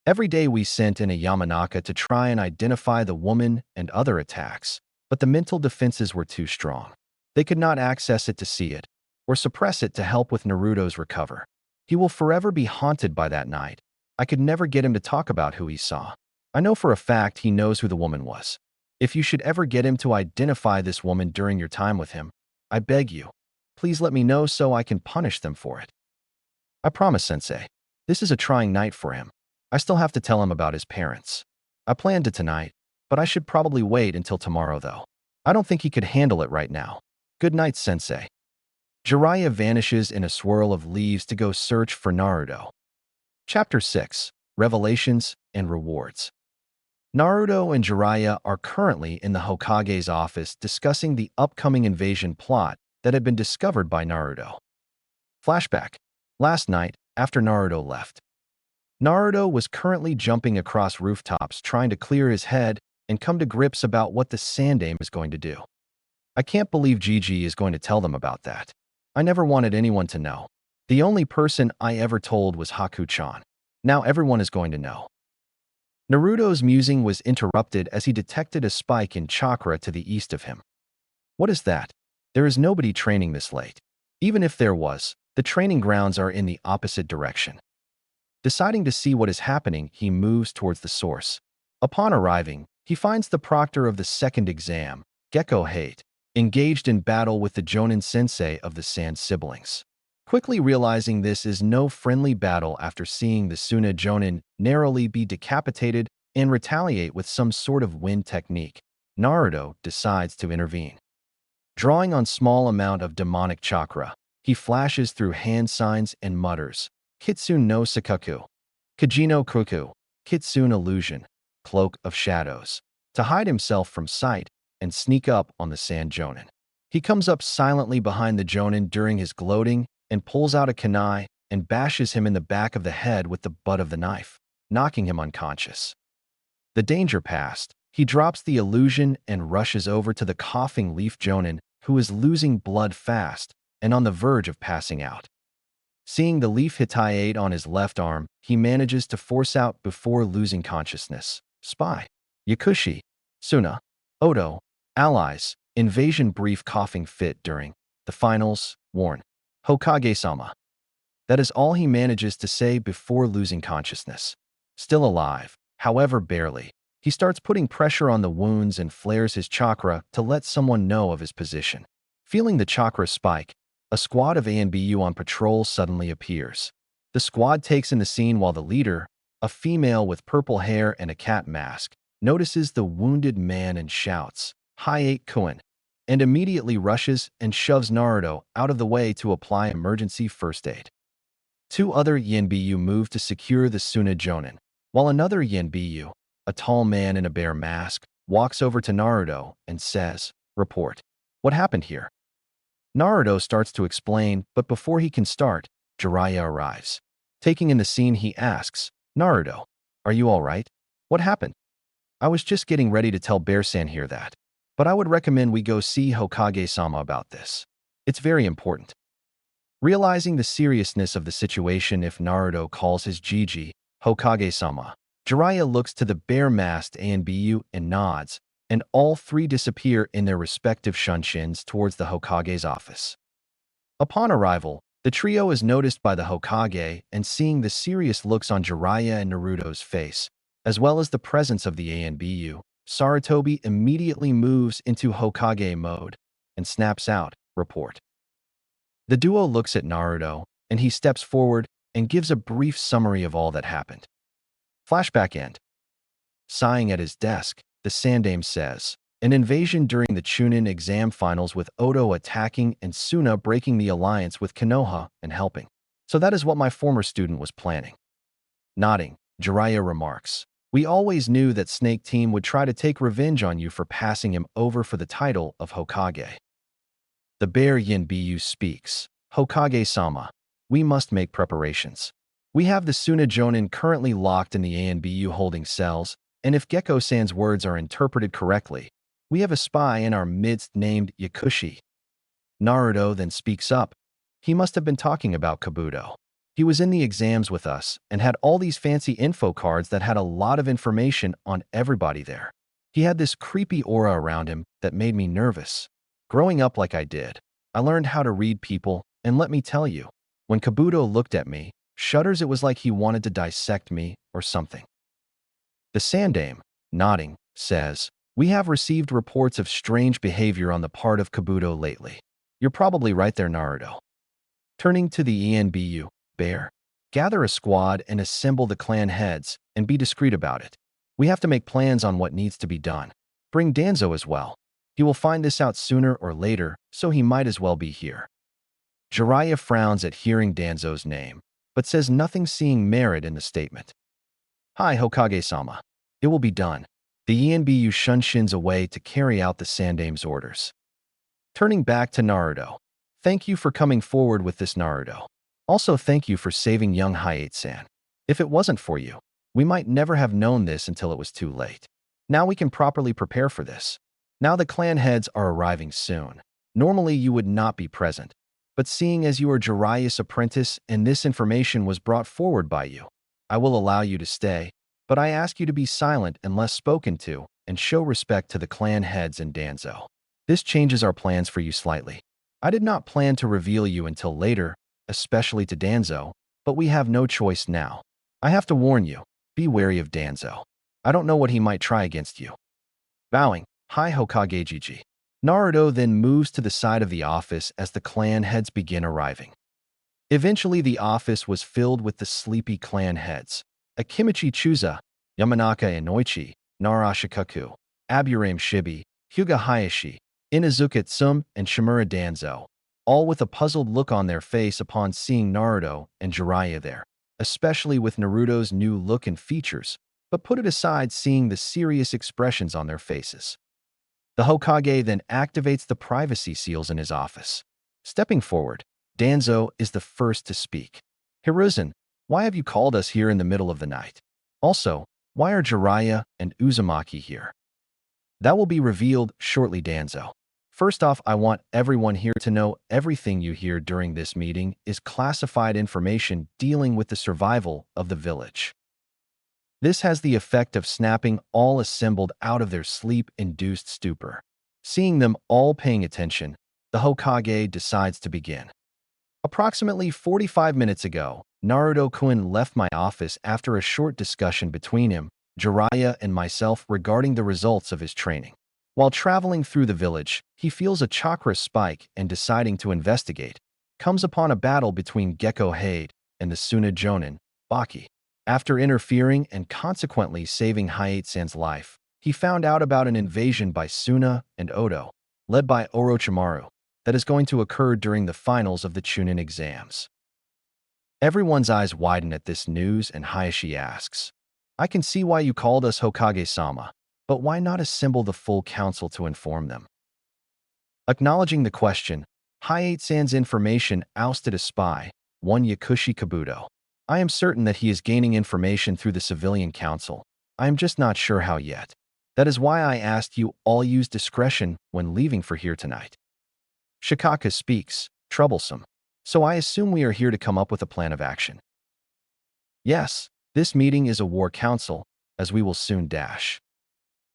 Every day we sent in a Yamanaka to try and identify the woman and other attacks, but the mental defenses were too strong. They could not access it to see it, or suppress it to help with Naruto's recover. He will forever be haunted by that night. I could never get him to talk about who he saw. I know for a fact he knows who the woman was. If you should ever get him to identify this woman during your time with him, I beg you, please let me know so I can punish them for it. I promise, Sensei. This is a trying night for him. I still have to tell him about his parents. I planned it tonight, but I should probably wait until tomorrow though. I don't think he could handle it right now. Good night, Sensei. Jiraiya vanishes in a swirl of leaves to go search for Naruto. Chapter 6. Revelations and Rewards. Naruto and Jiraiya are currently in the Hokage's office discussing the upcoming invasion plot that had been discovered by Naruto. Flashback. Last night, after Naruto left, Naruto was currently jumping across rooftops trying to clear his head and come to grips about what the Sandaime is going to do. I can't believe Gigi is going to tell them about that. I never wanted anyone to know. The only person I ever told was Haku-chan. Now everyone is going to know. Naruto's musing was interrupted as he detected a spike in chakra to the east of him. What is that? There is nobody training this late. Even if there was, the training grounds are in the opposite direction. Deciding to see what is happening, he moves towards the source. Upon arriving, he finds the proctor of the second exam, Gecko Hate, engaged in battle with the Jonin sensei of the Sand siblings. Quickly realizing this is no friendly battle after seeing the Suna Jonin narrowly be decapitated and retaliate with some sort of wind technique, Naruto decides to intervene. Drawing on small amount of demonic chakra, he flashes through hand signs and mutters, Kitsune no Sakaku, Kajino Kuku, Kitsune illusion, cloak of shadows, to hide himself from sight and sneak up on the Sand Jonin. He comes up silently behind the Jonin during his gloating and pulls out a kunai and bashes him in the back of the head with the butt of the knife, knocking him unconscious. The danger past, he drops the illusion and rushes over to the coughing Leaf Jonin, who is losing blood fast and on the verge of passing out. Seeing the Leaf Hitaiate on his left arm, he manages to force out before losing consciousness. Spy. Yakushi. Suna. Odo. Allies. Invasion brief coughing fit during the finals. Warn. Hokage-sama. That is all he manages to say before losing consciousness. Still alive, however barely, he starts putting pressure on the wounds and flares his chakra to let someone know of his position. Feeling the chakra spike, a squad of ANBU on patrol suddenly appears. The squad takes in the scene while the leader, a female with purple hair and a cat mask, notices the wounded man and shouts, Hi-8 Kuin, and immediately rushes and shoves Naruto out of the way to apply emergency first aid. Two other Yanbiyu move to secure the Suna Jonin, while another Yanbiyu, a tall man in a bear mask, walks over to Naruto and says, Report. What happened here? Naruto starts to explain, but before he can start, Jiraiya arrives. Taking in the scene, he asks, Naruto, are you all right? What happened? I was just getting ready to tell Bear-san here that, but I would recommend we go see Hokage-sama about this. It's very important. Realizing the seriousness of the situation if Naruto calls his Gigi, Hokage-sama, Jiraiya looks to the bear-masked ANBU and nods, and all three disappear in their respective shunshin towards the Hokage's office. Upon arrival, the trio is noticed by the Hokage, and seeing the serious looks on Jiraiya and Naruto's face, as well as the presence of the ANBU, Sarutobi immediately moves into Hokage mode and snaps out, Report. The duo looks at Naruto, and he steps forward and gives a brief summary of all that happened. Flashback end. Sighing at his desk, the Sandaime says, an invasion during the Chunin exam finals with Odo attacking and Suna breaking the alliance with Konoha and helping. So that is what my former student was planning. Nodding, Jiraiya remarks, we always knew that Snake Team would try to take revenge on you for passing him over for the title of Hokage. The bear Yanbiyu speaks, Hokage-sama, we must make preparations. We have the Suna Jonin currently locked in the ANBU holding cells, and if Gecko-san's words are interpreted correctly, we have a spy in our midst named Yakushi. Naruto then speaks up. He must have been talking about Kabuto. He was in the exams with us and had all these fancy info cards that had a lot of information on everybody there. He had this creepy aura around him that made me nervous. Growing up like I did, I learned how to read people, and let me tell you, when Kabuto looked at me, shudders, it was like he wanted to dissect me or something. The Sandaime, nodding, says, we have received reports of strange behavior on the part of Kabuto lately. You're probably right there, Naruto. Turning to the ENBU, Bear, gather a squad and assemble the clan heads and be discreet about it. We have to make plans on what needs to be done. Bring Danzo as well. He will find this out sooner or later, so he might as well be here. Jiraiya frowns at hearing Danzo's name, but says nothing, seeing merit in the statement. Hi, Hokage-sama. It will be done. The ENBU shuns away to carry out the Sandaime's orders. Turning back to Naruto. Thank you for coming forward with this, Naruto. Also, thank you for saving young Hayate-san. If it wasn't for you, we might never have known this until it was too late. Now we can properly prepare for this. Now the clan heads are arriving soon. Normally you would not be present, but seeing as you are Jiraiya's apprentice and this information was brought forward by you, I will allow you to stay, but I ask you to be silent unless spoken to and show respect to the clan heads and Danzo. This changes our plans for you slightly. I did not plan to reveal you until later, especially to Danzo, but we have no choice now. I have to warn you, be wary of Danzo. I don't know what he might try against you. Bowing, hi Hokage Gigi. Naruto then moves to the side of the office as the clan heads begin arriving. Eventually the office was filled with the sleepy clan heads. Akimichi Chuza, Yamanaka Inoichi, Narashikaku, Aburame Shibi, Hyuga Hayashi, Inazuka Tsum, and Shimura Danzo, all with a puzzled look on their face upon seeing Naruto and Jiraiya there, especially with Naruto's new look and features, but put it aside seeing the serious expressions on their faces. The Hokage then activates the privacy seals in his office. Stepping forward, Danzo is the first to speak. Hiruzen, why have you called us here in the middle of the night? Also, why are Jiraiya and Uzumaki here? That will be revealed shortly, Danzo. First off, I want everyone here to know everything you hear during this meeting is classified information dealing with the survival of the village. This has the effect of snapping all assembled out of their sleep-induced stupor. Seeing them all paying attention, the Hokage decides to begin. Approximately 45 minutes ago, Naruto-kun left my office after a short discussion between him, Jiraiya, and myself regarding the results of his training. While traveling through the village, he feels a chakra spike and deciding to investigate, comes upon a battle between Gekko Hade and the Suna Jonin, Baki. After interfering and consequently saving Hayate-san's life, he found out about an invasion by Suna and Odo, led by Orochimaru, that is going to occur during the finals of the Chunin exams. Everyone's eyes widen at this news and Hayashi asks, I can see why you called us Hokage-sama, but why not assemble the full council to inform them? Acknowledging the question, Hayate-san's information ousted a spy, one Yakushi Kabuto. I am certain that he is gaining information through the civilian council. I am just not sure how yet. That is why I asked you all use discretion when leaving for here tonight. Shikaka speaks, troublesome. So I assume we are here to come up with a plan of action. Yes, this meeting is a war council, as we will soon dash.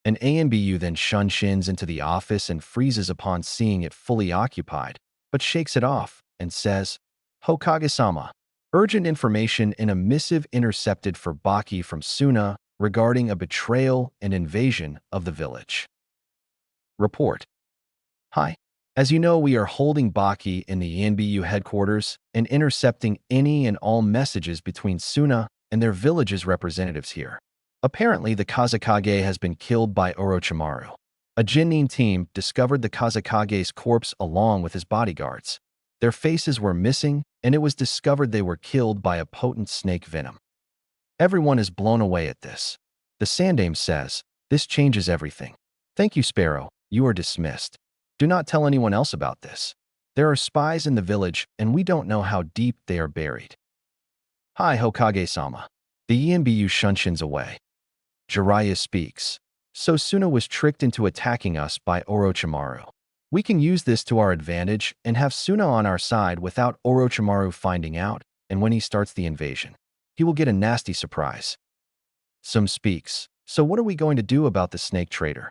An ANBU then shins into the office and freezes upon seeing it fully occupied, but shakes it off and says, Hokage-sama, urgent information in a missive intercepted for Baki from Suna regarding a betrayal and invasion of the village. Report. Hi. As you know, we are holding Baki in the ANBU headquarters and intercepting any and all messages between Suna and their village's representatives here. Apparently, the Kazekage has been killed by Orochimaru. A Jinnin team discovered the Kazekage's corpse along with his bodyguards. Their faces were missing, and it was discovered they were killed by a potent snake venom. Everyone is blown away at this. The Sandame says, this changes everything. Thank you, Sparrow. You are dismissed. Do not tell anyone else about this. There are spies in the village, and we don't know how deep they are buried. Hi, Hokage-sama. The ENBU shunshins away. Jiraiya speaks. So Suna was tricked into attacking us by Orochimaru. We can use this to our advantage and have Suna on our side without Orochimaru finding out, and when he starts the invasion, he will get a nasty surprise. Sum speaks. So what are we going to do about the snake trader?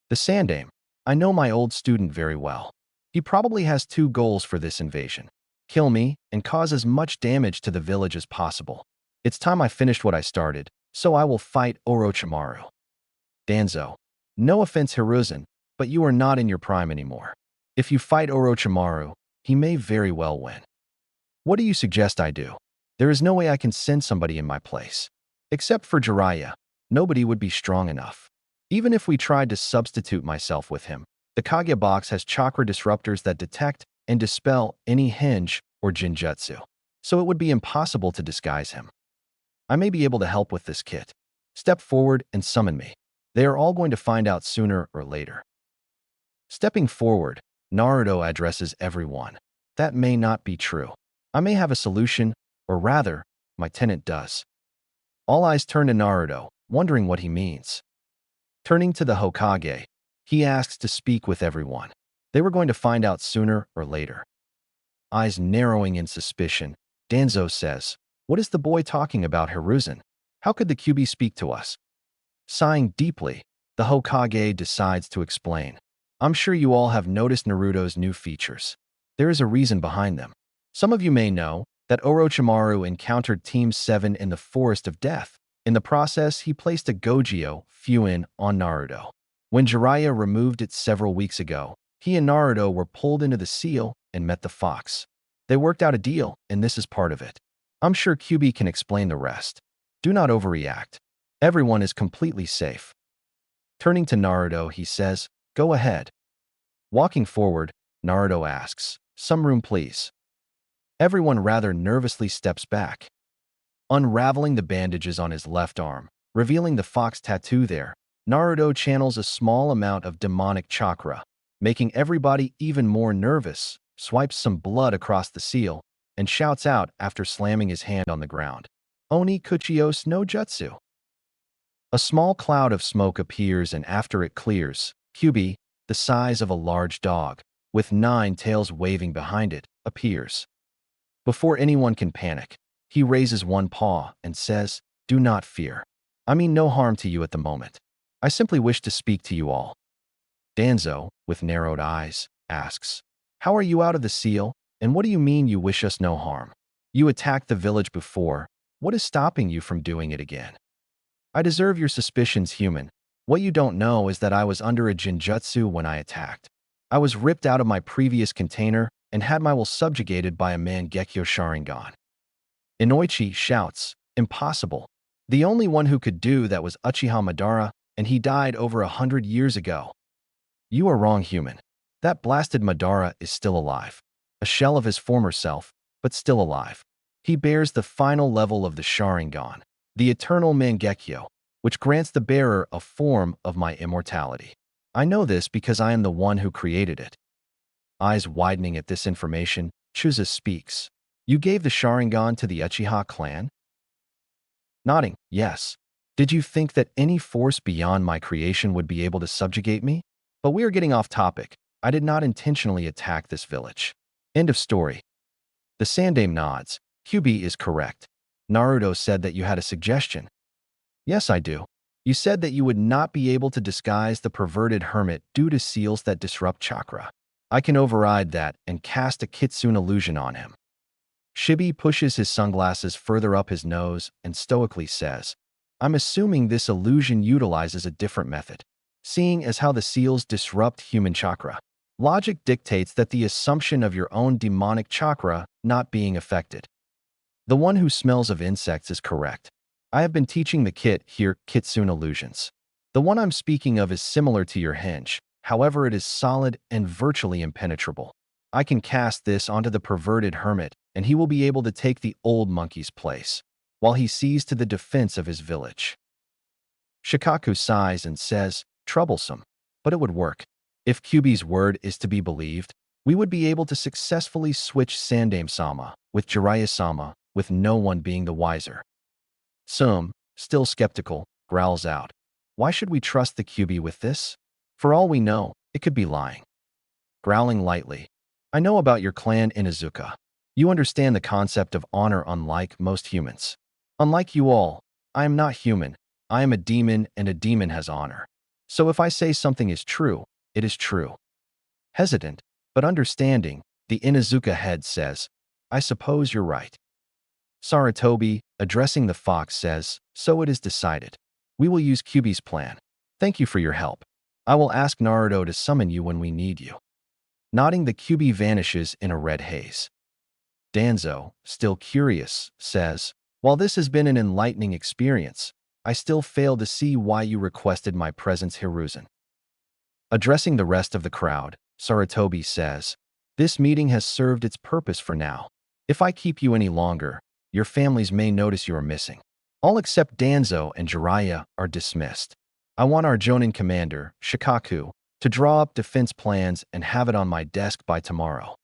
The Sandame. I know my old student very well. He probably has two goals for this invasion. Kill me and cause as much damage to the village as possible. It's time I finished what I started, so I will fight Orochimaru. Danzo. No offense, Hiruzen, but you are not in your prime anymore. If you fight Orochimaru, he may very well win. What do you suggest I do? There is no way I can send somebody in my place. Except for Jiraiya, nobody would be strong enough. Even if we tried to substitute myself with him, the Kage box has chakra disruptors that detect and dispel any hinge or jinjutsu, so it would be impossible to disguise him. I may be able to help with this kit. Step forward and summon me. They are all going to find out sooner or later. Stepping forward, Naruto addresses everyone. That may not be true. I may have a solution, or rather, my tenant does. All eyes turn to Naruto, wondering what he means. Turning to the Hokage, he asks to speak with everyone. They were going to find out sooner or later. Eyes narrowing in suspicion, Danzo says, "What is the boy talking about, Hiruzen? How could the Kyuubi speak to us?" Sighing deeply, the Hokage decides to explain. "I'm sure you all have noticed Naruto's new features. There is a reason behind them. Some of you may know that Orochimaru encountered Team 7 in the Forest of Death. In the process, he placed a Gogyo Fuin on Naruto. When Jiraiya removed it several weeks ago, he and Naruto were pulled into the seal and met the fox. They worked out a deal, and this is part of it. I'm sure Kyuubi can explain the rest. Do not overreact. Everyone is completely safe." Turning to Naruto, he says, "Go ahead." Walking forward, Naruto asks, "Some room, please." Everyone rather nervously steps back. Unraveling the bandages on his left arm, revealing the fox tattoo there, Naruto channels a small amount of demonic chakra, making everybody even more nervous, swipes some blood across the seal, and shouts out after slamming his hand on the ground, "Oni Kuchios no Jutsu." A small cloud of smoke appears, and after it clears, Kyuubi, the size of a large dog, with 9 tails waving behind it, appears. Before anyone can panic, he raises one paw and says, "Do not fear. I mean no harm to you at the moment. I simply wish to speak to you all." Danzo, with narrowed eyes, asks, "How are you out of the seal, and what do you mean you wish us no harm? You attacked the village before. What is stopping you from doing it again?" "I deserve your suspicions, human. What you don't know is that I was under a Jinjutsu when I attacked. I was ripped out of my previous container and had my will subjugated by a Mangekyo Sharingan." Inoichi shouts, "Impossible. The only one who could do that was Uchiha Madara, and he died over 100 years ago." "You are wrong, human. That blasted Madara is still alive. A shell of his former self, but still alive. He bears the final level of the Sharingan, the eternal Mangekyo, which grants the bearer a form of my immortality. I know this because I am the one who created it." Eyes widening at this information, Chuza speaks. "You gave the Sharingan to the Uchiha clan?" Nodding, "Yes. Did you think that any force beyond my creation would be able to subjugate me? But we are getting off topic. I did not intentionally attack this village." End of story. The Sandame nods. Kyuubi is correct. Naruto said that you had a suggestion. "Yes, I do. You said that you would not be able to disguise the perverted hermit due to seals that disrupt chakra. I can override that and cast a kitsune illusion on him." Shibi pushes his sunglasses further up his nose and stoically says, "I'm assuming this illusion utilizes a different method. Seeing as how the seals disrupt human chakra, logic dictates that the assumption of your own demonic chakra not being affected. The one who smells of insects is correct. I have been teaching the kit here kitsune illusions. The one I'm speaking of is similar to your hinge, however it is solid and virtually impenetrable. I can cast this onto the perverted hermit, and he will be able to take the old monkey's place, while he sees to the defense of his village." Shikaku sighs and says, "Troublesome, but it would work. If Kyuubi's word is to be believed, we would be able to successfully switch Sandame-sama with Jiraiya-sama with no one being the wiser." Sum, still skeptical, growls out, "Why should we trust the Kyuubi with this? For all we know, it could be lying." Growling lightly, "I know about your clan Inuzuka. You understand the concept of honor unlike most humans. Unlike you all, I am not human. I am a demon, and a demon has honor. So if I say something is true, it is true." Hesitant, but understanding, the Inuzuka head says, "I suppose you're right." Sarutobi, addressing the fox, says, "So it is decided. We will use Kyuubi's plan. Thank you for your help. I will ask Naruto to summon you when we need you." Nodding, the Kyuubi vanishes in a red haze. Danzo, still curious, says, "While this has been an enlightening experience, I still fail to see why you requested my presence, Hiruzen." Addressing the rest of the crowd, Sarutobi says, "This meeting has served its purpose for now. If I keep you any longer, your families may notice you are missing. All except Danzo and Jiraiya are dismissed. I want our Jonin commander, Shikaku, to draw up defense plans and have it on my desk by tomorrow."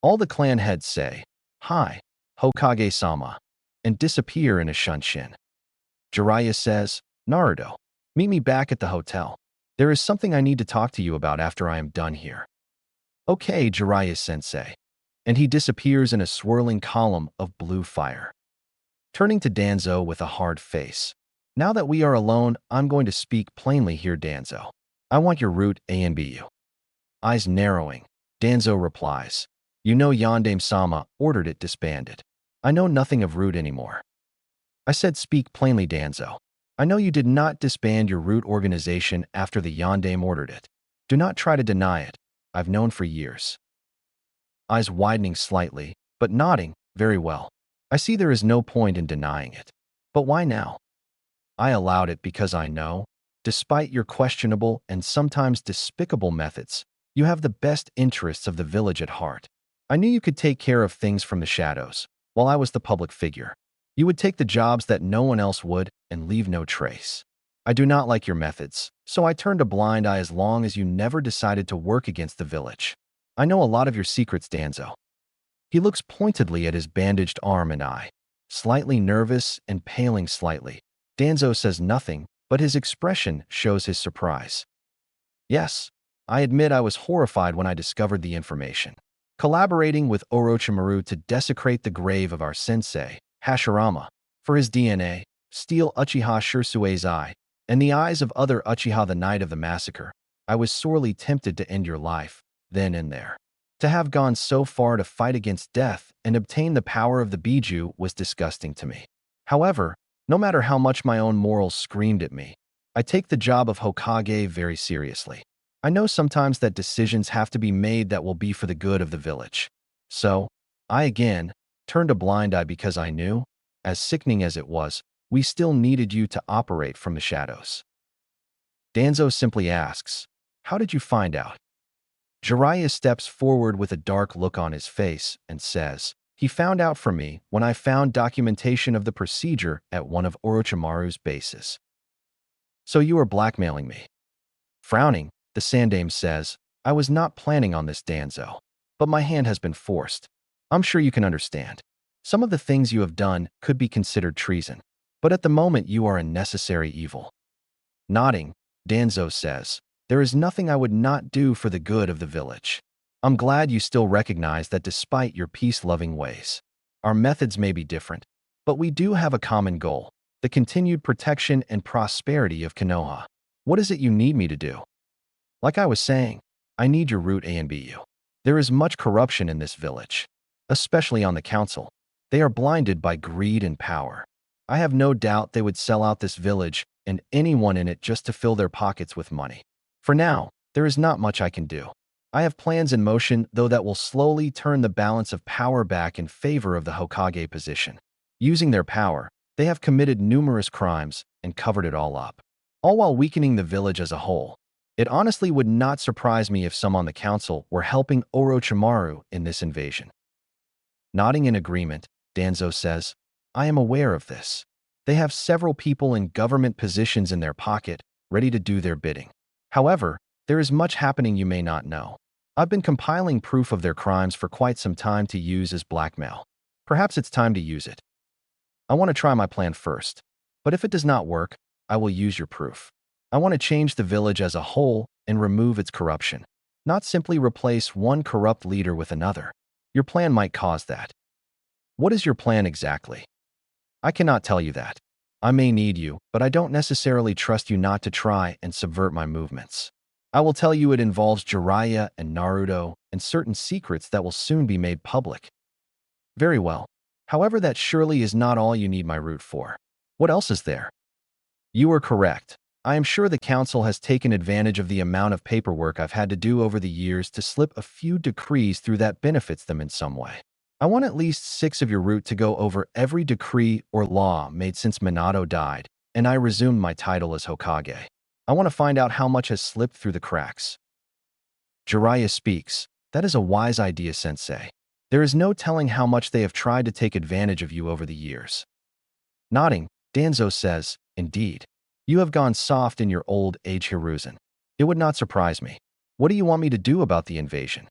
All the clan heads say, "Hi, Hokage-sama," and disappear in a shunshin. Jiraiya says, "Naruto, meet me back at the hotel. There is something I need to talk to you about after I am done here." "Okay, Jiraiya-sensei." And he disappears in a swirling column of blue fire. Turning to Danzo with a hard face. "Now that we are alone, I'm going to speak plainly here, Danzo. I want your route A and B. Eyes narrowing, Danzo replies, "You know Yondaime-sama ordered it disbanded. I know nothing of root anymore." I said, "Speak plainly, Danzo. I know you did not disband your root organization after the Yondaime ordered it. Do not try to deny it. I've known for years." Eyes widening slightly, but nodding, "Very well. I see there is no point in denying it. But why now?" "I allowed it because I know, despite your questionable and sometimes despicable methods, you have the best interests of the village at heart. I knew you could take care of things from the shadows, while I was the public figure. You would take the jobs that no one else would and leave no trace. I do not like your methods, so I turned a blind eye as long as you never decided to work against the village. I know a lot of your secrets, Danzo." He looks pointedly at his bandaged arm and eye. Slightly nervous and paling slightly, Danzo says nothing, but his expression shows his surprise. "Yes, I admit I was horrified when I discovered the information. Collaborating with Orochimaru to desecrate the grave of our sensei, Hashirama, for his DNA, steal Uchiha Shirsue's eye, and the eyes of other Uchiha the night of the massacre, I was sorely tempted to end your life, then and there. To have gone so far to fight against death and obtain the power of the Biju was disgusting to me. However, no matter how much my own morals screamed at me, I take the job of Hokage very seriously. I know sometimes that decisions have to be made that will be for the good of the village. So, I again turned a blind eye because I knew, as sickening as it was, we still needed you to operate from the shadows." Danzo simply asks, "How did you find out?" Jiraiya steps forward with a dark look on his face and says, "He found out from me when I found documentation of the procedure at one of Orochimaru's bases." "So you are blackmailing me?" Frowning, the Sandaime says, "I was not planning on this, Danzo, but my hand has been forced. I'm sure you can understand. Some of the things you have done could be considered treason, but at the moment you are a necessary evil." Nodding, Danzo says, "There is nothing I would not do for the good of the village. I'm glad you still recognize that despite your peace-loving ways, our methods may be different, but we do have a common goal, the continued protection and prosperity of Konoha. What is it you need me to do?" "Like I was saying, I need your route A and B. There is much corruption in this village, especially on the council. They are blinded by greed and power. I have no doubt they would sell out this village and anyone in it just to fill their pockets with money. For now, there is not much I can do. I have plans in motion, though, that will slowly turn the balance of power back in favor of the Hokage position. Using their power, they have committed numerous crimes and covered it all up, all while weakening the village as a whole. It honestly would not surprise me if some on the council were helping Orochimaru in this invasion." Nodding in agreement, Danzo says, "I am aware of this. They have several people in government positions in their pocket, ready to do their bidding. However, there is much happening you may not know. I've been compiling proof of their crimes for quite some time to use as blackmail. Perhaps it's time to use it. I want to try my plan first, but if it does not work, I will use your proof. I want to change the village as a whole and remove its corruption, not simply replace one corrupt leader with another. Your plan might cause that." "What is your plan exactly?" "I cannot tell you that. I may need you, but I don't necessarily trust you not to try and subvert my movements. I will tell you it involves Jiraiya and Naruto and certain secrets that will soon be made public." "Very well. However, that surely is not all you need my route for. What else is there?" "You are correct. I am sure the council has taken advantage of the amount of paperwork I've had to do over the years to slip a few decrees through that benefits them in some way. I want at least 6 of your route to go over every decree or law made since Minato died, and I resumed my title as Hokage. I want to find out how much has slipped through the cracks." Jiraiya speaks, "That is a wise idea, Sensei. There is no telling how much they have tried to take advantage of you over the years." Nodding, Danzo says, "Indeed. You have gone soft in your old age, Hiruzen. It would not surprise me. What do you want me to do about the invasion?"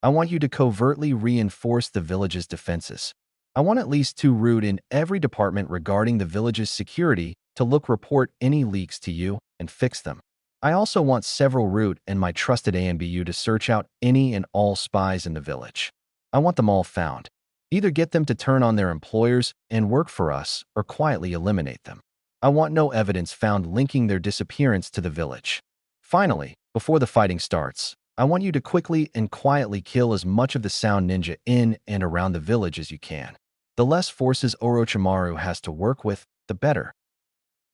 I want you to covertly reinforce the village's defenses. I want at least 2 root in every department regarding the village's security to report any leaks to you and fix them. I also want several root and my trusted ANBU to search out any and all spies in the village. I want them all found. Either get them to turn on their employers and work for us, or quietly eliminate them. I want no evidence found linking their disappearance to the village. Finally, before the fighting starts, I want you to quickly and quietly kill as much of the sound ninja in and around the village as you can. The less forces Orochimaru has to work with, the better.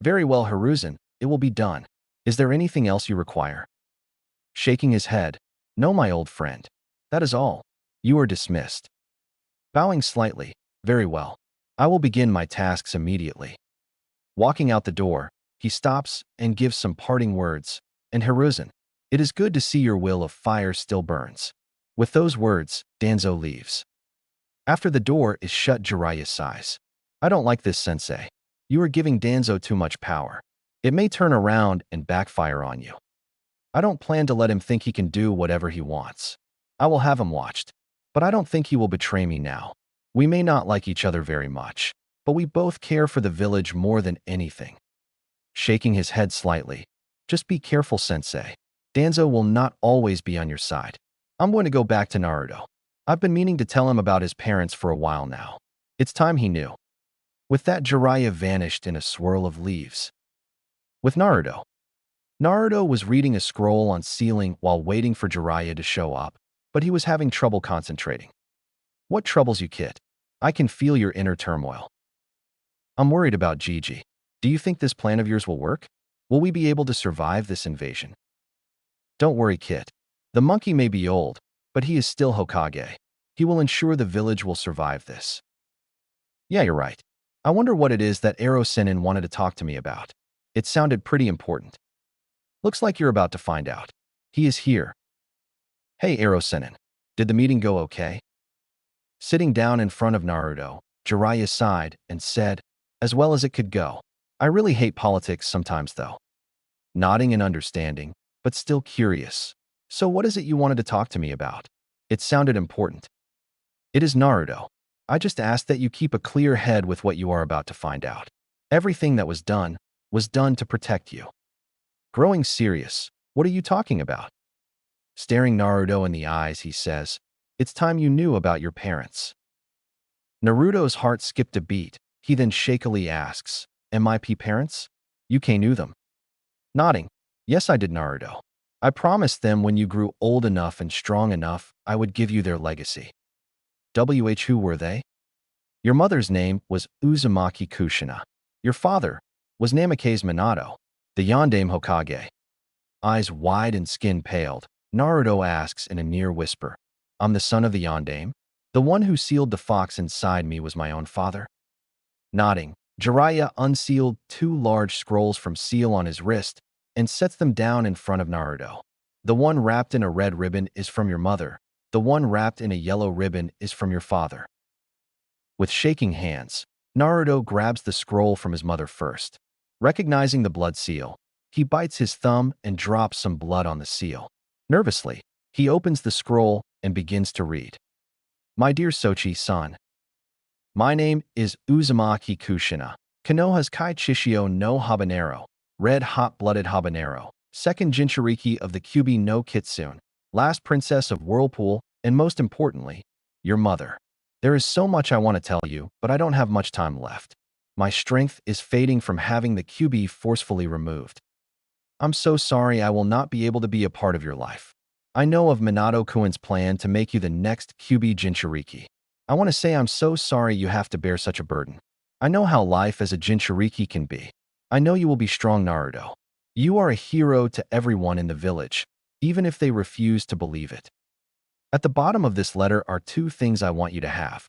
Very well, Hiruzen, it will be done. Is there anything else you require? Shaking his head, no, my old friend. That is all. You are dismissed. Bowing slightly, very well. I will begin my tasks immediately. Walking out the door, he stops and gives some parting words. And Hiruzen, it is good to see your will of fire still burns. With those words, Danzo leaves. After the door is shut, Jiraiya sighs. I don't like this, sensei. You are giving Danzo too much power. It may turn around and backfire on you. I don't plan to let him think he can do whatever he wants. I will have him watched. But I don't think he will betray me now. We may not like each other very much, but we both care for the village more than anything. Shaking his head slightly. Just be careful, sensei. Danzo will not always be on your side. I'm going to go back to Naruto. I've been meaning to tell him about his parents for a while now. It's time he knew. With that, Jiraiya vanished in a swirl of leaves. With Naruto. Naruto was reading a scroll on ceiling while waiting for Jiraiya to show up, but he was having trouble concentrating. What troubles you, kid? I can feel your inner turmoil. I'm worried about Gigi. Do you think this plan of yours will work? Will we be able to survive this invasion? Don't worry, kid. The monkey may be old, but he is still Hokage. He will ensure the village will survive this. Yeah, you're right. I wonder what it is that Ero Sennin wanted to talk to me about. It sounded pretty important. Looks like you're about to find out. He is here. Hey, Ero Sennin. Did the meeting go okay? Sitting down in front of Naruto, Jiraiya sighed and said, as well as it could go. I really hate politics sometimes, though. Nodding and understanding, but still curious. So what is it you wanted to talk to me about? It sounded important. It is Naruto. I just ask that you keep a clear head with what you are about to find out. Everything that was done to protect you. Growing serious, what are you talking about? Staring Naruto in the eyes, he says, it's time you knew about your parents. Naruto's heart skipped a beat. He then shakily asks, am I parents? You knew them? Nodding, yes I did, Naruto. I promised them when you grew old enough and strong enough, I would give you their legacy. Who were they? Your mother's name was Uzumaki Kushina. Your father was Namikaze Minato, the Yondaime Hokage. Eyes wide and skin paled, Naruto asks in a near whisper, I'm the son of the Yondaime? The one who sealed the fox inside me was my own father? Nodding, Jiraiya unsealed 2 large scrolls from seal on his wrist and sets them down in front of Naruto. The one wrapped in a red ribbon is from your mother. The one wrapped in a yellow ribbon is from your father. With shaking hands, Naruto grabs the scroll from his mother first. Recognizing the blood seal, he bites his thumb and drops some blood on the seal. Nervously, he opens the scroll and begins to read. My dear Sochi-san, my name is Uzumaki Kushina, Konoha's Kai Chishio no Habanero, red hot-blooded habanero, second Jinchuriki of the Kyuubi no Kitsune, last princess of Whirlpool, and most importantly, your mother. There is so much I want to tell you, but I don't have much time left. My strength is fading from having the Kyuubi forcefully removed. I'm so sorry I will not be able to be a part of your life. I know of Minato-kun's plan to make you the next Kyuubi Jinchuriki. I want to say I'm so sorry you have to bear such a burden. I know how life as a Jinchuriki can be. I know you will be strong, Naruto. You are a hero to everyone in the village, even if they refuse to believe it. At the bottom of this letter are 2 things I want you to have.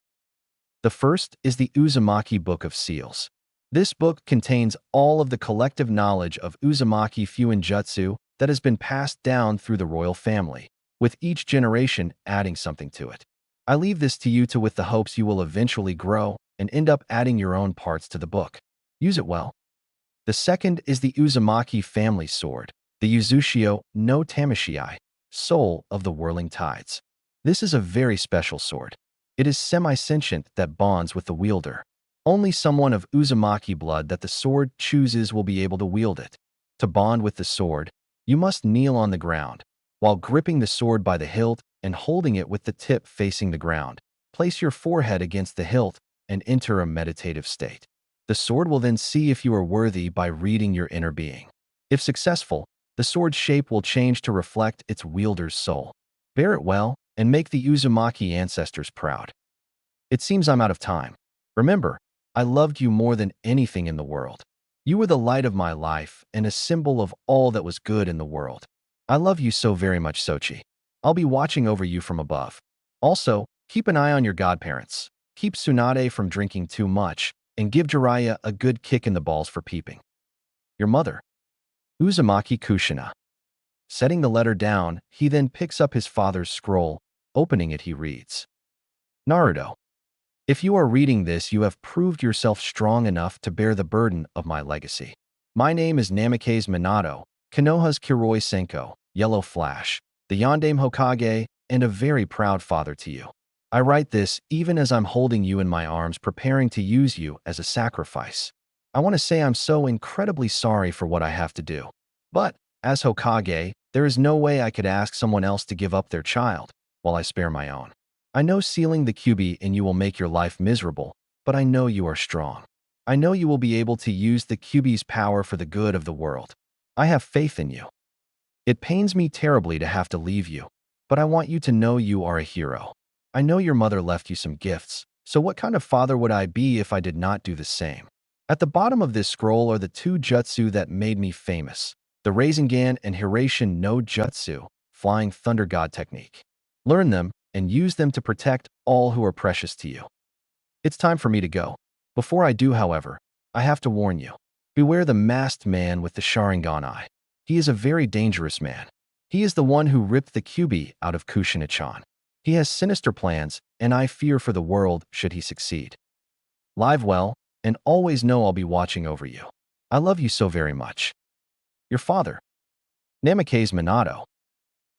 The first is the Uzumaki Book of Seals. This book contains all of the collective knowledge of Uzumaki Fuinjutsu that has been passed down through the royal family, with each generation adding something to it. I leave this to you with the hopes you will eventually grow and end up adding your own parts to the book. Use it well. The second is the Uzumaki family sword, the Uzushio no Tamashii, soul of the whirling tides. This is a very special sword. It is semi-sentient that bonds with the wielder. Only someone of Uzumaki blood that the sword chooses will be able to wield it. To bond with the sword, you must kneel on the ground, while gripping the sword by the hilt and holding it with the tip facing the ground. Place your forehead against the hilt and enter a meditative state. The sword will then see if you are worthy by reading your inner being. If successful, the sword's shape will change to reflect its wielder's soul. Bear it well and make the Uzumaki ancestors proud. It seems I'm out of time. Remember, I loved you more than anything in the world. You were the light of my life and a symbol of all that was good in the world. I love you so very much, Sochi. I'll be watching over you from above. Also, keep an eye on your godparents. Keep Tsunade from drinking too much, and give Jiraiya a good kick in the balls for peeping. Your mother. Uzumaki Kushina. Setting the letter down, he then picks up his father's scroll. Opening it, he reads, Naruto. If you are reading this, you have proved yourself strong enough to bear the burden of my legacy. My name is Namikaze Minato, Konoha's Kiroi Senko, Yellow Flash, the Yondaime Hokage, and a very proud father to you. I write this even as I'm holding you in my arms, preparing to use you as a sacrifice. I want to say I'm so incredibly sorry for what I have to do. But, as Hokage, there is no way I could ask someone else to give up their child, while I spare my own. I know sealing the Kyuubi in you will make your life miserable, but I know you are strong. I know you will be able to use the Kyuubi's power for the good of the world. I have faith in you. It pains me terribly to have to leave you, but I want you to know you are a hero. I know your mother left you some gifts, so what kind of father would I be if I did not do the same? At the bottom of this scroll are the two jutsu that made me famous, the Rasengan and Hiraishin no Jutsu, Flying Thunder God technique. Learn them and use them to protect all who are precious to you. It's time for me to go. Before I do, however, I have to warn you. Beware the masked man with the Sharingan eye. He is a very dangerous man. He is the one who ripped the Kyuubi out of Kushina-chan. He has sinister plans, and I fear for the world should he succeed. Live well, and always know I'll be watching over you. I love you so very much. Your father. Namikaze Minato.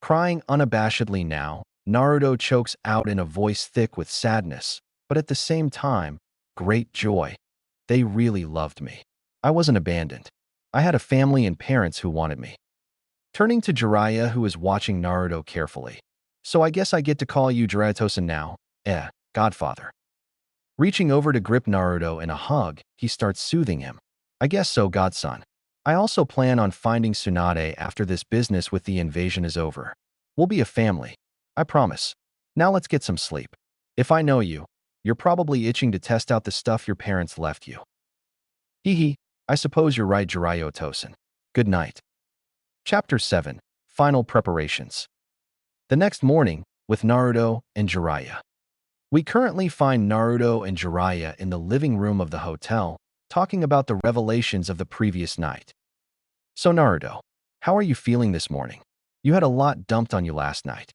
Crying unabashedly now, Naruto chokes out in a voice thick with sadness, but at the same time, great joy. They really loved me. I wasn't abandoned. I had a family and parents who wanted me. Turning to Jiraiya, who is watching Naruto carefully. So I guess I get to call you Jiraiya-tosen now, Godfather. Reaching over to grip Naruto in a hug, he starts soothing him. I guess so, Godson. I also plan on finding Tsunade after this business with the invasion is over. We'll be a family. I promise. Now let's get some sleep. If I know you, you're probably itching to test out the stuff your parents left you. Hee, I suppose you're right, Jiraiya-tosen. Good night. Chapter 7. Final Preparations. The next morning, with Naruto and Jiraiya. We currently find Naruto and Jiraiya in the living room of the hotel, talking about the revelations of the previous night. So Naruto, how are you feeling this morning? You had a lot dumped on you last night.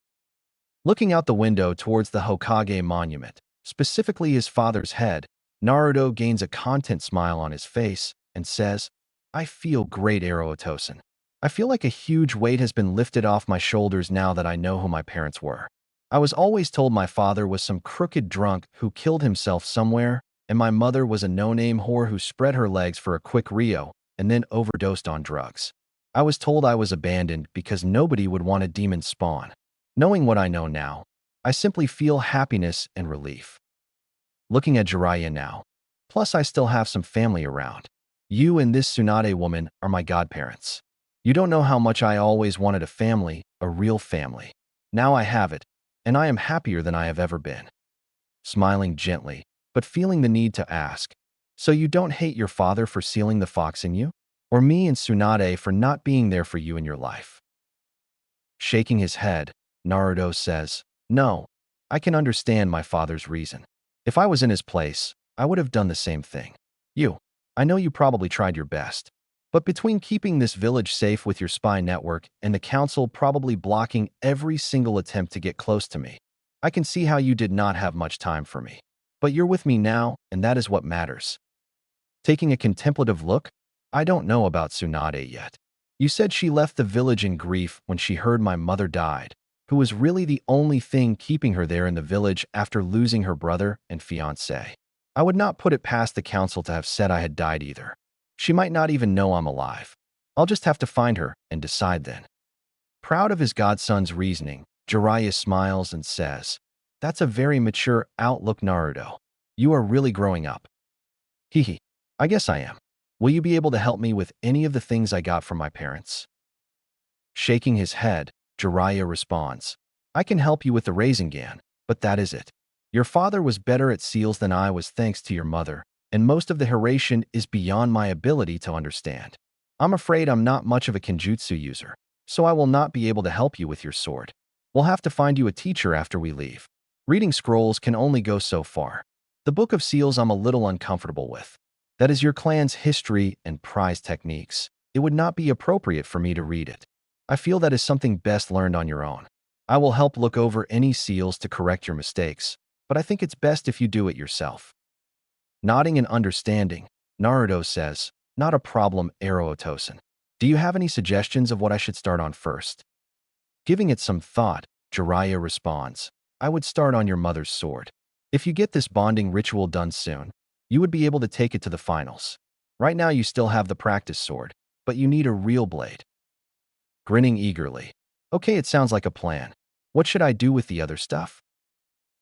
Looking out the window towards the Hokage monument, specifically his father's head, Naruto gains a content smile on his face and says, I feel great, Jiraiya-tosen. I feel like a huge weight has been lifted off my shoulders now that I know who my parents were. I was always told my father was some crooked drunk who killed himself somewhere, and my mother was a no-name whore who spread her legs for a quick Rio and then overdosed on drugs. I was told I was abandoned because nobody would want a demon spawn. Knowing what I know now, I simply feel happiness and relief. Looking at Jiraiya now, plus I still have some family around. You and this Tsunade woman are my godparents. You don't know how much I always wanted a family, a real family. Now I have it, and I am happier than I have ever been. Smiling gently, but feeling the need to ask, so you don't hate your father for sealing the fox in you? Or me and Tsunade for not being there for you in your life? Shaking his head, Naruto says, no, I can understand my father's reason. If I was in his place, I would have done the same thing. I know you probably tried your best. But between keeping this village safe with your spy network and the council probably blocking every single attempt to get close to me, I can see how you did not have much time for me. But you're with me now, and that is what matters. Taking a contemplative look, I don't know about Tsunade yet. You said she left the village in grief when she heard my mother died. who was really the only thing keeping her there in the village after losing her brother and fiancé. I would not put it past the council to have said I had died either. She might not even know I'm alive. I'll just have to find her and decide then. Proud of his godson's reasoning, Jiraiya smiles and says, "That's a very mature outlook, Naruto. You are really growing up." Hehe, I guess I am. Will you be able to help me with any of the things I got from my parents? Shaking his head, Jiraiya responds, "I can help you with the Rasengan, but that is it. Your father was better at seals than I was thanks to your mother, and most of the Hiraishin is beyond my ability to understand. I'm afraid I'm not much of a Kenjutsu user, so I will not be able to help you with your sword. We'll have to find you a teacher after we leave. Reading scrolls can only go so far. The Book of Seals I'm a little uncomfortable with. That is your clan's history and prize techniques. It would not be appropriate for me to read it. I feel that is something best learned on your own. I will help look over any seals to correct your mistakes, but I think it's best if you do it yourself." Nodding in understanding, Naruto says, "Not a problem, Arrow-Otosan. Do you have any suggestions of what I should start on first?" Giving it some thought, Jiraiya responds, "I would start on your mother's sword. If you get this bonding ritual done soon, you would be able to take it to the finals. Right now you still have the practice sword, but you need a real blade." Grinning eagerly, "Okay, it sounds like a plan. What should I do with the other stuff?"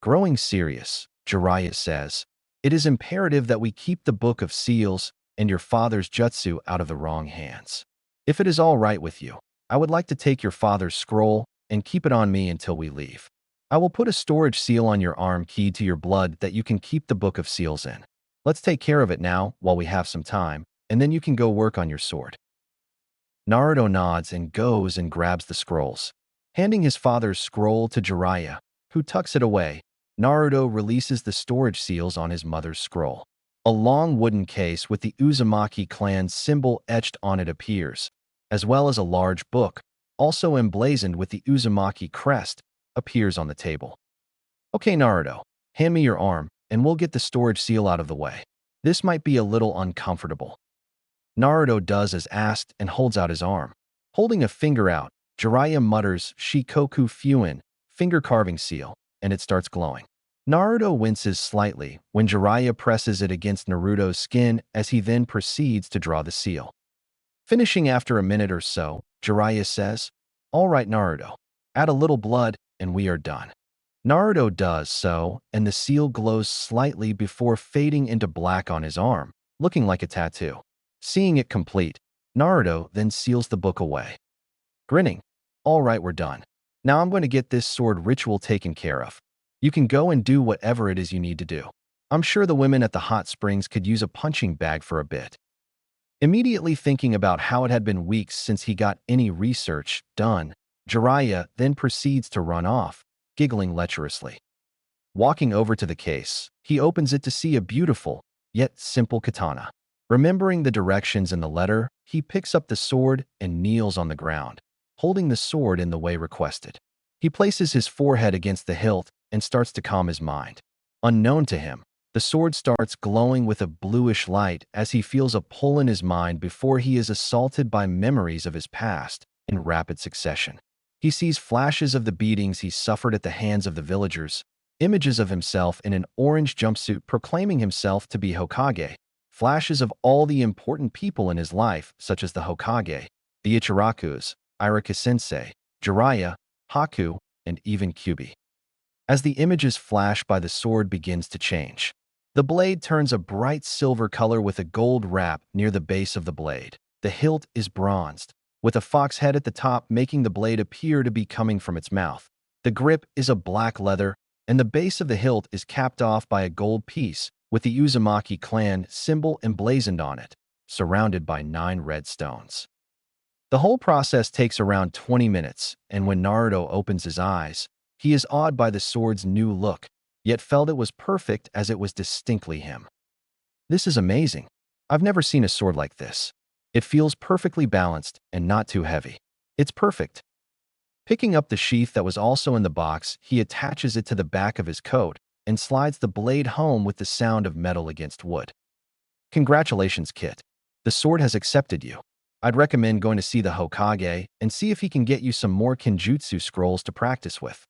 Growing serious, Jiraiya says, "It is imperative that we keep the Book of Seals and your father's jutsu out of the wrong hands. If it is all right with you, I would like to take your father's scroll and keep it on me until we leave. I will put a storage seal on your arm keyed to your blood that you can keep the Book of Seals in. Let's take care of it now while we have some time, and then you can go work on your sword." Naruto nods and goes and grabs the scrolls. Handing his father's scroll to Jiraiya, who tucks it away, Naruto releases the storage seals on his mother's scroll. A long wooden case with the Uzumaki clan's symbol etched on it appears, as well as a large book, also emblazoned with the Uzumaki crest, appears on the table. "Okay, Naruto, hand me your arm, and we'll get the storage seal out of the way. This might be a little uncomfortable." Naruto does as asked and holds out his arm. Holding a finger out, Jiraiya mutters Shikoku Fuin, finger carving seal, and it starts glowing. Naruto winces slightly when Jiraiya presses it against Naruto's skin as he then proceeds to draw the seal. Finishing after a minute or so, Jiraiya says, "All right, Naruto, add a little blood and we are done." Naruto does so, and the seal glows slightly before fading into black on his arm, looking like a tattoo. Seeing it complete, Naruto then seals the book away. Grinning, "All right, we're done. Now I'm going to get this sword ritual taken care of. You can go and do whatever it is you need to do. I'm sure the women at the hot springs could use a punching bag for a bit." Immediately thinking about how it had been weeks since he got any research done, Jiraiya then proceeds to run off, giggling lecherously. Walking over to the case, he opens it to see a beautiful, yet simple katana. Remembering the directions in the letter, he picks up the sword and kneels on the ground, holding the sword in the way requested. He places his forehead against the hilt and starts to calm his mind. Unknown to him, the sword starts glowing with a bluish light as he feels a pull in his mind before he is assaulted by memories of his past in rapid succession. He sees flashes of the beatings he suffered at the hands of the villagers, images of himself in an orange jumpsuit proclaiming himself to be Hokage, flashes of all the important people in his life, such as the Hokage, the Ichirakus, Irika-sensei, Jiraiya, Haku, and even Kyuubi. As the images flash by, the sword begins to change. The blade turns a bright silver color with a gold wrap near the base of the blade. The hilt is bronzed, with a fox head at the top making the blade appear to be coming from its mouth. The grip is a black leather, and the base of the hilt is capped off by a gold piece with the Uzumaki clan symbol emblazoned on it, surrounded by 9 red stones. The whole process takes around 20 minutes, and when Naruto opens his eyes, he is awed by the sword's new look, yet felt it was perfect as it was distinctly him. "This is amazing. I've never seen a sword like this. It feels perfectly balanced and not too heavy. It's perfect." Picking up the sheath that was also in the box, he attaches it to the back of his coat and slides the blade home with the sound of metal against wood. "Congratulations, Kit. The sword has accepted you. I'd recommend going to see the Hokage and see if he can get you some more Kenjutsu scrolls to practice with.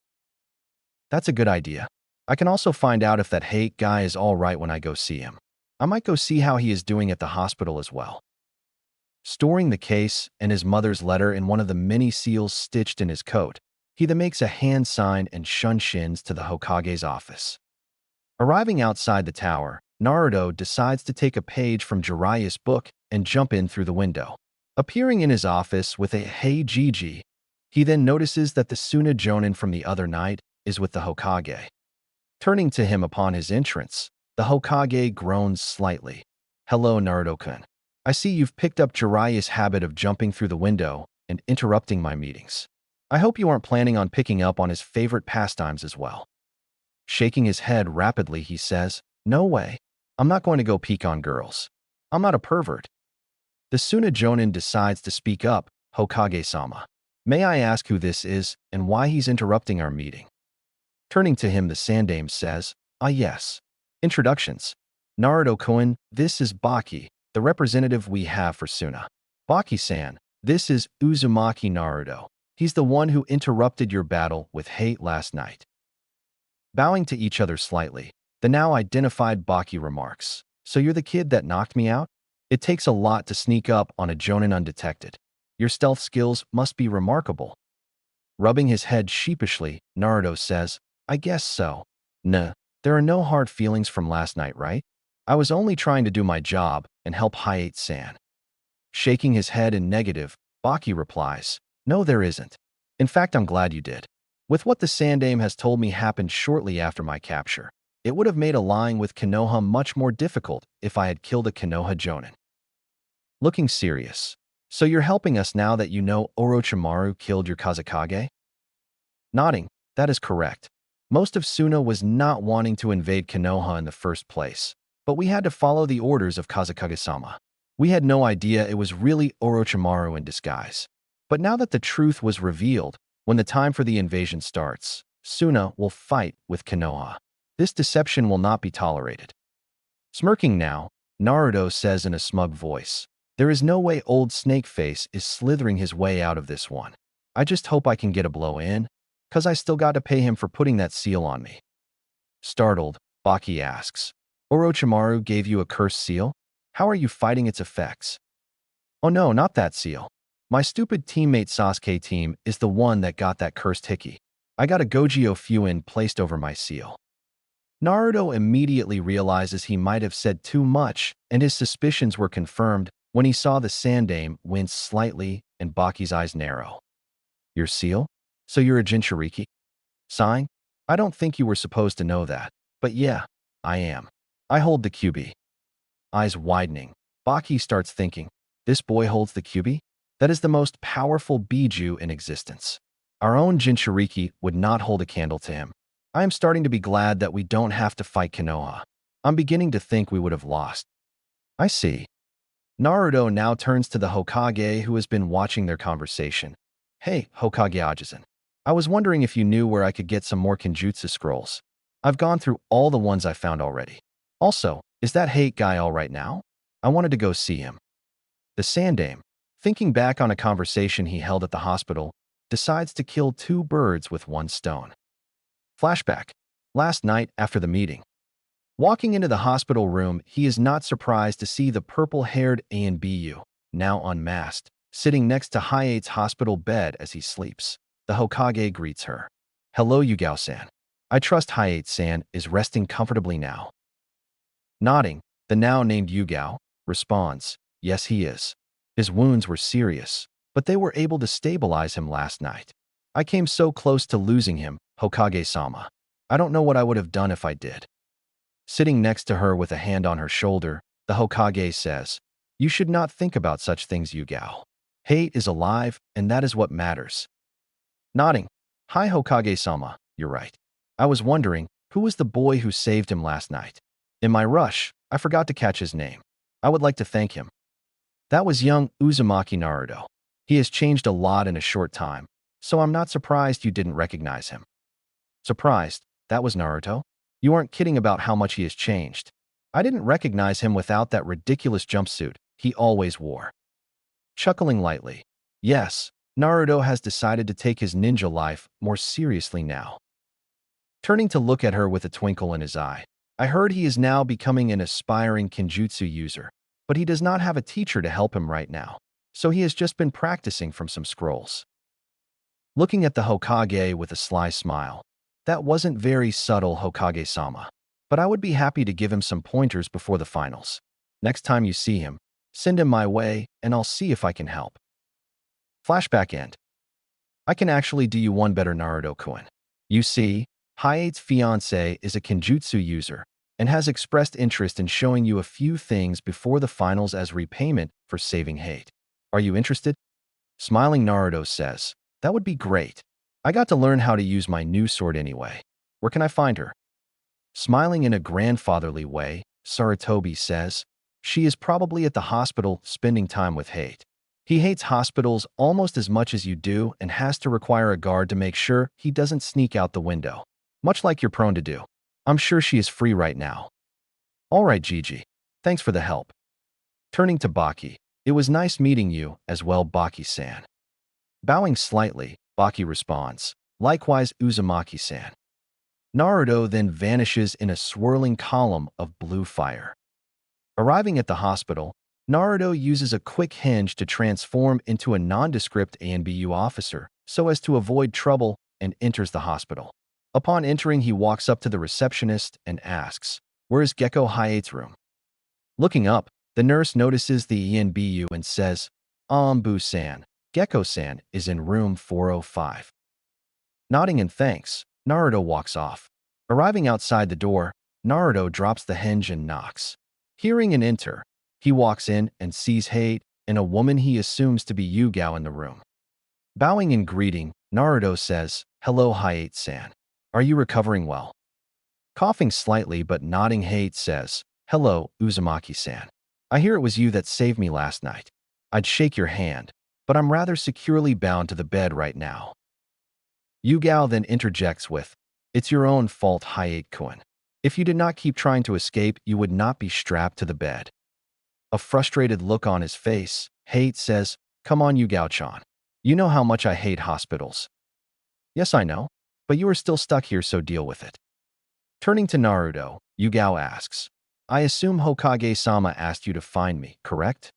That's a good idea. I can also find out if that hate guy is all right when I go see him. I might go see how he is doing at the hospital as well. Storing the case and his mother's letter in one of the many seals stitched in his coat, he then makes a hand sign and shunshins to the Hokage's office. Arriving outside the tower, Naruto decides to take a page from Jiraiya's book and jump in through the window. Appearing in his office with a "Hey Gigi," he then notices that the Suna Jonin from the other night is with the Hokage. Turning to him upon his entrance, the Hokage groans slightly. "Hello, Naruto-kun. I see you've picked up Jiraiya's habit of jumping through the window and interrupting my meetings. I hope you aren't planning on picking up on his favorite pastimes as well." Shaking his head rapidly, he says, "No way. I'm not going to go peek on girls. I'm not a pervert." The Suna Jonin decides to speak up. "Hokage-sama, may I ask who this is and why he's interrupting our meeting?" Turning to him, the Sandame says, "Ah yes. Introductions. Naruto-kun, this is Baki, the representative we have for Suna. Baki-san, this is Uzumaki Naruto. He's the one who interrupted your battle with hate last night." Bowing to each other slightly, the now identified Baki remarks, "So you're the kid that knocked me out? It takes a lot to sneak up on a Jonin undetected. Your stealth skills must be remarkable." Rubbing his head sheepishly, Naruto says, "I guess so. Nah, there are no hard feelings from last night, right? I was only trying to do my job and help Hayate-san." Shaking his head in negative, Baki replies, "No, there isn't. In fact, I'm glad you did. With what the Sandame has told me happened shortly after my capture, it would have made allying with Konoha much more difficult if I had killed a Konoha Jonin." Looking serious, "So you're helping us now that you know Orochimaru killed your Kazekage?" Nodding, "That is correct. Most of Suna was not wanting to invade Konoha in the first place, but we had to follow the orders of Kazekage-sama. We had no idea it was really Orochimaru in disguise. But now that the truth was revealed, when the time for the invasion starts, Suna will fight with Konoha. This deception will not be tolerated." Smirking now, Naruto says in a smug voice, "There is no way old Snakeface is slithering his way out of this one. I just hope I can get a blow in, 'cause I still got to pay him for putting that seal on me." Startled, Baki asks, "Orochimaru gave you a cursed seal? How are you fighting its effects?" "Oh no, not that seal. My stupid teammate Sasuke team is the one that got that cursed hickey. I got a Gogyo Fuin placed over my seal." Naruto immediately realizes he might have said too much, and his suspicions were confirmed when he saw the Sandame wince slightly and Baki's eyes narrow. "Your seal? So you're a Jinchuriki?" Sighing, "I don't think you were supposed to know that, but yeah, I am. I hold the Kyuubi." Eyes widening, Baki starts thinking, "This boy holds the Kyuubi? That is the most powerful Biju in existence. Our own Jinchuriki would not hold a candle to him. I am starting to be glad that we don't have to fight Konoha. I'm beginning to think we would have lost." "I see." Naruto now turns to the Hokage, who has been watching their conversation. "Hey, Hokage Ajisen. I was wondering if you knew where I could get some more Kenjutsu scrolls. I've gone through all the ones I found already. Also, is that hate guy all right now? I wanted to go see him." The Sandame, thinking back on a conversation he held at the hospital, decides to kill two birds with one stone. Flashback. Last night after the meeting. Walking into the hospital room, he is not surprised to see the purple-haired Anbu, now unmasked, sitting next to Hayate's hospital bed as he sleeps. The Hokage greets her. "Hello, Yugao-san. I trust Hayate-san is resting comfortably now." Nodding, the now named Yugao responds, "Yes, he is. His wounds were serious, but they were able to stabilize him last night. I came so close to losing him, Hokage-sama. I don't know what I would have done if I did." Sitting next to her with a hand on her shoulder, the Hokage says, "You should not think about such things, Yugao. Hate is alive, and that is what matters." Nodding, "Hi, Hokage-sama, you're right. I was wondering, who was the boy who saved him last night? In my rush, I forgot to catch his name. I would like to thank him." "That was young Uzumaki Naruto. He has changed a lot in a short time, so I'm not surprised you didn't recognize him." Surprised, that was Naruto? You aren't kidding about how much he has changed. I didn't recognize him without that ridiculous jumpsuit he always wore. chuckling lightly. Yes, Naruto has decided to take his ninja life more seriously now. Turning to look at her with a twinkle in his eye. I heard he is now becoming an aspiring Kenjutsu user, but he does not have a teacher to help him right now, so he has just been practicing from some scrolls. Looking at the Hokage with a sly smile. That wasn't very subtle, Hokage-sama, but I would be happy to give him some pointers before the finals. Next time you see him, send him my way, and I'll see if I can help. Flashback end. I can actually do you one better, Naruto-kun. You see, Hayate's fiancé is a Kenjutsu user and has expressed interest in showing you a few things before the finals as repayment for saving Hate. Are you interested? Smiling, Naruto says, that would be great. I got to learn how to use my new sword anyway. Where can I find her? Smiling in a grandfatherly way, Sarutobi says, she is probably at the hospital spending time with Hate. He hates hospitals almost as much as you do and has to require a guard to make sure he doesn't sneak out the window. Much like you're prone to do. I'm sure she is free right now. All right, Gigi. Thanks for the help. Turning to Baki. It was nice meeting you as well, Baki-san. Bowing slightly, Baki responds. Likewise, Uzumaki-san. Naruto then vanishes in a swirling column of blue fire. Arriving at the hospital, Naruto uses a quick hinge to transform into a nondescript ANBU officer so as to avoid trouble and enters the hospital. Upon entering, he walks up to the receptionist and asks, where is Gecko Hayate's room? Looking up, the nurse notices the ENBU and says, Ambu-san, Gecko-san is in room 405. Nodding in thanks, Naruto walks off. Arriving outside the door, Naruto drops the hinge and knocks. Hearing an enter, he walks in and sees Hate and a woman he assumes to be Yugao in the room. Bowing in greeting, Naruto says, hello, Hayate-san. Are you recovering well? Coughing slightly but nodding, Hate says, hello, Uzumaki-san. I hear it was you that saved me last night. I'd shake your hand, but I'm rather securely bound to the bed right now. Yugao then interjects with, it's your own fault, Hayate-kun. If you did not keep trying to escape, you would not be strapped to the bed. A frustrated look on his face, Hate says, come on, Yugao-chan. You know how much I hate hospitals. Yes, I know, but you are still stuck here, so deal with it. Turning to Naruto, Yugao asks, I assume Hokage-sama asked you to find me, correct?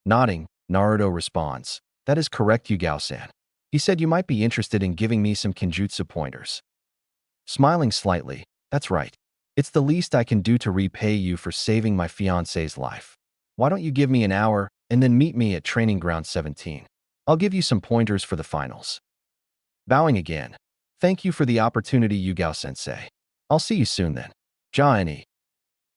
Nodding, Naruto responds, that is correct, Yugao-san. He said you might be interested in giving me some Kenjutsu pointers. Smiling slightly, that's right. It's the least I can do to repay you for saving my fiancé's life. Why don't you give me an hour and then meet me at Training Ground 17? I'll give you some pointers for the finals. Bowing again. Thank you for the opportunity, Yugao-sensei. I'll see you soon then. Ja-ni.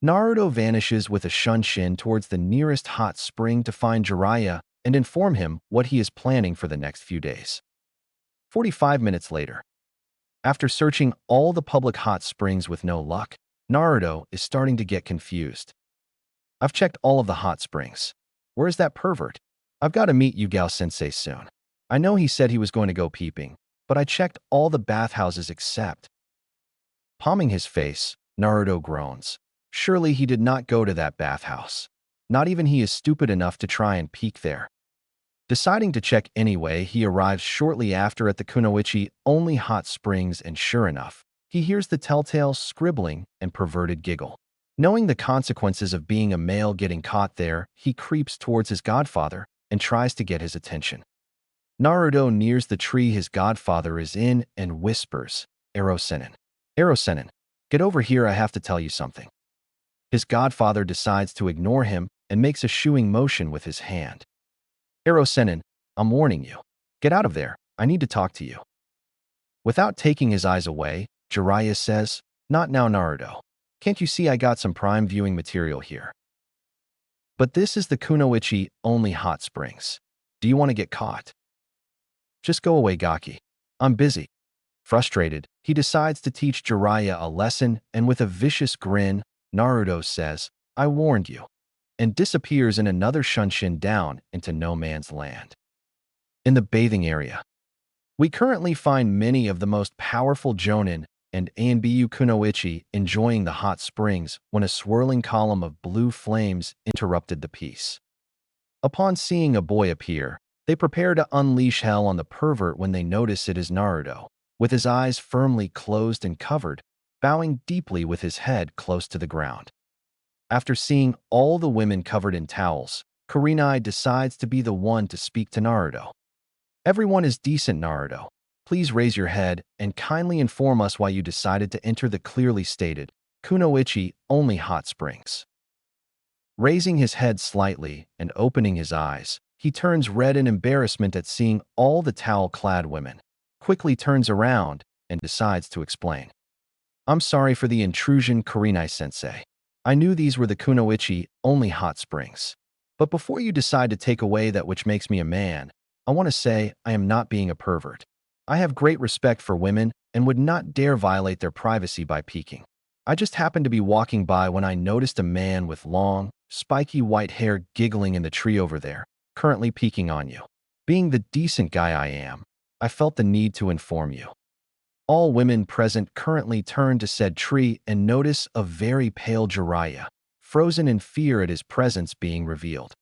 Naruto vanishes with a shunshin towards the nearest hot spring to find Jiraiya and inform him what he is planning for the next few days. 45 minutes later. After searching all the public hot springs with no luck, Naruto is starting to get confused. I've checked all of the hot springs. Where is that pervert? I've got to meet Yugao-sensei soon. I know he said he was going to go peeping, but I checked all the bathhouses except. Palming his face, Naruto groans. Surely he did not go to that bathhouse. Not even he is stupid enough to try and peek there. Deciding to check anyway, he arrives shortly after at the Kunoichi only hot springs, and sure enough, he hears the telltale scribbling and perverted giggle. Knowing the consequences of being a male getting caught there, he creeps towards his godfather and tries to get his attention. Naruto nears the tree his godfather is in and whispers, Ero-senin. Ero-senin, get over here, I have to tell you something. His godfather decides to ignore him and makes a shooing motion with his hand. Ero-senin, I'm warning you. Get out of there, I need to talk to you. Without taking his eyes away, Jiraiya says, not now, Naruto. Can't you see I got some prime viewing material here? But this is the Kunoichi only hot springs. Do you want to get caught? Just go away, Gaki. I'm busy. Frustrated, he decides to teach Jiraiya a lesson, and with a vicious grin, Naruto says, I warned you, and disappears in another shunshin down into no man's land. In the bathing area, we currently find many of the most powerful Jonin and ANBU Kunoichi enjoying the hot springs when a swirling column of blue flames interrupted the peace. Upon seeing a boy appear, they prepare to unleash hell on the pervert when they notice it is Naruto, with his eyes firmly closed and covered, bowing deeply with his head close to the ground. After seeing all the women covered in towels, Kurenai decides to be the one to speak to Naruto. Everyone is decent, Naruto. Please raise your head and kindly inform us why you decided to enter the clearly stated Kunoichi only hot springs. Raising his head slightly and opening his eyes, he turns red in embarrassment at seeing all the towel-clad women, quickly turns around and decides to explain. I'm sorry for the intrusion, Kurenai-sensei. I knew these were the Kunoichi only hot springs. But before you decide to take away that which makes me a man, I want to say I am not being a pervert. I have great respect for women and would not dare violate their privacy by peeking. I just happened to be walking by when I noticed a man with long, spiky white hair giggling in the tree over there, currently peeking on you. Being the decent guy I am, I felt the need to inform you. All women present currently turn to said tree and notice a very pale Jiraiya, frozen in fear at his presence being revealed.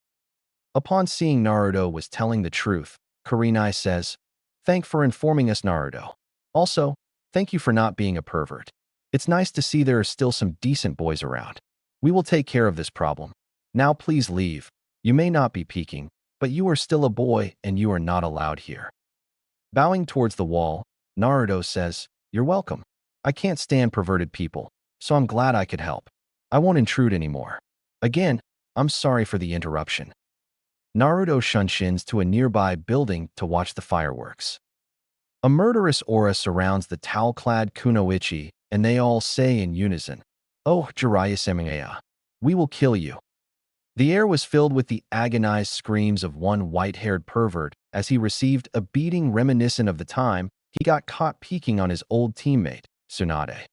Upon seeing Naruto was telling the truth, Kurenai says, "Thank for informing us, Naruto. Also, thank you for not being a pervert. It's nice to see there are still some decent boys around. We will take care of this problem. Now please leave. You may not be peeking, but you are still a boy and you are not allowed here." Bowing towards the wall, Naruto says, "You're welcome. I can't stand perverted people, so I'm glad I could help. I won't intrude anymore. Again, I'm sorry for the interruption." Naruto shuns to a nearby building to watch the fireworks. A murderous aura surrounds the towel-clad Kunoichi, and they all say in unison, "Oh, Jiraiya-sama, we will kill you." The air was filled with the agonized screams of one white-haired pervert as he received a beating reminiscent of the time he got caught peeking on his old teammate, Tsunade.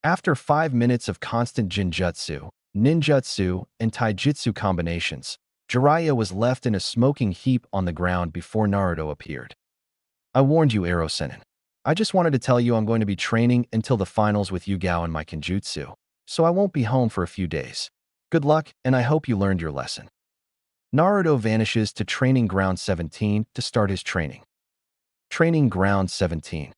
After 5 minutes of constant jinjutsu, ninjutsu, and taijutsu combinations, Jiraiya was left in a smoking heap on the ground before Naruto appeared. "I warned you, Ero-senin. I just wanted to tell you I'm going to be training until the finals with Yugao and my Kenjutsu, so I won't be home for a few days. Good luck, and I hope you learned your lesson." Naruto vanishes to Training Ground 17 to start his training. Training Ground 17.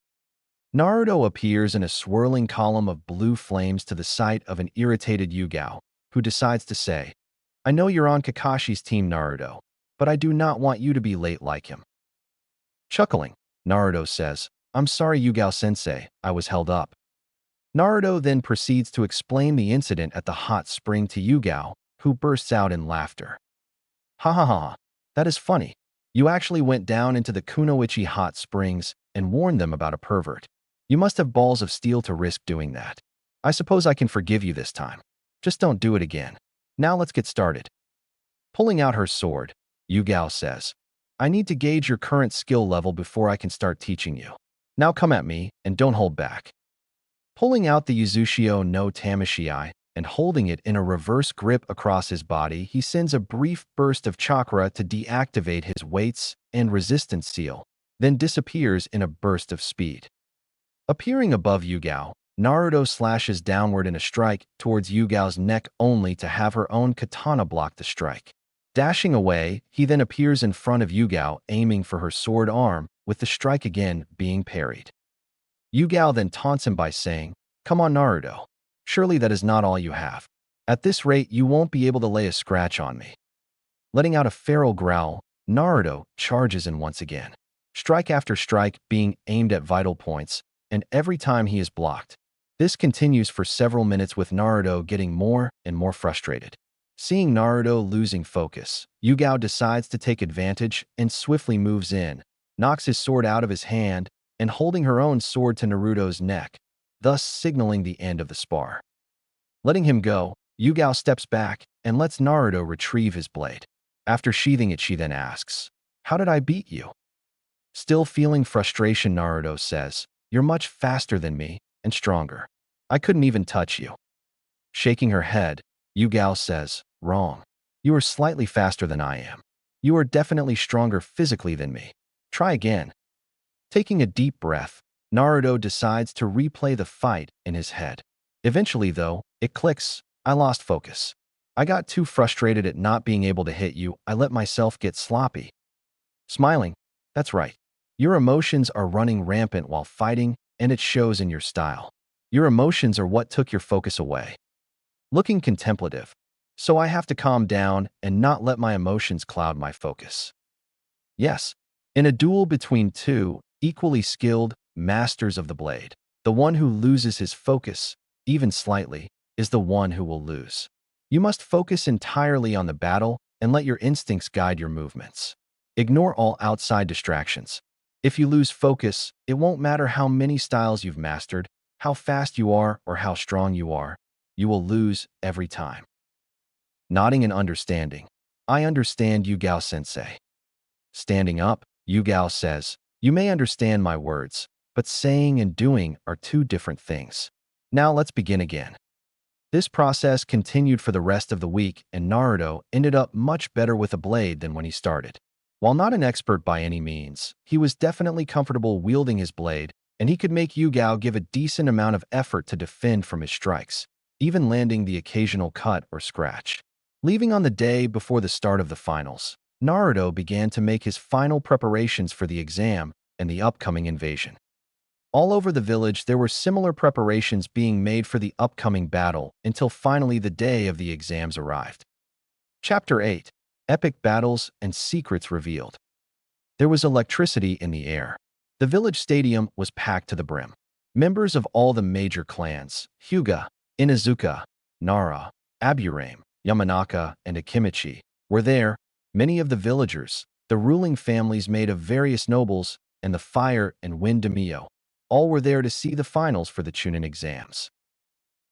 Naruto appears in a swirling column of blue flames to the sight of an irritated Yugao, who decides to say, "I know you're on Kakashi's team, Naruto, but I do not want you to be late like him." Chuckling, Naruto says, "I'm sorry, Yugao-sensei, I was held up." Naruto then proceeds to explain the incident at the hot spring to Yugao, who bursts out in laughter. "Ha ha ha, that is funny. You actually went down into the Kunoichi hot springs and warned them about a pervert. You must have balls of steel to risk doing that. I suppose I can forgive you this time. Just don't do it again. Now let's get started." Pulling out her sword, Yugao says, "I need to gauge your current skill level before I can start teaching you. Now come at me and don't hold back." Pulling out the Yuzushio no Tamashii and holding it in a reverse grip across his body, he sends a brief burst of chakra to deactivate his weights and resistance seal, then disappears in a burst of speed. Appearing above Yugao, Naruto slashes downward in a strike towards Yugao's neck only to have her own katana block the strike. Dashing away, he then appears in front of Yugao aiming for her sword arm, with the strike again being parried. Yugao then taunts him by saying, "Come on, Naruto. Surely that is not all you have. At this rate, you won't be able to lay a scratch on me." Letting out a feral growl, Naruto charges in once again, strike after strike being aimed at vital points, and every time he is blocked. This continues for several minutes with Naruto getting more and more frustrated. Seeing Naruto losing focus, Yugao decides to take advantage and swiftly moves in, knocks his sword out of his hand, and holding her own sword to Naruto's neck, thus signaling the end of the spar. Letting him go, Yugao steps back and lets Naruto retrieve his blade. After sheathing it, she then asks, "How did I beat you?" Still feeling frustration, Naruto says, "You're much faster than me and stronger. I couldn't even touch you." Shaking her head, Yugao says, "Wrong. You are slightly faster than I am. You are definitely stronger physically than me. Try again." Taking a deep breath, Naruto decides to replay the fight in his head. Eventually, though, it clicks. I lost focus. I got too frustrated at not being able to hit you. I let myself get sloppy. Smiling. That's right. Your emotions are running rampant while fighting, and it shows in your style. Your emotions are what took your focus away. Looking contemplative. So I have to calm down and not let my emotions cloud my focus. Yes, in a duel between two equally skilled masters of the blade, the one who loses his focus, even slightly, is the one who will lose. You must focus entirely on the battle and let your instincts guide your movements. Ignore all outside distractions. If you lose focus, it won't matter how many styles you've mastered, how fast you are, or how strong you are. You will lose every time. Nodding and understanding. I understand Yugao sensei. Standing up, Yugao says, you may understand my words, but saying and doing are two different things. Now let's begin again. This process continued for the rest of the week, and Naruto ended up much better with a blade than when he started. While not an expert by any means, he was definitely comfortable wielding his blade, and he could make Yugao give a decent amount of effort to defend from his strikes, even landing the occasional cut or scratch. Leaving on the day before the start of the finals, Naruto began to make his final preparations for the exam and the upcoming invasion. All over the village, there were similar preparations being made for the upcoming battle until finally the day of the exams arrived. Chapter 8. Epic Battles and Secrets Revealed. There was electricity in the air. The village stadium was packed to the brim. Members of all the major clans, Hyuga, Inuzuka, Nara, Aburame, Yamanaka, and Akimichi, were there. Many of the villagers, the ruling families made of various nobles, and the fire and wind daimyo, all were there to see the finals for the Chunin exams.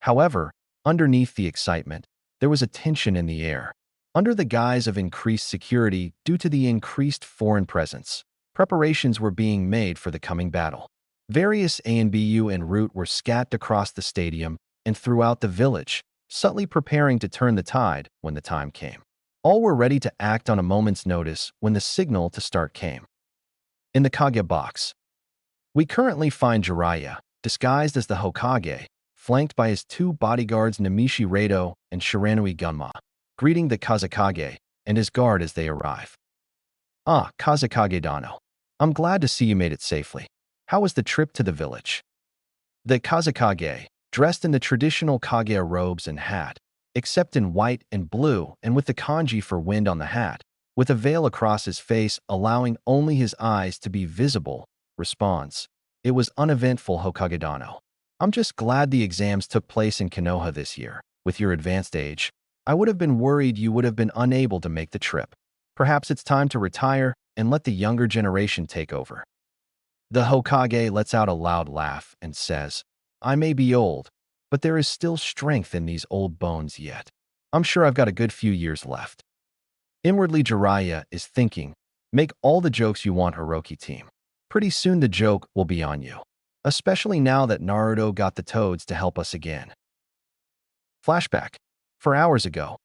However, underneath the excitement, there was a tension in the air. Under the guise of increased security due to the increased foreign presence, preparations were being made for the coming battle. Various ANBU en route were scattered across the stadium and throughout the village, subtly preparing to turn the tide when the time came. All were ready to act on a moment's notice when the signal to start came. In the Kage box, we currently find Jiraiya, disguised as the Hokage, flanked by his two bodyguards Namishi Rado and Shiranui Gunma, greeting the Kazekage and his guard as they arrive. Ah, Kazekage Dano. I'm glad to see you made it safely. How was the trip to the village? The Kazekage, dressed in the traditional Kage robes and hat, except in white and blue and with the kanji for wind on the hat, with a veil across his face allowing only his eyes to be visible, responds, it was uneventful, Hokage Dano. I'm just glad the exams took place in Konoha this year. With your advanced age, I would have been worried you would have been unable to make the trip. Perhaps it's time to retire and let the younger generation take over. The Hokage lets out a loud laugh and says, I may be old, but there is still strength in these old bones yet. I'm sure I've got a good few years left. Inwardly, Jiraiya is thinking, make all the jokes you want, Hiroki team. Pretty soon the joke will be on you. Especially now that Naruto got the toads to help us again. Flashback. 4 hours ago.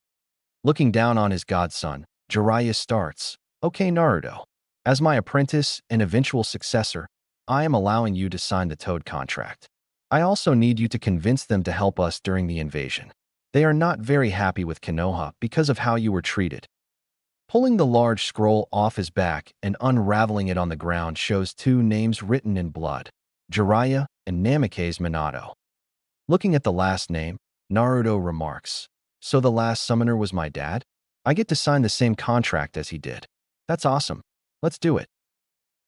Looking down on his godson, Jiraiya starts, Okay Naruto, as my apprentice and eventual successor, I am allowing you to sign the toad contract. I also need you to convince them to help us during the invasion. They are not very happy with Konoha because of how you were treated. Pulling the large scroll off his back and unraveling it on the ground shows two names written in blood, Jiraiya and Namikaze Minato. Looking at the last name, Naruto remarks, so the last summoner was my dad? I get to sign the same contract as he did. That's awesome. Let's do it.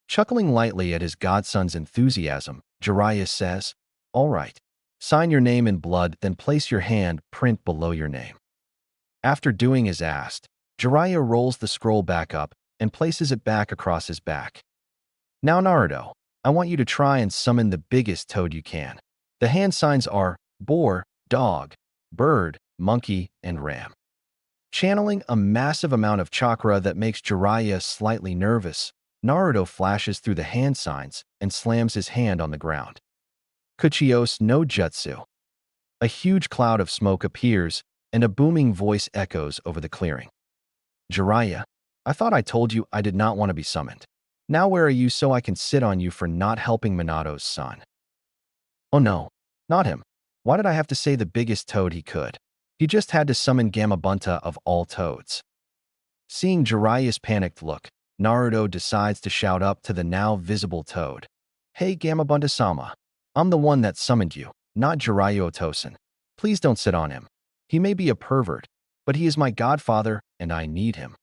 Chuckling lightly at his godson's enthusiasm, Jiraiya says, all right. Sign your name in blood, then place your hand print below your name. After doing as asked, Jiraiya rolls the scroll back up and places it back across his back. Now Naruto, I want you to try and summon the biggest toad you can. The hand signs are boar, dog, bird, monkey, and ram. Channeling a massive amount of chakra that makes Jiraiya slightly nervous, Naruto flashes through the hand signs and slams his hand on the ground. Kuchios no Jutsu. A huge cloud of smoke appears, and a booming voice echoes over the clearing. Jiraiya, I thought I told you I did not want to be summoned. Now where are you so I can sit on you for not helping Minato's son? Oh no, not him. Why did I have to say the biggest toad he could? He just had to summon Gamabunta of all toads. Seeing Jiraiya's panicked look, Naruto decides to shout up to the now visible toad. Hey Gamabunta-sama, I'm the one that summoned you, not Jiraiya Otosen. Please don't sit on him. He may be a pervert, but he is my godfather and I need him.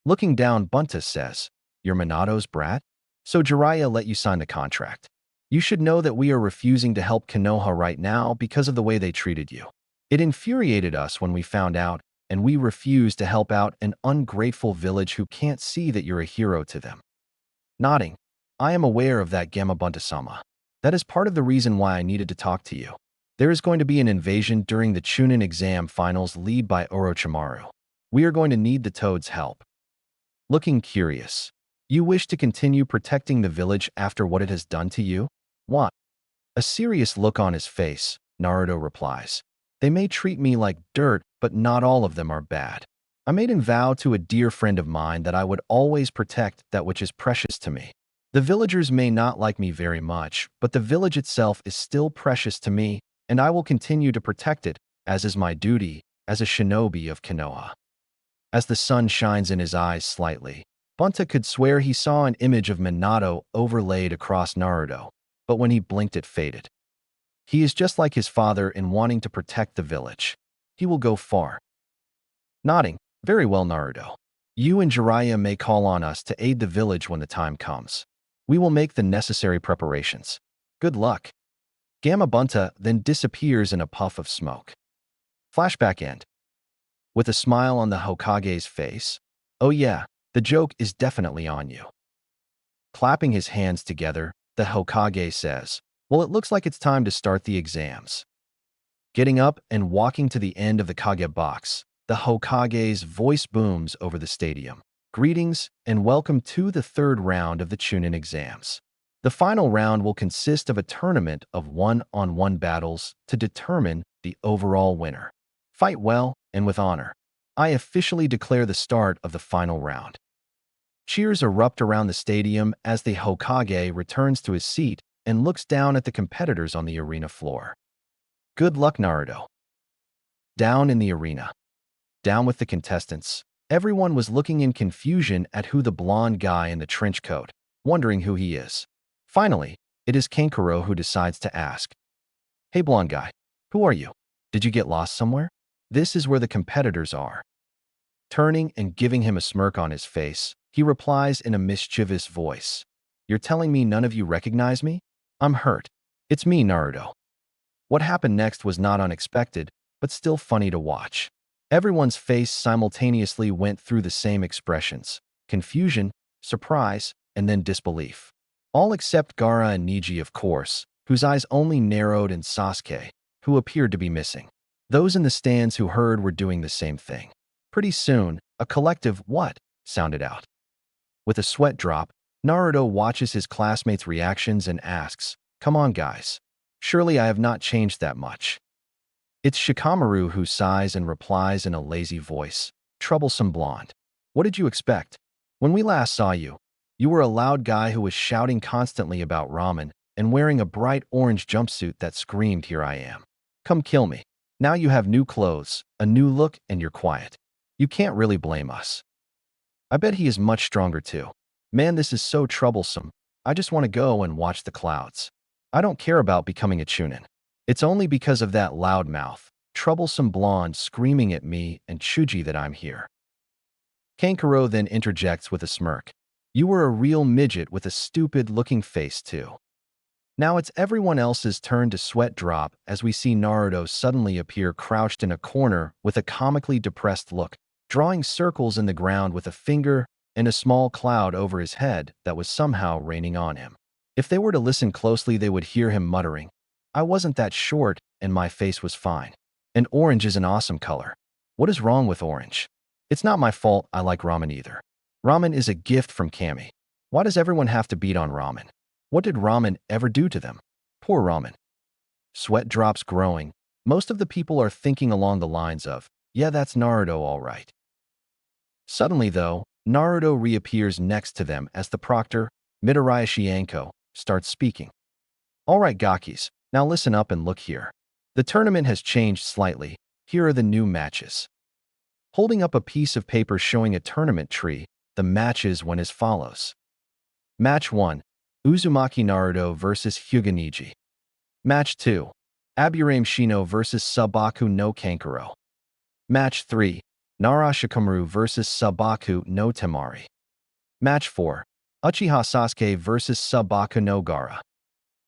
Looking down, Bunta says, You're Minato's brat? So Jiraiya let you sign the contract. You should know that we are refusing to help Konoha right now because of the way they treated you. It infuriated us when we found out, and we refuse to help out an ungrateful village who can't see that you're a hero to them. Nodding, I am aware of that, Gamabunta-sama. That is part of the reason why I needed to talk to you. There is going to be an invasion during the Chunin exam finals led by Orochimaru. We are going to need the toad's help. Looking curious, you wish to continue protecting the village after what it has done to you? What? A serious look on his face, Naruto replies. They may treat me like dirt, but not all of them are bad. I made a vow to a dear friend of mine that I would always protect that which is precious to me. The villagers may not like me very much, but the village itself is still precious to me, and I will continue to protect it, as is my duty, as a shinobi of Konoha. As the sun shines in his eyes slightly, Bunta could swear he saw an image of Minato overlaid across Naruto, but when he blinked it faded. He is just like his father in wanting to protect the village. He will go far. Nodding, very well, Naruto. You and Jiraiya may call on us to aid the village when the time comes. We will make the necessary preparations. Good luck. Gamabunta then disappears in a puff of smoke. Flashback end. With a smile on the Hokage's face, oh yeah, the joke is definitely on you. Clapping his hands together, the Hokage says, well, it looks like it's time to start the exams. Getting up and walking to the end of the Kage box, the Hokage's voice booms over the stadium. Greetings and welcome to the third round of the Chunin exams. The final round will consist of a tournament of one-on-one battles to determine the overall winner. Fight well and with honor. I officially declare the start of the final round. Cheers erupt around the stadium as the Hokage returns to his seat and looks down at the competitors on the arena floor. Good luck, Naruto. Down in the arena. Down with the contestants. Everyone was looking in confusion at who the blonde guy in the trench coat, wondering who he is. Finally, it is Kankuro who decides to ask. Hey blonde guy, who are you? Did you get lost somewhere? This is where the competitors are. Turning and giving him a smirk on his face, he replies in a mischievous voice. You're telling me none of you recognize me? I'm hurt. It's me, Naruto. What happened next was not unexpected, but still funny to watch. Everyone's face simultaneously went through the same expressions: confusion, surprise, and then disbelief. All except Gaara and Neji, of course, whose eyes only narrowed, and Sasuke, who appeared to be missing. Those in the stands who heard were doing the same thing. Pretty soon, a collective "what?" sounded out. With a sweat drop, Naruto watches his classmates' reactions and asks, Come on, guys. Surely I have not changed that much. It's Shikamaru who sighs and replies in a lazy voice, Troublesome blonde. What did you expect? When we last saw you, you were a loud guy who was shouting constantly about ramen and wearing a bright orange jumpsuit that screamed, Here I am. Come kill me. Now you have new clothes, a new look, and you're quiet. You can't really blame us. I bet he is much stronger too. Man, this is so troublesome. I just want to go and watch the clouds. I don't care about becoming a Chunin. It's only because of that loudmouth, troublesome blonde screaming at me and Chuji that I'm here. Kankuro then interjects with a smirk. You were a real midget with a stupid-looking face too. Now it's everyone else's turn to sweat drop as we see Naruto suddenly appear crouched in a corner with a comically depressed look, drawing circles in the ground with a finger and a small cloud over his head that was somehow raining on him. If they were to listen closely, they would hear him muttering, I wasn't that short and my face was fine. And orange is an awesome color. What is wrong with orange? It's not my fault I like ramen either. Ramen is a gift from Kami. Why does everyone have to beat on ramen? What did ramen ever do to them? Poor ramen. Sweat drops growing. Most of the people are thinking along the lines of, yeah, that's Naruto all right. Suddenly though, Naruto reappears next to them as the proctor, Midoriya Shianko, starts speaking. All right, Gakis, now listen up and look here. The tournament has changed slightly. Here are the new matches. Holding up a piece of paper showing a tournament tree, the matches went as follows. Match 1. Uzumaki Naruto vs. Hyuga Neji. Match 2. Aburame Shino vs. Sabaku no Kankuro. Match 3. Narashikamaru vs. Sabaku no Temari. Match 4. Uchiha Sasuke vs. Sabaku no Gaara.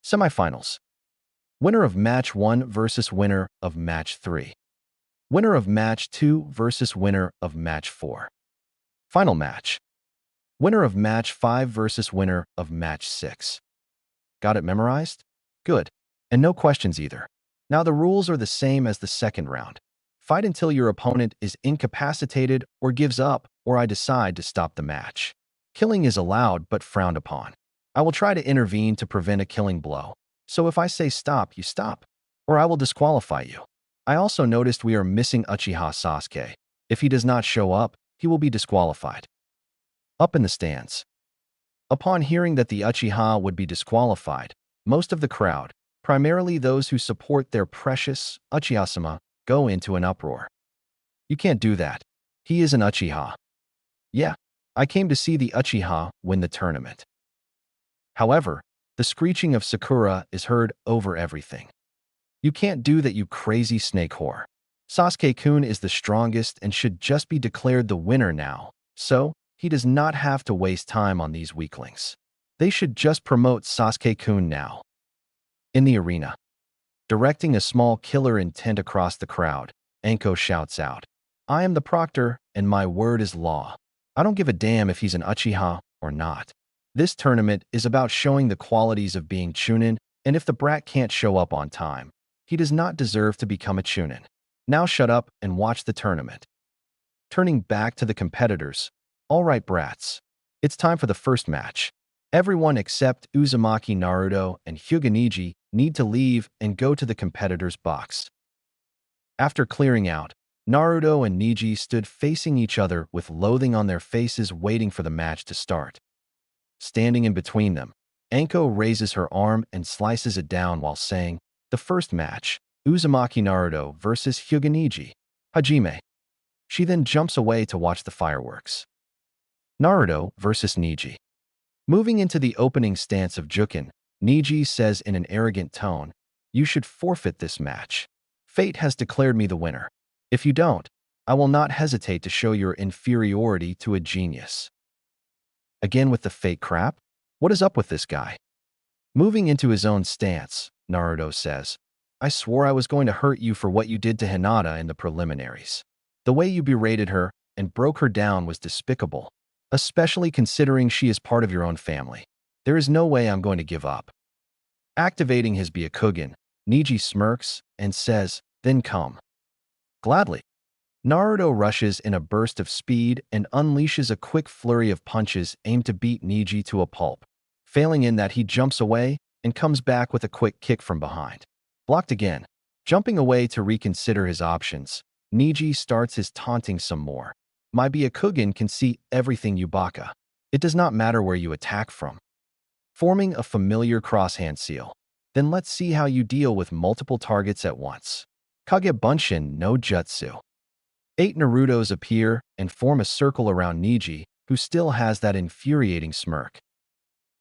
Semifinals. Winner of Match 1 versus winner of Match 3. Winner of Match 2 versus winner of Match 4. Final match. Winner of Match 5 versus winner of Match 6. Got it memorized? Good. And no questions either. Now the rules are the same as the second round. Fight until your opponent is incapacitated or gives up, or I decide to stop the match. Killing is allowed but frowned upon. I will try to intervene to prevent a killing blow. So if I say stop, you stop, or I will disqualify you. I also noticed we are missing Uchiha Sasuke. If he does not show up, he will be disqualified. Up in the stands. Upon hearing that the Uchiha would be disqualified, most of the crowd, primarily those who support their precious Uchiha-sama, go into an uproar. You can't do that. He is an Uchiha. Yeah, I came to see the Uchiha win the tournament. However, the screeching of Sakura is heard over everything. You can't do that, you crazy snake whore. Sasuke-kun is the strongest and should just be declared the winner now, so he does not have to waste time on these weaklings. They should just promote Sasuke-kun now. In the arena. Directing a small killer intent across the crowd, Anko shouts out, I am the proctor, and my word is law. I don't give a damn if he's an Uchiha or not. This tournament is about showing the qualities of being Chunin, and if the brat can't show up on time, he does not deserve to become a Chunin. Now shut up and watch the tournament. Turning back to the competitors, all right brats, it's time for the first match. Everyone except Uzumaki Naruto and Hyuga Neji need to leave and go to the competitors' box. After clearing out, Naruto and Neji stood facing each other with loathing on their faces waiting for the match to start. Standing in between them, Anko raises her arm and slices it down while saying, the first match, Uzumaki Naruto versus Hyuga Neji. Hajime. She then jumps away to watch the fireworks. Naruto versus Neji. Moving into the opening stance of Jukin, Neji says in an arrogant tone, you should forfeit this match. Fate has declared me the winner. If you don't, I will not hesitate to show your inferiority to a genius. Again with the fake crap? What is up with this guy? Moving into his own stance, Naruto says, I swore I was going to hurt you for what you did to Hinata in the preliminaries. The way you berated her and broke her down was despicable, especially considering she is part of your own family. There is no way I'm going to give up. Activating his Byakugan, Neji smirks and says, then come. Gladly. Naruto rushes in a burst of speed and unleashes a quick flurry of punches aimed to beat Neji to a pulp. Failing in that, he jumps away and comes back with a quick kick from behind. Blocked again. Jumping away to reconsider his options, Neji starts his taunting some more. My Byakugan can see everything, Yubaka. It does not matter where you attack from. Forming a familiar crosshand seal. Then let's see how you deal with multiple targets at once. Kage Bunshin no Jutsu. 8 Narutos appear and form a circle around Neji, who still has that infuriating smirk.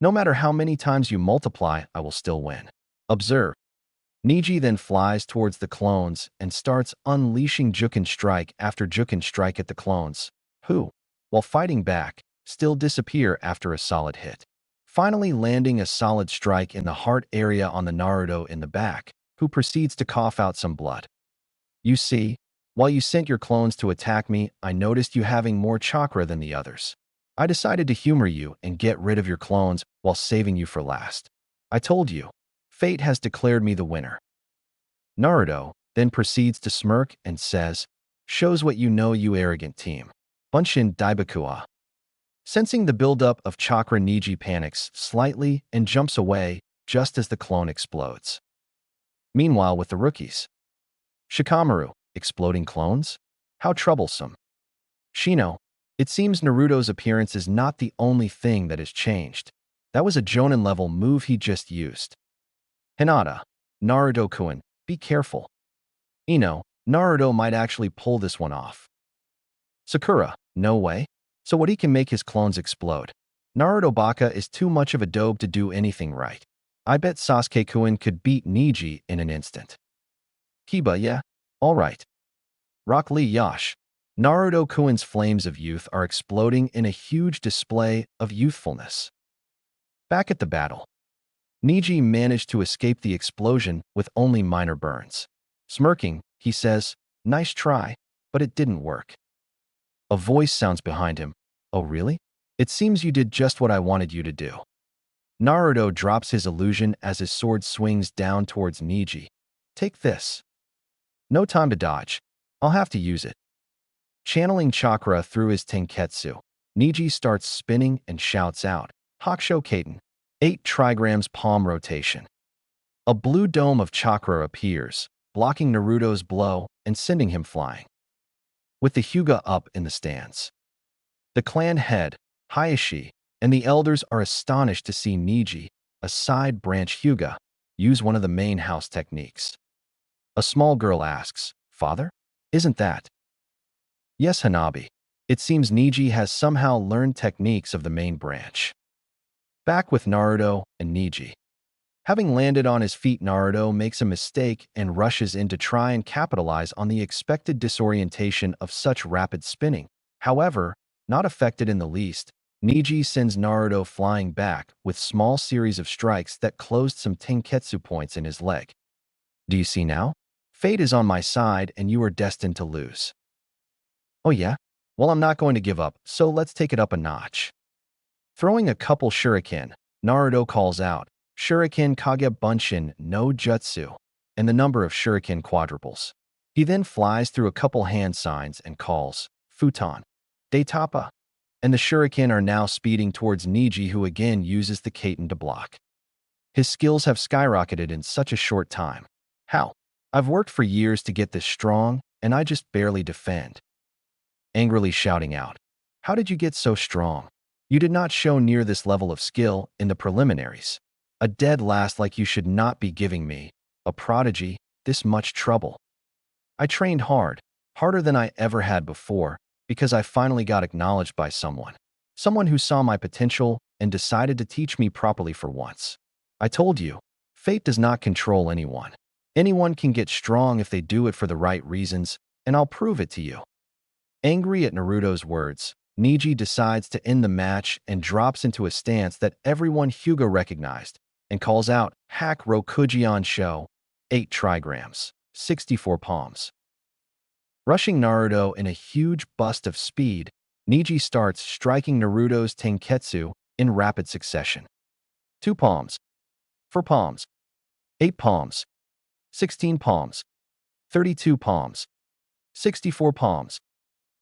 No matter how many times you multiply, I will still win. Observe. Neji then flies towards the clones and starts unleashing Jukin Strike after Jukin Strike at the clones, who, while fighting back, still disappear after a solid hit. Finally landing a solid strike in the heart area on the Naruto in the back, who proceeds to cough out some blood. You see, while you sent your clones to attack me, I noticed you having more chakra than the others. I decided to humor you and get rid of your clones while saving you for last. I told you, fate has declared me the winner. Naruto then proceeds to smirk and says, shows what you know, you arrogant team. Bunshin Daibakua. Sensing the buildup of chakra, Neji panics slightly and jumps away just as the clone explodes. Meanwhile with the rookies. Shikamaru, exploding clones? How troublesome. Shino, it seems Naruto's appearance is not the only thing that has changed. That was a Jonin-level move he just used. Hinata, Naruto-kun, be careful. Ino, Naruto might actually pull this one off. Sakura, no way. So what, he can make his clones explode? Naruto Baka is too much of a dope to do anything right. I bet Sasuke-kun could beat Neji in an instant. Kiba, yeah? Alright. Rock Lee Yash. Naruto-kun's flames of youth are exploding in a huge display of youthfulness. Back at the battle, Neji managed to escape the explosion with only minor burns. Smirking, he says, "Nice try, but it didn't work." A voice sounds behind him. "Oh really? It seems you did just what I wanted you to do." Naruto drops his illusion as his sword swings down towards Neji. "Take this." No time to dodge. I'll have to use it. Channeling chakra through his tenketsu, Neji starts spinning and shouts out, "Hakusho Kaiten, 8 trigrams palm rotation." A blue dome of chakra appears, blocking Naruto's blow and sending him flying. With the Hyuga up in the stands, the clan head, Hayashi, and the elders are astonished to see Neji, a side branch Hyuga, use one of the main house techniques. A small girl asks, "Father? Isn't that?" "Yes, Hanabi. It seems Neji has somehow learned techniques of the main branch." Back with Naruto and Neji. Having landed on his feet, Naruto makes a mistake and rushes in to try and capitalize on the expected disorientation of such rapid spinning. However, not affected in the least, Neji sends Naruto flying back with small series of strikes that closed some tenketsu points in his leg. "Do you see now? Fate is on my side and you are destined to lose." "Oh yeah? Well, I'm not going to give up, so let's take it up a notch." Throwing a couple shuriken, Naruto calls out, "Shuriken Kage Bunshin no Jutsu," and the number of shuriken quadruples. He then flies through a couple hand signs and calls, "Futon, Daitapa," and the shuriken are now speeding towards Neji, who again uses the Kaiten to block. His skills have skyrocketed in such a short time. How? I've worked for years to get this strong, and I just barely defend. Angrily shouting out, "How did you get so strong? You did not show near this level of skill in the preliminaries. A dead last like you should not be giving me, a prodigy, this much trouble." "I trained hard, harder than I ever had before, because I finally got acknowledged by someone. Someone who saw my potential and decided to teach me properly for once. I told you, fate does not control anyone. Anyone can get strong if they do it for the right reasons, and I'll prove it to you." Angry at Naruto's words, Neji decides to end the match and drops into a stance that everyone Hyuga recognized and calls out, "Hack Rokujion Sho, 8 trigrams, 64 palms." Rushing Naruto in a huge burst of speed, Neji starts striking Naruto's tenketsu in rapid succession. 2 palms, 4 palms, 8 palms, 16 palms, 32 palms, 64 palms.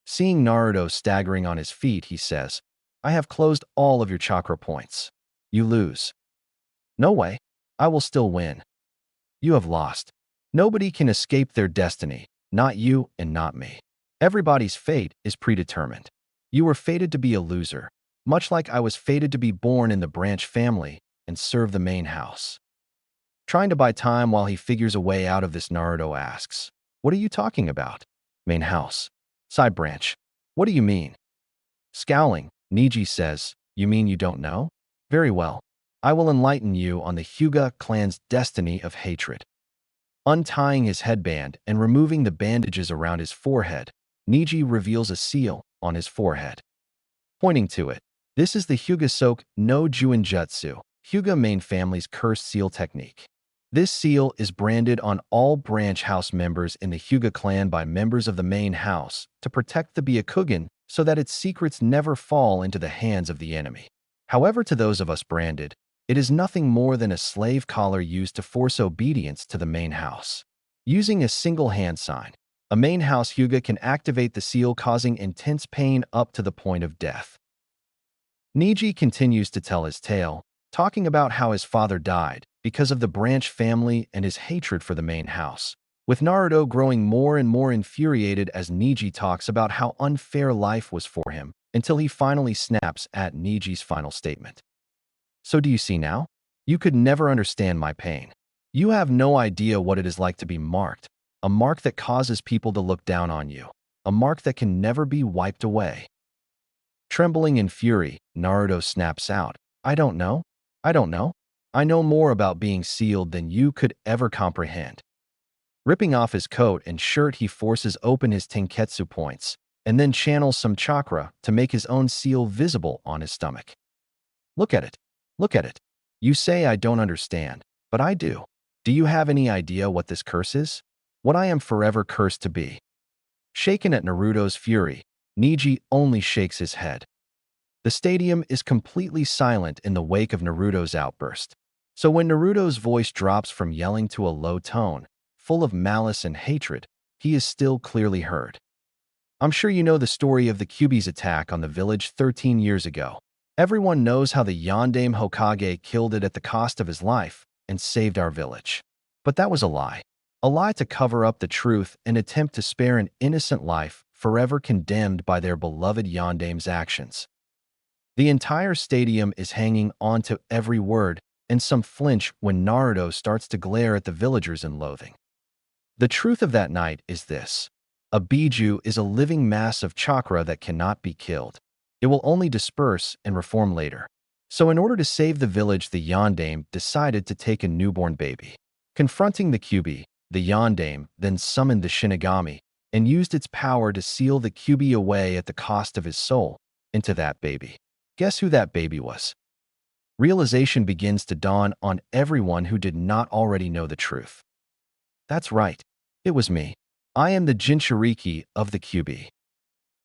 Seeing Naruto staggering on his feet, he says, "I have closed all of your chakra points. You lose." "No way. I will still win." "You have lost. Nobody can escape their destiny, not you and not me. Everybody's fate is predetermined. You were fated to be a loser, much like I was fated to be born in the branch family and serve the main house." Trying to buy time while he figures a way out of this, Naruto asks, "What are you talking about?" "Main house. Side branch. What do you mean?" Scowling, Neji says, "You mean you don't know? Very well. I will enlighten you on the Hyuga clan's destiny of hatred." Untying his headband and removing the bandages around his forehead, Neji reveals a seal on his forehead. Pointing to it, "This is the Hyuga Soke no Juinjutsu, Hyuga main family's cursed seal technique. This seal is branded on all branch house members in the Hyuga clan by members of the main house to protect the Byakugan so that its secrets never fall into the hands of the enemy. However, to those of us branded, it is nothing more than a slave collar used to force obedience to the main house. Using a single hand sign, a main house Hyuga can activate the seal, causing intense pain up to the point of death." Neji continues to tell his tale, talking about how his father died because of the branch family and his hatred for the main house, with Naruto growing more and more infuriated as Neji talks about how unfair life was for him, until he finally snaps at Neji's final statement. "So do you see now? You could never understand my pain. You have no idea what it is like to be marked. a mark that causes people to look down on you, a mark that can never be wiped away. Trembling in fury, Naruto snaps out, I don't know. I don't know. I know more about being sealed than you could ever comprehend. Ripping off his coat and shirt, he forces open his tenketsu points, and then channels some chakra to make his own seal visible on his stomach. Look at it. Look at it. You say I don't understand, but I do. Do you have any idea what this curse is? What I am forever cursed to be. Shaken at Naruto's fury, Neji only shakes his head. The stadium is completely silent in the wake of Naruto's outburst. So when Naruto's voice drops from yelling to a low tone, full of malice and hatred, he is still clearly heard. I'm sure you know the story of the Kyuubi's attack on the village 13 years ago. Everyone knows how the Yondaime Hokage killed it at the cost of his life and saved our village. But that was a lie. A lie to cover up the truth and attempt to spare an innocent life forever condemned by their beloved Yondaime's actions. The entire stadium is hanging on to every word, and some flinch when Naruto starts to glare at the villagers in loathing. The truth of that night is this. A biju is a living mass of chakra that cannot be killed. It will only disperse and reform later. So in order to save the village, the Yondaime decided to take a newborn baby. Confronting the Kyuubi, the Yondaime then summoned the Shinigami and used its power to seal the Kyuubi away at the cost of his soul into that baby. Guess who that baby was? Realization begins to dawn on everyone who did not already know the truth. That's right. It was me. I am the Jinchuriki of the Kyuubi.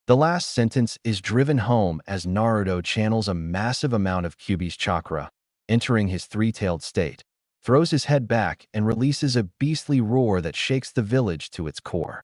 The last sentence is driven home as Naruto channels a massive amount of Kyuubi's chakra, entering his three-tailed state, throws his head back and releases a beastly roar that shakes the village to its core.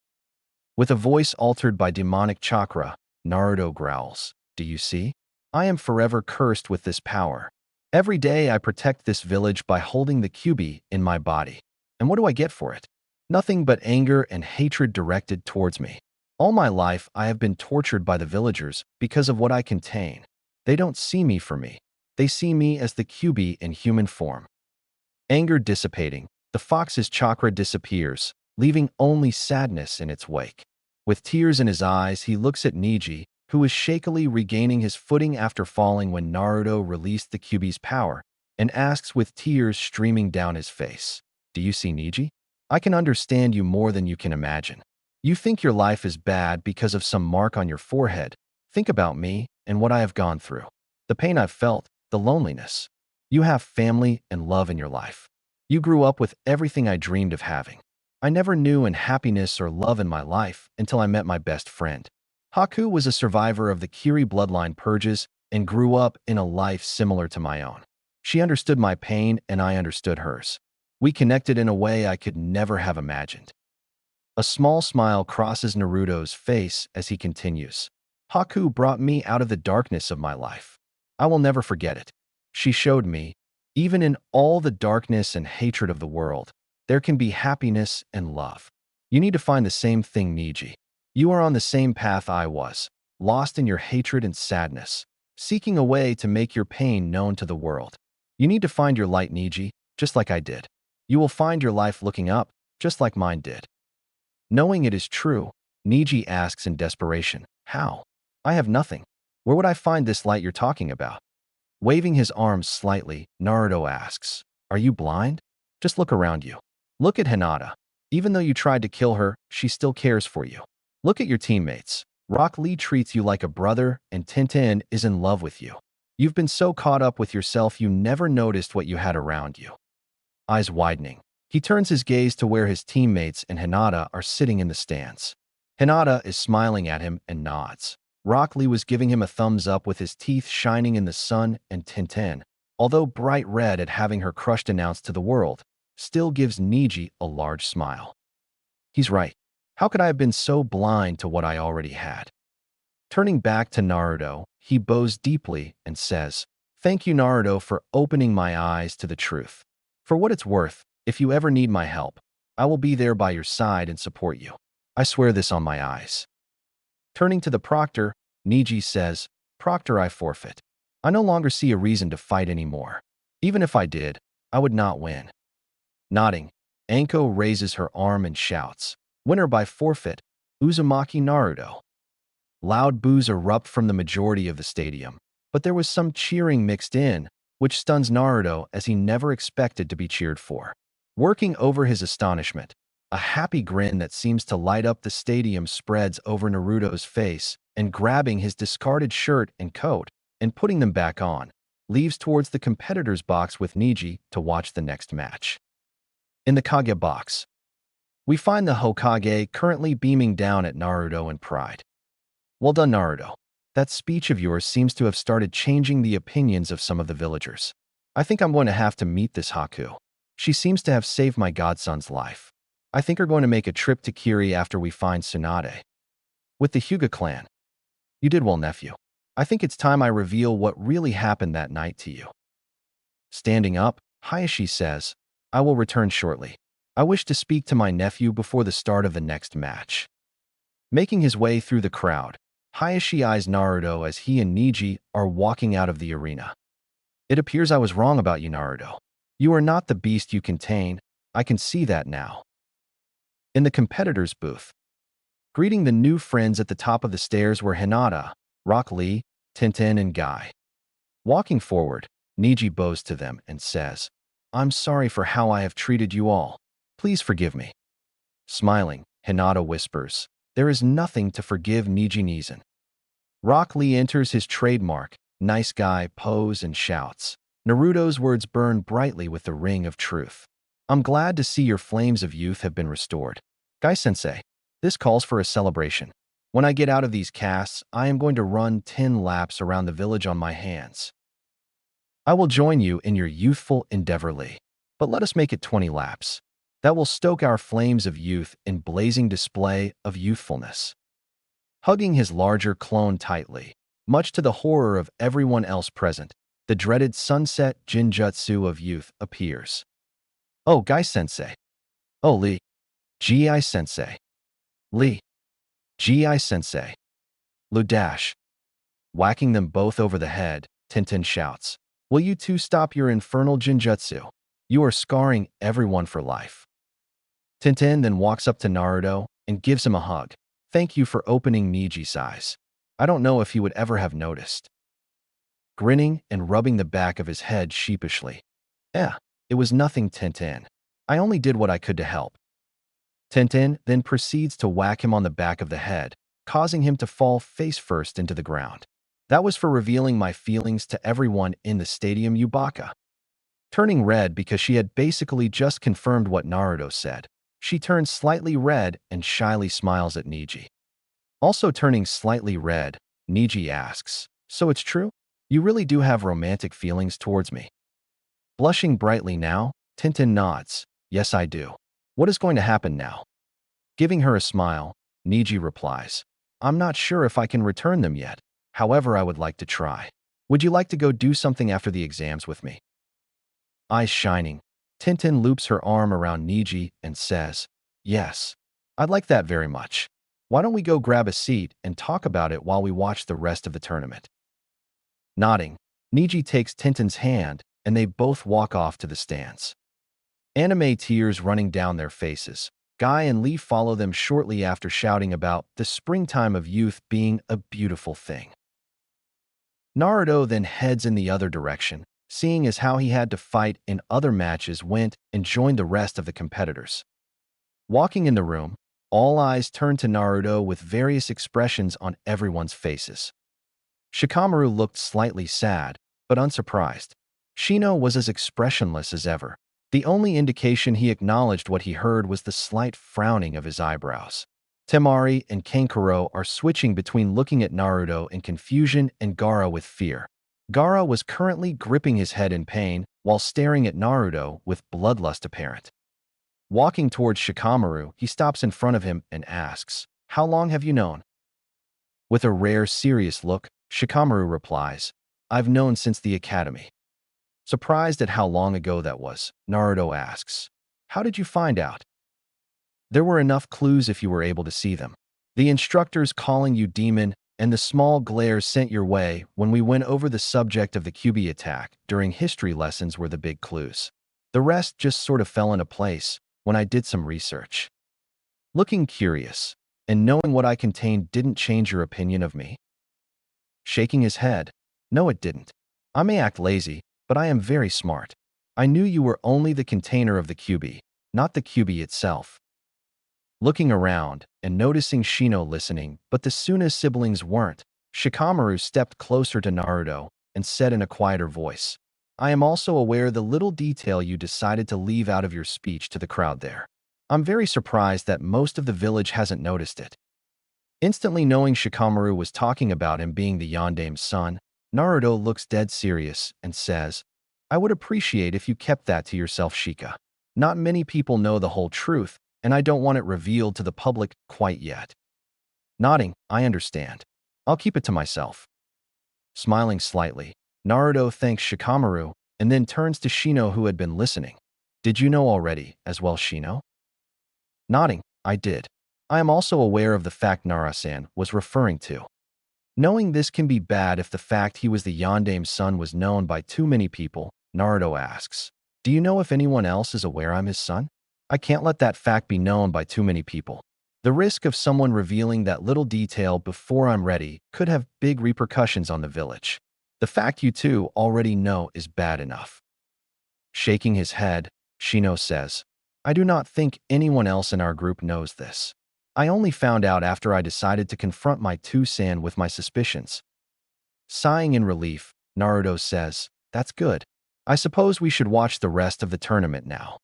With a voice altered by demonic chakra, Naruto growls, "Do you see? I am forever cursed with this power. Every day I protect this village by holding the Kyuubi in my body. And what do I get for it? Nothing but anger and hatred directed towards me. All my life I have been tortured by the villagers because of what I contain. They don't see me for me. They see me as the Kyuubi in human form." Anger dissipating, the fox's chakra disappears, leaving only sadness in its wake. With tears in his eyes, he looks at Neji, who is shakily regaining his footing after falling when Naruto released the Kyuubi's power, and asks with tears streaming down his face, "Do you see, Neji? I can understand you more than you can imagine. You think your life is bad because of some mark on your forehead. Think about me and what I have gone through. The pain I've felt, the loneliness. You have family and love in your life. You grew up with everything I dreamed of having. I never knew happiness or love in my life until I met my best friend. Haku was a survivor of the Kiri bloodline purges and grew up in a life similar to my own. She understood my pain and I understood hers. We connected in a way I could never have imagined." A small smile crosses Naruto's face as he continues. "Haku brought me out of the darkness of my life. I will never forget it. She showed me, even in all the darkness and hatred of the world, there can be happiness and love. You need to find the same thing, Neji. You are on the same path I was, lost in your hatred and sadness, seeking a way to make your pain known to the world. You need to find your light, Neji, just like I did. You will find your life looking up, just like mine did." Knowing it is true, Neji asks in desperation, "How? I have nothing. Where would I find this light you're talking about?" Waving his arms slightly, Naruto asks, "Are you blind? Just look around you. Look at Hinata. Even though you tried to kill her, she still cares for you. Look at your teammates. Rock Lee treats you like a brother and Tintin is in love with you. You've been so caught up with yourself you never noticed what you had around you." Eyes widening, he turns his gaze to where his teammates and Hinata are sitting in the stands. Hinata is smiling at him and nods. Rock Lee was giving him a thumbs up with his teeth shining in the sun, and Tintin, although bright red at having her crush announced to the world, still gives Neji a large smile. He's right. How could I have been so blind to what I already had? Turning back to Naruto, he bows deeply and says, "Thank you, Naruto, for opening my eyes to the truth. For what it's worth, if you ever need my help, I will be there by your side and support you. I swear this on my eyes." Turning to the proctor, Neji says, "Proctor, I forfeit. I no longer see a reason to fight anymore. Even if I did, I would not win." Nodding, Anko raises her arm and shouts, Winner by forfeit, Uzumaki Naruto. Loud boos erupt from the majority of the stadium, but there was some cheering mixed in, which stuns Naruto as he never expected to be cheered for. Working over his astonishment, a happy grin that seems to light up the stadium spreads over Naruto's face, and grabbing his discarded shirt and coat and putting them back on, leaves towards the competitor's box with Neji to watch the next match. In the Kage box, we find the Hokage currently beaming down at Naruto in pride. Well done, Naruto. That speech of yours seems to have started changing the opinions of some of the villagers. I think I'm going to have to meet this Haku. She seems to have saved my godson's life. I think we're going to make a trip to Kiri after we find Tsunade. With the Hyuga clan. You did well, nephew. I think it's time I reveal what really happened that night to you. Standing up, Hayashi says, I will return shortly. I wish to speak to my nephew before the start of the next match. Making his way through the crowd, Hayashi eyes Naruto as he and Neji are walking out of the arena. It appears I was wrong about you, Naruto. You are not the beast you contain. I can see that now. In the competitor's booth, greeting the new friends at the top of the stairs were Hinata, Rock Lee, Tintin, and Guy. Walking forward, Neji bows to them and says, I'm sorry for how I have treated you all. Please forgive me. Smiling, Hinata whispers, there is nothing to forgive Neji Neeson. Rock Lee enters his trademark, nice guy pose and shouts. Naruto's words burn brightly with the ring of truth. I'm glad to see your flames of youth have been restored. Guy-sensei, this calls for a celebration. When I get out of these casts, I am going to run 10 laps around the village on my hands. I will join you in your youthful endeavor, Lee. But let us make it 20 laps. That will stoke our flames of youth in blazing display of youthfulness. Hugging his larger clone tightly, much to the horror of everyone else present, the dreaded sunset Jinjutsu of youth appears. Oh, Guy-sensei. Oh, Lee. Gi-sensei. Lee. Gi-sensei. Ludash. Whacking them both over the head, Tintin shouts, will you two stop your infernal Jinjutsu? You are scarring everyone for life. Tintin then walks up to Naruto and gives him a hug. Thank you for opening Neji's eyes. I don't know if he would ever have noticed. Grinning and rubbing the back of his head sheepishly. It was nothing, Tintin. I only did what I could to help. Tintin then proceeds to whack him on the back of the head, causing him to fall face first into the ground. That was for revealing my feelings to everyone in the stadium, Yubaka. Turning red because she had basically just confirmed what Naruto said, she turns slightly red and shyly smiles at Neji. Also turning slightly red, Neji asks, so it's true? You really do have romantic feelings towards me? Blushing brightly now, Tintin nods, yes I do. What is going to happen now? Giving her a smile, Neji replies, I'm not sure if I can return them yet. However, I would like to try. Would you like to go do something after the exams with me? Eyes shining, Tintin loops her arm around Neji and says, yes, I'd like that very much. Why don't we go grab a seat and talk about it while we watch the rest of the tournament? Nodding, Neji takes Tintin's hand and they both walk off to the stands. Anime tears running down their faces. Guy and Lee follow them shortly after shouting about the springtime of youth being a beautiful thing. Naruto then heads in the other direction, seeing as how he had to fight in other matches went and joined the rest of the competitors. Walking in the room, all eyes turn to Naruto with various expressions on everyone's faces. Shikamaru looked slightly sad, but unsurprised. Shino was as expressionless as ever. The only indication he acknowledged what he heard was the slight frowning of his eyebrows. Temari and Kankuro are switching between looking at Naruto in confusion and Gaara with fear. Gaara was currently gripping his head in pain while staring at Naruto with bloodlust apparent. Walking towards Shikamaru, he stops in front of him and asks, how long have you known? With a rare serious look, Shikamaru replies, I've known since the academy. Surprised at how long ago that was, Naruto asks, how did you find out? There were enough clues if you were able to see them. The instructors calling you demon and the small glares sent your way when we went over the subject of the Kyuubi attack during history lessons were the big clues. The rest just sort of fell into place when I did some research. looking curious, and knowing what I contained didn't change your opinion of me? Shaking his head, no it didn't. I may act lazy, but I am very smart. I knew you were only the container of the Kyuubi, not the Kyuubi itself. Looking around and noticing Shino listening, but the Suna siblings weren't, Shikamaru stepped closer to Naruto and said in a quieter voice, I am also aware the little detail you decided to leave out of your speech to the crowd there. I'm very surprised that most of the village hasn't noticed it. Instantly knowing Shikamaru was talking about him being the Yandame's son, Naruto looks dead serious and says, I would appreciate if you kept that to yourself, Shika. Not many people know the whole truth, and I don't want it revealed to the public quite yet. Nodding, I understand. I'll keep it to myself. Smiling slightly, Naruto thanks Shikamaru and then turns to Shino who had been listening. Did you know already, as well, Shino? Nodding, I did. I am also aware of the fact Nara-san was referring to. Knowing this can be bad if the fact he was the Yandame's son was known by too many people, Naruto asks, do you know if anyone else is aware I'm his son? I can't let that fact be known by too many people. The risk of someone revealing that little detail before I'm ready could have big repercussions on the village. The fact you two already know is bad enough. Shaking his head, Shino says, I do not think anyone else in our group knows this. I only found out after I decided to confront my two-san with my suspicions. Sighing in relief, Naruto says, that's good. I suppose we should watch the rest of the tournament now.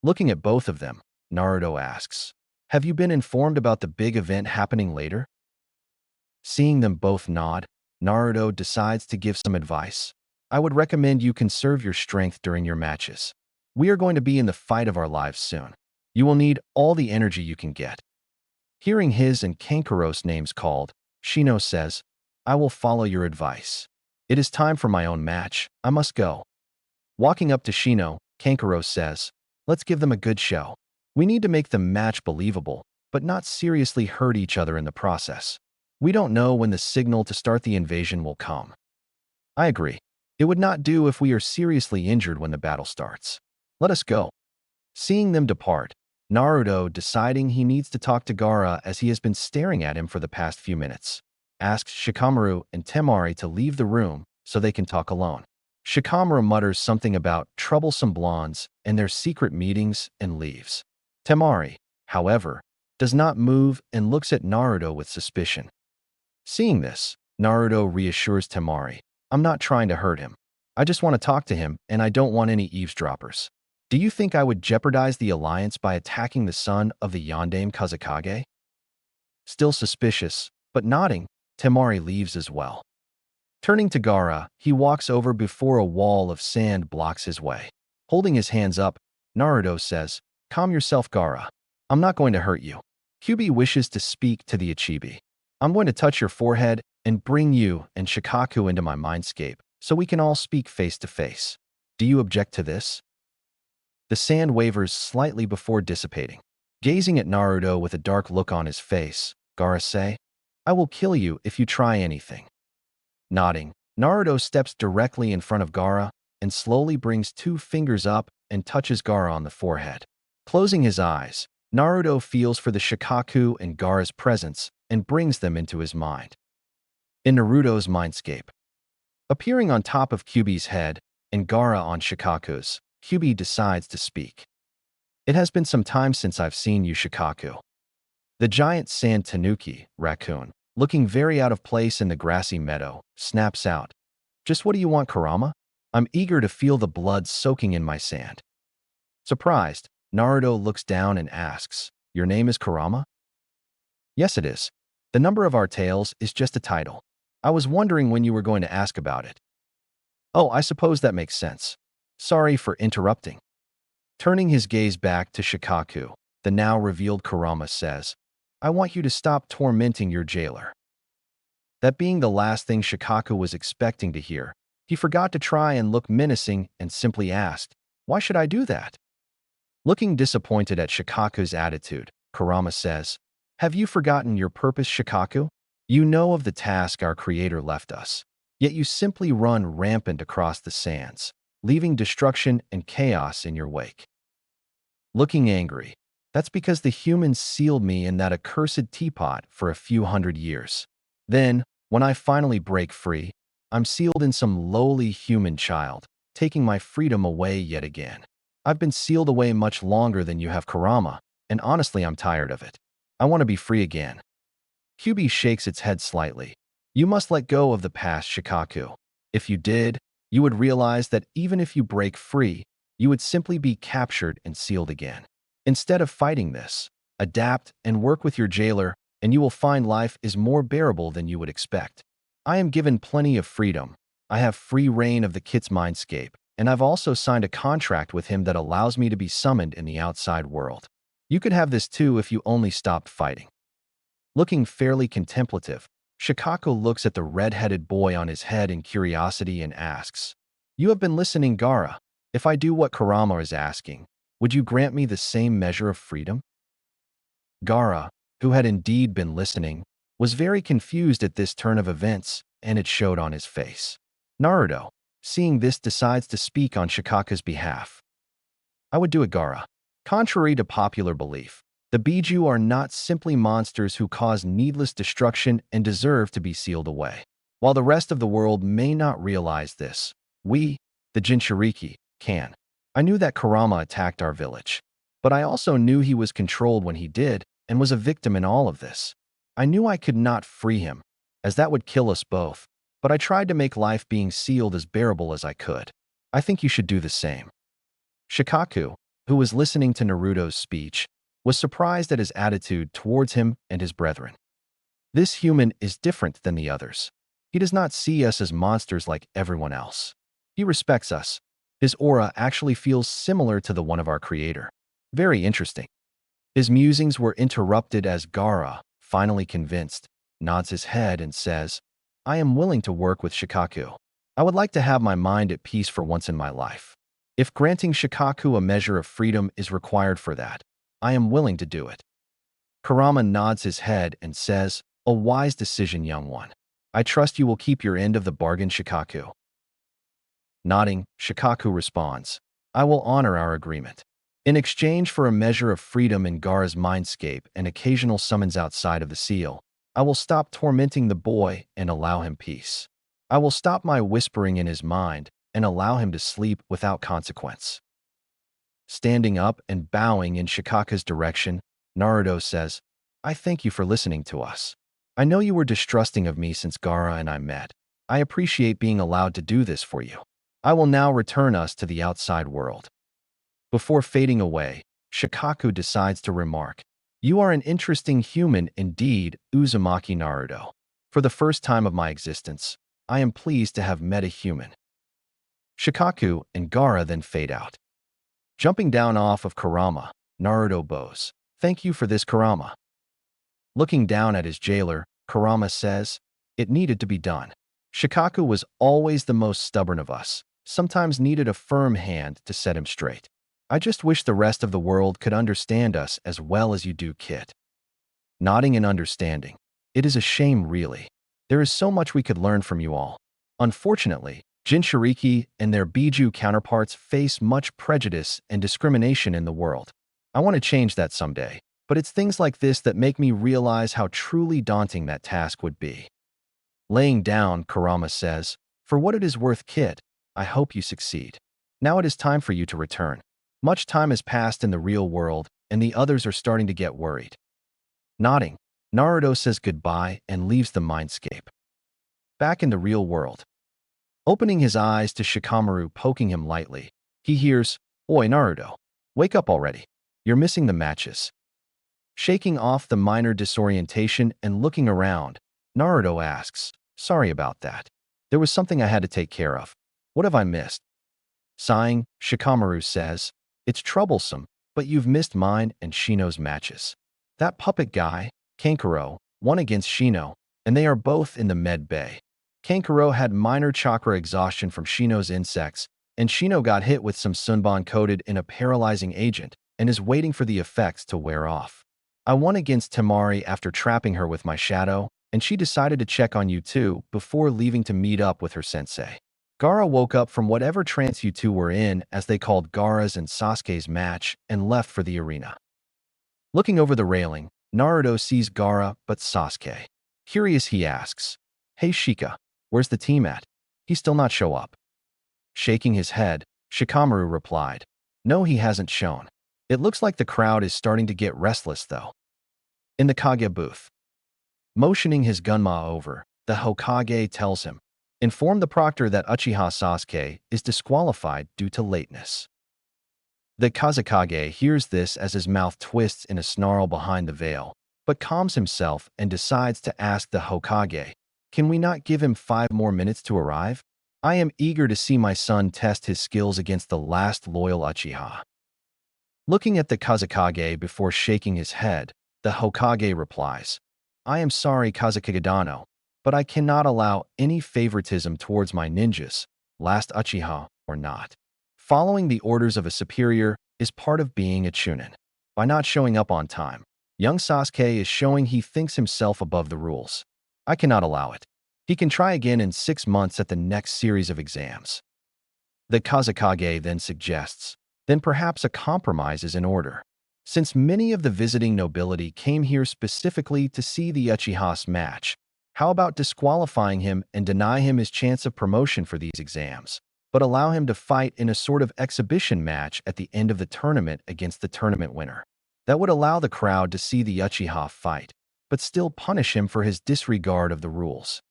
Looking at both of them, Naruto asks, have you been informed about the big event happening later? Seeing them both nod, Naruto decides to give some advice. I would recommend you conserve your strength during your matches. We are going to be in the fight of our lives soon. You will need all the energy you can get. Hearing his and Kankuro's names called, Shino says, I will follow your advice. It is time for my own match. I must go. Walking up to Shino, Kankuro says, let's give them a good show. We need to make the match believable, but not seriously hurt each other in the process. We don't know when the signal to start the invasion will come. I agree. It would not do if we are seriously injured when the battle starts. Let us go. Seeing them depart, Naruto, deciding he needs to talk to Gaara as he has been staring at him for the past few minutes, asks Shikamaru and Temari to leave the room so they can talk alone. Shikamaru mutters something about troublesome blondes and their secret meetings and leaves. Temari, however, does not move and looks at Naruto with suspicion. Seeing this, Naruto reassures Temari, I'm not trying to hurt him. I just want to talk to him and I don't want any eavesdroppers. Do you think I would jeopardize the alliance by attacking the son of the Yandame Kazekage? Still suspicious, but nodding, Temari leaves as well. Turning to Gaara, he walks over before a wall of sand blocks his way. Holding his hands up, Naruto says, calm yourself, Gaara. I'm not going to hurt you. Kyuubi wishes to speak to the Ichibi. I'm going to touch your forehead and bring you and Shikaku into my mindscape so we can all speak face to face. Do you object to this? The sand wavers slightly before dissipating. Gazing at Naruto with a dark look on his face, Gaara says, I will kill you if you try anything. Nodding, Naruto steps directly in front of Gaara and slowly brings 2 fingers up and touches Gaara on the forehead. Closing his eyes, Naruto feels for the Shikaku and Gaara's presence and brings them into his mind. In Naruto's mindscape, appearing on top of Kyuubi's head and Gaara on Shikaku's, Kyuubi decides to speak. It has been some time since I've seen you, Shikaku. The giant sand tanuki, raccoon, looking very out of place in the grassy meadow, snaps out. Just what do you want, Kurama? I'm eager to feel the blood soaking in my sand. Surprised, Naruto looks down and asks, your name is Kurama? Yes, it is. The number of our tales is just a title. I was wondering when you were going to ask about it. Oh, I suppose that makes sense. Sorry for interrupting. Turning his gaze back to Shikaku, the now revealed Kurama says, I want you to stop tormenting your jailer. That being the last thing Shikaku was expecting to hear, he forgot to try and look menacing and simply asked, why should I do that? Looking disappointed at Shikaku's attitude, Kurama says, have you forgotten your purpose, Shikaku? You know of the task our creator left us, yet you simply run rampant across the sands, leaving destruction and chaos in your wake. Looking angry, That's because the humans sealed me in that accursed teapot for a few hundred years. Then, when I finally break free, I'm sealed in some lowly human child, taking my freedom away yet again. I've been sealed away much longer than you have, Kurama, and honestly I'm tired of it. I want to be free again. Kyuubi shakes its head slightly. You must let go of the past, Shikaku. If you did, you would realize that even if you break free, you would simply be captured and sealed again. Instead of fighting this, adapt and work with your jailer, and you will find life is more bearable than you would expect. I am given plenty of freedom. I have free reign of the Kit's mindscape, and I've also signed a contract with him that allows me to be summoned in the outside world. You could have this too if you only stopped fighting. Looking fairly contemplative, Shikaku looks at the red-headed boy on his head in curiosity and asks, "You have been listening, Gaara. If I do what Kurama is asking, would you grant me the same measure of freedom?" Gaara, who had indeed been listening, was very confused at this turn of events, and it showed on his face. Naruto, seeing this, decides to speak on Shikaku's behalf. "I would do it, Gaara. Contrary to popular belief, the Biju are not simply monsters who cause needless destruction and deserve to be sealed away. While the rest of the world may not realize this, we, the Jinchuriki, can. I knew that Kurama attacked our village, but I also knew he was controlled when he did and was a victim in all of this. I knew I could not free him, as that would kill us both, but I tried to make life being sealed as bearable as I could. I think you should do the same." Shikaku, who was listening to Naruto's speech, was surprised at his attitude towards him and his brethren. This human is different than the others. He does not see us as monsters like everyone else. He respects us. His aura actually feels similar to the one of our creator. Very interesting. His musings were interrupted as Gaara, finally convinced, nods his head and says, "I am willing to work with Shikaku. I would like to have my mind at peace for once in my life. If granting Shikaku a measure of freedom is required for that, I am willing to do it." Kurama nods his head and says, "A wise decision, young one. I trust you will keep your end of the bargain, Shikaku." Nodding, Shikaku responds, "I will honor our agreement. In exchange for a measure of freedom in Gaara's mindscape and occasional summons outside of the seal, I will stop tormenting the boy and allow him peace. I will stop my whispering in his mind and allow him to sleep without consequence." Standing up and bowing in Shikaku's direction, Naruto says, "I thank you for listening to us. I know you were distrusting of me since Gaara and I met. I appreciate being allowed to do this for you. I will now return us to the outside world." Before fading away, Shikaku decides to remark, "You are an interesting human indeed, Uzumaki Naruto. For the first time of my existence, I am pleased to have met a human." Shikaku and Gaara then fade out. Jumping down off of Kurama, Naruto bows, "Thank you for this, Kurama." Looking down at his jailer, Kurama says, "It needed to be done. Shikaku was always the most stubborn of us, sometimes needed a firm hand to set him straight. I just wish the rest of the world could understand us as well as you do, Kit." Nodding in understanding, "It is a shame, really. There is so much we could learn from you all. Unfortunately, Jinchuriki and their Biju counterparts face much prejudice and discrimination in the world. I want to change that someday, but it's things like this that make me realize how truly daunting that task would be." Laying down, Kurama says, "For what it is worth, Kit, I hope you succeed. Now it is time for you to return. Much time has passed in the real world, and the others are starting to get worried." Nodding, Naruto says goodbye and leaves the mindscape. Back in the real world. Opening his eyes to Shikamaru poking him lightly, he hears, "Oi, Naruto, wake up already. You're missing the matches." Shaking off the minor disorientation and looking around, Naruto asks, "Sorry about that. There was something I had to take care of. What have I missed?" Sighing, Shikamaru says, "It's troublesome, but you've missed mine and Shino's matches. That puppet guy, Kankuro, won against Shino, and they are both in the med bay. Kankuro had minor chakra exhaustion from Shino's insects, and Shino got hit with some Sunban coated in a paralyzing agent and is waiting for the effects to wear off. I won against Temari after trapping her with my shadow, and she decided to check on you too before leaving to meet up with her sensei. Gaara woke up from whatever trance you two were in as they called Gaara's and Sasuke's match and left for the arena." Looking over the railing, Naruto sees Gaara but Sasuke. Curious, he asks, "Hey Shika, where's the team at? He still not show up?" Shaking his head, Shikamaru replied, "No, he hasn't shown. It looks like the crowd is starting to get restless though." In the Kage booth, motioning his Gunma over, the Hokage tells him, "Inform the proctor that Uchiha Sasuke is disqualified due to lateness." The Kazekage hears this as his mouth twists in a snarl behind the veil, but calms himself and decides to ask the Hokage, "Can we not give him 5 more minutes to arrive? I am eager to see my son test his skills against the last loyal Uchiha." Looking at the Kazekage before shaking his head, the Hokage replies, "I am sorry, Kazekage-dano, but I cannot allow any favoritism towards my ninjas, last Uchiha or not. Following the orders of a superior is part of being a Chunin. By not showing up on time, young Sasuke is showing he thinks himself above the rules. I cannot allow it. He can try again in 6 months at the next series of exams." The Kazekage then suggests, "Then perhaps a compromise is in order. Since many of the visiting nobility came here specifically to see the Uchiha's match, how about disqualifying him and deny him his chance of promotion for these exams, but allow him to fight in a sort of exhibition match at the end of the tournament against the tournament winner? That would allow the crowd to see the Uchiha fight, but still punish him for his disregard of the rules."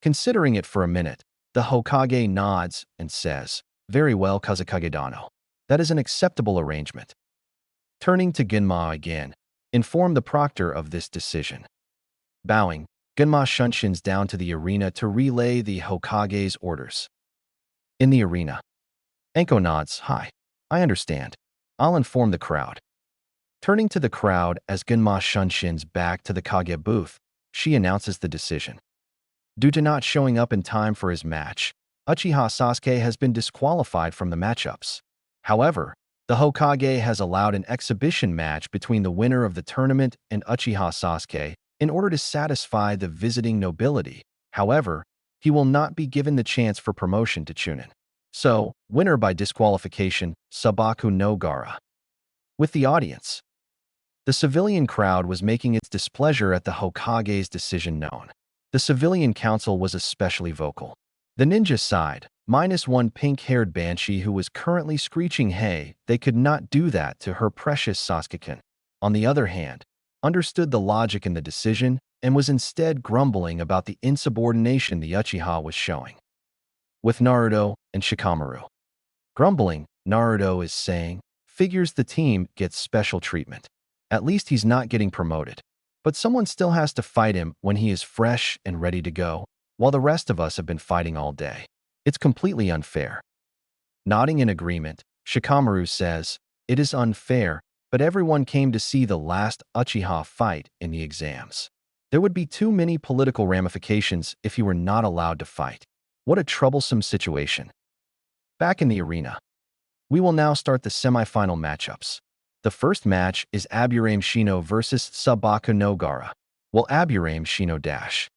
Considering it for a minute, the Hokage nods and says, "Very well, Kazekage-dano. That is an acceptable arrangement." Turning to Gunma again, inform the proctor of this decision. Bowing, Gunma shunshins down to the arena to relay the Hokage's orders. In the arena, Anko nods, "Hi, I understand. I'll inform the crowd." Turning to the crowd as Gunma shunshins back to the Kage booth, she announces the decision. Due to not showing up in time for his match, Uchiha Sasuke has been disqualified from the matchups. However, the Hokage has allowed an exhibition match between the winner of the tournament and Uchiha Sasuke in order to satisfy the visiting nobility. However, he will not be given the chance for promotion to Chunin. So, winner by disqualification, Sabaku no Gaara. With the audience, the civilian crowd was making its displeasure at the Hokage's decision known. The civilian council was especially vocal. The ninja side, -1 pink-haired banshee who was currently screeching hey, they could not do that to her precious Sasuke-kun, on the other hand, understood the logic in the decision and was instead grumbling about the insubordination the Uchiha was showing. With Naruto and Shikamaru. Grumbling, Naruto is saying, "Figures the team gets special treatment. At least he's not getting promoted. But someone still has to fight him when he is fresh and ready to go, while the rest of us have been fighting all day. It's completely unfair." Nodding in agreement, Shikamaru says, "It is unfair, but everyone came to see the last Uchiha fight in the exams. There would be too many political ramifications if he were not allowed to fight. What a troublesome situation." Back in the arena, we will now start the semi-final matchups. The first match is Aburame Shino versus Sabaku no Gaara. Will Aburame Shino dash?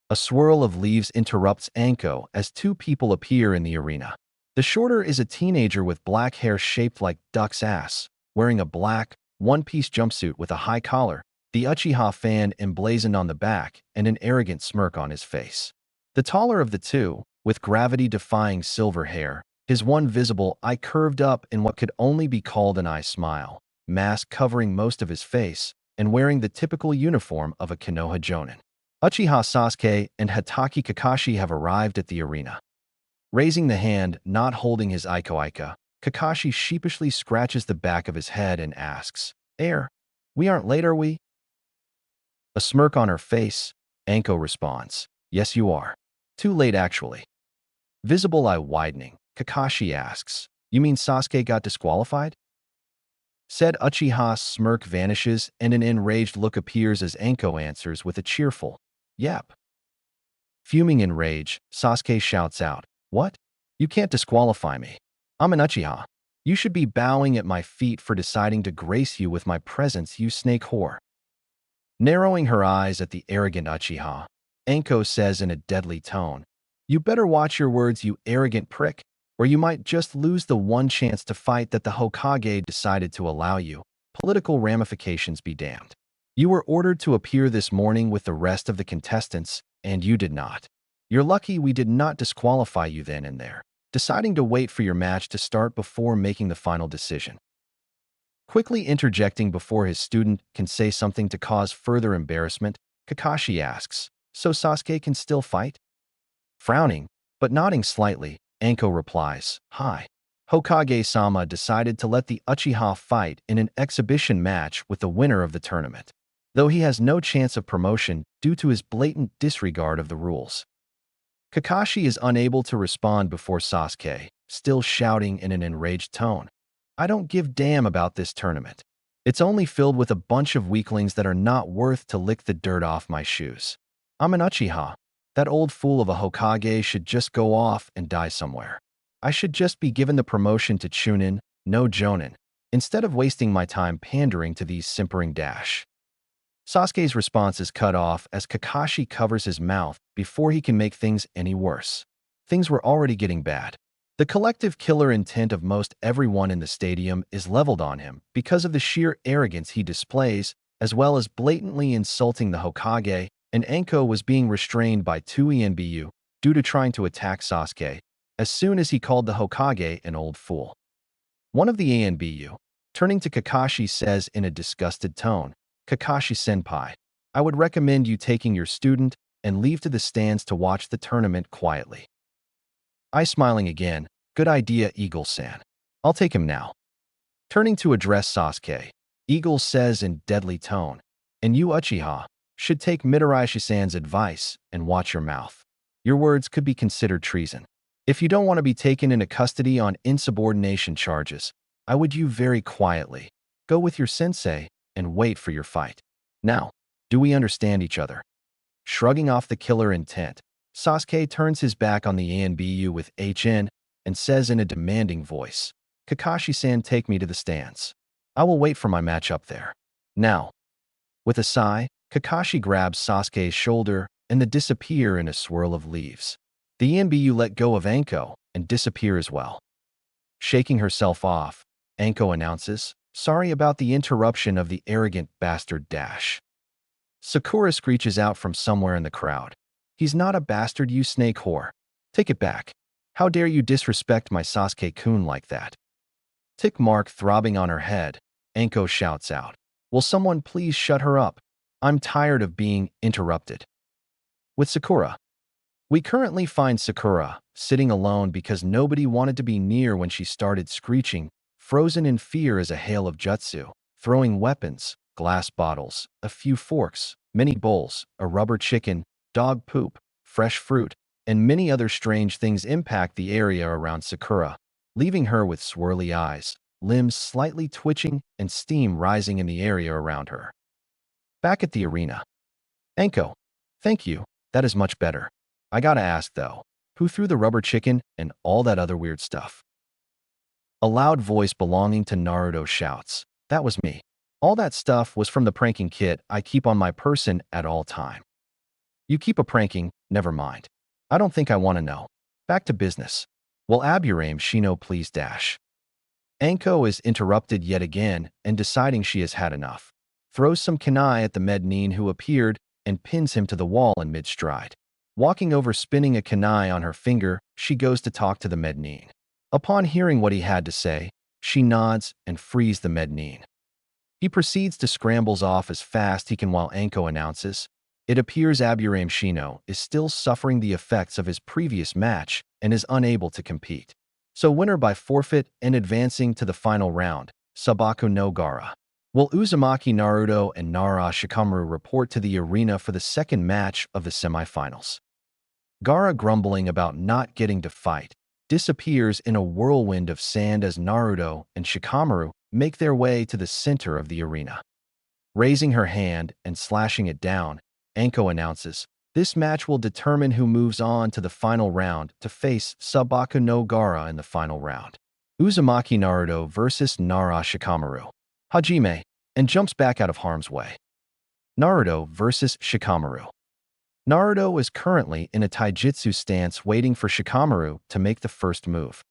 A swirl of leaves interrupts Anko as 2 people appear in the arena. The shorter is a teenager with black hair shaped like duck's ass, wearing a black, one-piece jumpsuit with a high collar, the Uchiha fan emblazoned on the back, and an arrogant smirk on his face. The taller of the two, with gravity-defying silver hair, his one visible eye curved up in what could only be called an eye smile, mask covering most of his face, and wearing the typical uniform of a Konoha Jonin. Uchiha Sasuke and Hatake Kakashi have arrived at the arena. Raising the hand, not holding his Aiko, Kakashi sheepishly scratches the back of his head and asks, we aren't late, are we?" A smirk on her face, Anko responds, "Yes, you are. Too late, actually." Visible eye widening, Kakashi asks, "You mean Sasuke got disqualified?" Said Uchiha's smirk vanishes and an enraged look appears as Anko answers with a cheerful, "Yep." Fuming in rage, Sasuke shouts out, "What? You can't disqualify me. I'm an Uchiha. You should be bowing at my feet for deciding to grace you with my presence, you snake whore." Narrowing her eyes at the arrogant Uchiha, Anko says in a deadly tone, "You better watch your words, you arrogant prick, or you might just lose the one chance to fight that the Hokage decided to allow you. Political ramifications be damned. You were ordered to appear this morning with the rest of the contestants, and you did not. You're lucky we did not disqualify you then and there, deciding to wait for your match to start before making the final decision. Quickly interjecting before his student can say something to cause further embarrassment, Kakashi asks, "So Sasuke can still fight?" Frowning, but nodding slightly, Anko replies, "Hi." Hokage-sama decided to let the Uchiha fight in an exhibition match with the winner of the tournament, though he has no chance of promotion due to his blatant disregard of the rules. Kakashi is unable to respond before Sasuke, still shouting in an enraged tone, "I don't give damn about this tournament. It's only filled with a bunch of weaklings that are not worth to lick the dirt off my shoes. I'm an Uchiha. That old fool of a Hokage should just go off and die somewhere. I should just be given the promotion to Chunin, no Jonin, instead of wasting my time pandering to these simpering dash." Sasuke's response is cut off as Kakashi covers his mouth before he can make things any worse. Things were already getting bad. The collective killer intent of most everyone in the stadium is leveled on him because of the sheer arrogance he displays, as well as blatantly insulting the Hokage, and Anko was being restrained by two ENBU due to trying to attack Sasuke as soon as he called the Hokage an old fool. One of the ENBU, turning to Kakashi, says in a disgusted tone, "Kakashi-senpai, I would recommend you taking your student and leave to the stands to watch the tournament quietly." I smiling again, "Good idea, Eagle-san. I'll take him now." Turning to address Sasuke, Eagle says in deadly tone, "And you, Uchiha, should take Mitarashi-san's advice and watch your mouth. Your words could be considered treason. If you don't want to be taken into custody on insubordination charges, I would you very quietly go with your sensei and wait for your fight. Now, do we understand each other?" Shrugging off the killer intent, Sasuke turns his back on the ANBU with HN and says in a demanding voice, "Kakashi-san, take me to the stands. I will wait for my match up there. Now." With a sigh, Kakashi grabs Sasuke's shoulder and they disappear in a swirl of leaves. The ENBU let go of Anko and disappear as well. Shaking herself off, Anko announces, "Sorry about the interruption of the arrogant bastard dash." Sakura screeches out from somewhere in the crowd, "He's not a bastard, you snake whore. Take it back. How dare you disrespect my Sasuke-kun like that?" Tick mark throbbing on her head, Anko shouts out, "Will someone please shut her up? I'm tired of being interrupted." With Sakura. We currently find Sakura sitting alone because nobody wanted to be near when she started screeching, frozen in fear as a hail of jutsu, throwing weapons, glass bottles, a few forks, many bowls, a rubber chicken, dog poop, fresh fruit, and many other strange things impact the area around Sakura, leaving her with swirly eyes, limbs slightly twitching, and steam rising in the area around her. Back at the arena. Anko, thank you, that is much better. I gotta ask though, who threw the rubber chicken and all that other weird stuff? A loud voice belonging to Naruto shouts, "That was me. All that stuff was from the pranking kit I keep on my person at all time." "You keep a pranking, never mind. I don't think I want to know. Back to business. Will Aburame Shino please dash?" Anko is interrupted yet again and deciding she has had enough, throws some kunai at the Mednin who appeared and pins him to the wall in mid-stride. Walking over, spinning a kunai on her finger, she goes to talk to the Mednin. Upon hearing what he had to say, she nods and frees the Mednin. He proceeds to scrambles off as fast he can while Anko announces, "It appears Aburame Shino is still suffering the effects of his previous match and is unable to compete. So winner by forfeit and advancing to the final round, Sabaku no Gaara. Will Uzumaki Naruto and Nara Shikamaru report to the arena for the second match of the semifinals?" Gaara, grumbling about not getting to fight, disappears in a whirlwind of sand as Naruto and Shikamaru make their way to the center of the arena. Raising her hand and slashing it down, Anko announces, "This match will determine who moves on to the final round to face Sabaku no Gaara in the final round. Uzumaki Naruto versus Nara Shikamaru. Hajime," and jumps back out of harm's way. Naruto versus Shikamaru. Naruto is currently in a taijutsu stance waiting for Shikamaru to make the first move.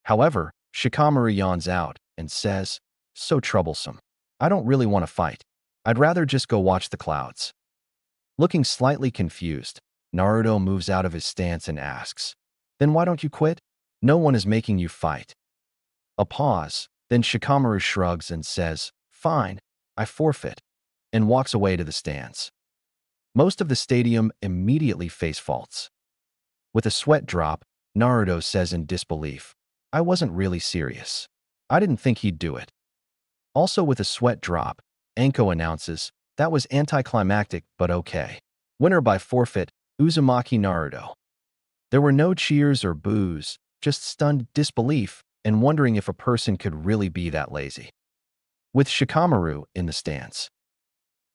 However, Shikamaru yawns out and says, "So troublesome. I don't really want to fight. I'd rather just go watch the clouds. Looking slightly confused, Naruto moves out of his stance and asks, "Then why don't you quit? No one is making you fight." A pause, then Shikamaru shrugs and says, "Fine, I forfeit," and walks away to the stands. Most of the stadium immediately face faults. With a sweat drop, Naruto says in disbelief, "I wasn't really serious. I didn't think he'd do it." Also with a sweat drop, Anko announces, "That was anticlimactic, but okay. Winner by forfeit, Uzumaki Naruto." There were no cheers or boos, just stunned disbelief and wondering if a person could really be that lazy. With Shikamaru in the stands.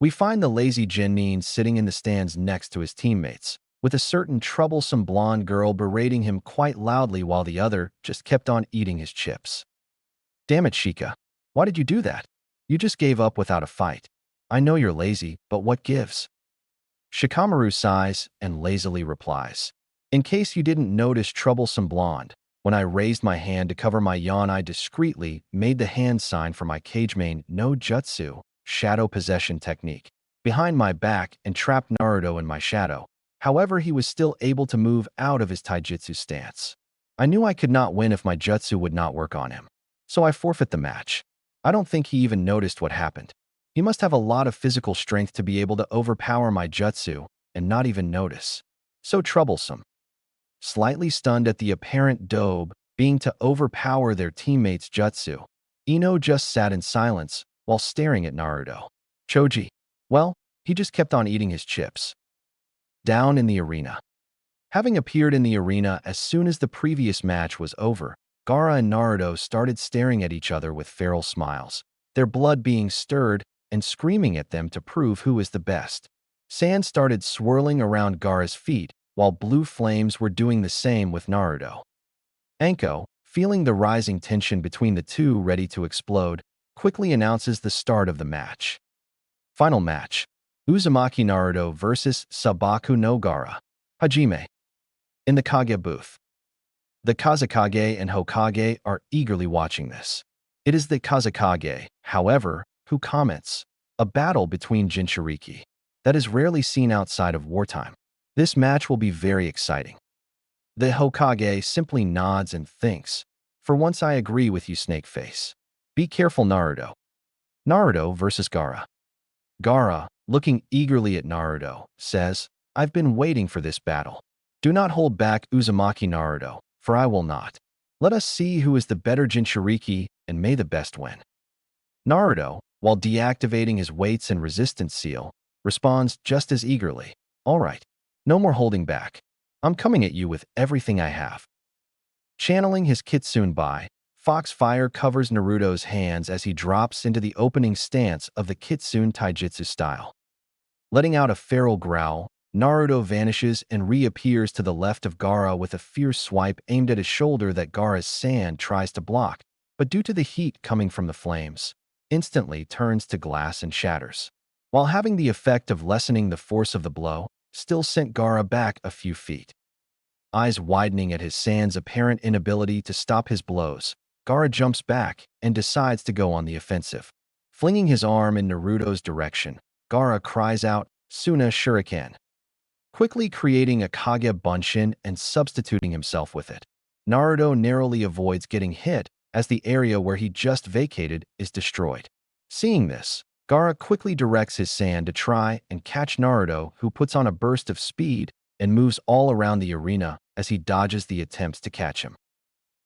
We find the lazy Genin sitting in the stands next to his teammates, with a certain troublesome blonde girl berating him quite loudly while the other just kept on eating his chips. "Damn it, Shika. Why did you do that? You just gave up without a fight. I know you're lazy, but what gives?" Shikamaru sighs and lazily replies, "In case you didn't notice, troublesome blonde, when I raised my hand to cover my yawn, I discreetly made the hand sign for my Kagemain no Jutsu, shadow possession technique, behind my back and trapped Naruto in my shadow. However, he was still able to move out of his taijutsu stance. I knew I could not win if my jutsu would not work on him, so I forfeit the match. I don't think he even noticed what happened. He must have a lot of physical strength to be able to overpower my jutsu and not even notice. So troublesome." Slightly stunned at the apparent dobe being to overpower their teammates' jutsu, Ino just sat in silence while staring at Naruto. Choji, well, he just kept on eating his chips. Down in the arena. Having appeared in the arena as soon as the previous match was over, Gaara and Naruto started staring at each other with feral smiles, their blood being stirred and screaming at them to prove who is the best. Sand started swirling around Gaara's feet, while blue flames were doing the same with Naruto. Anko, feeling the rising tension between the two ready to explode, quickly announces the start of the match. Final match, Uzumaki Naruto versus Sabaku no Gaara. Hajime. In the Kage booth. The Kazekage and Hokage are eagerly watching this. It is the Kazekage, however, who comments, "A battle between Jinchuriki. That is rarely seen outside of wartime. This match will be very exciting." The Hokage simply nods and thinks, "For once I agree with you, Snakeface. Be careful, Naruto." Naruto versus Gaara. Gaara, looking eagerly at Naruto, says, "I've been waiting for this battle. Do not hold back, Uzumaki Naruto, for I will not. Let us see who is the better Jinchuriki, and may the best win." Naruto, while deactivating his weights and resistance seal, responds just as eagerly, "All right. No more holding back. I'm coming at you with everything I have." Channeling his Kitsune Bai, Foxfire covers Naruto's hands as he drops into the opening stance of the Kitsune Taijutsu style. Letting out a feral growl, Naruto vanishes and reappears to the left of Gaara with a fierce swipe aimed at his shoulder that Gaara's sand tries to block, but due to the heat coming from the flames, instantly turns to glass and shatters. While having the effect of lessening the force of the blow, still sent Gaara back a few feet. Eyes widening at his sand's apparent inability to stop his blows, Gaara jumps back and decides to go on the offensive. Flinging his arm in Naruto's direction, Gaara cries out, "Suna Shuriken," quickly creating a Kage Bunshin and substituting himself with it. Naruto narrowly avoids getting hit as the area where he just vacated is destroyed. Seeing this, Gaara quickly directs his sand to try and catch Naruto, who puts on a burst of speed and moves all around the arena as he dodges the attempts to catch him.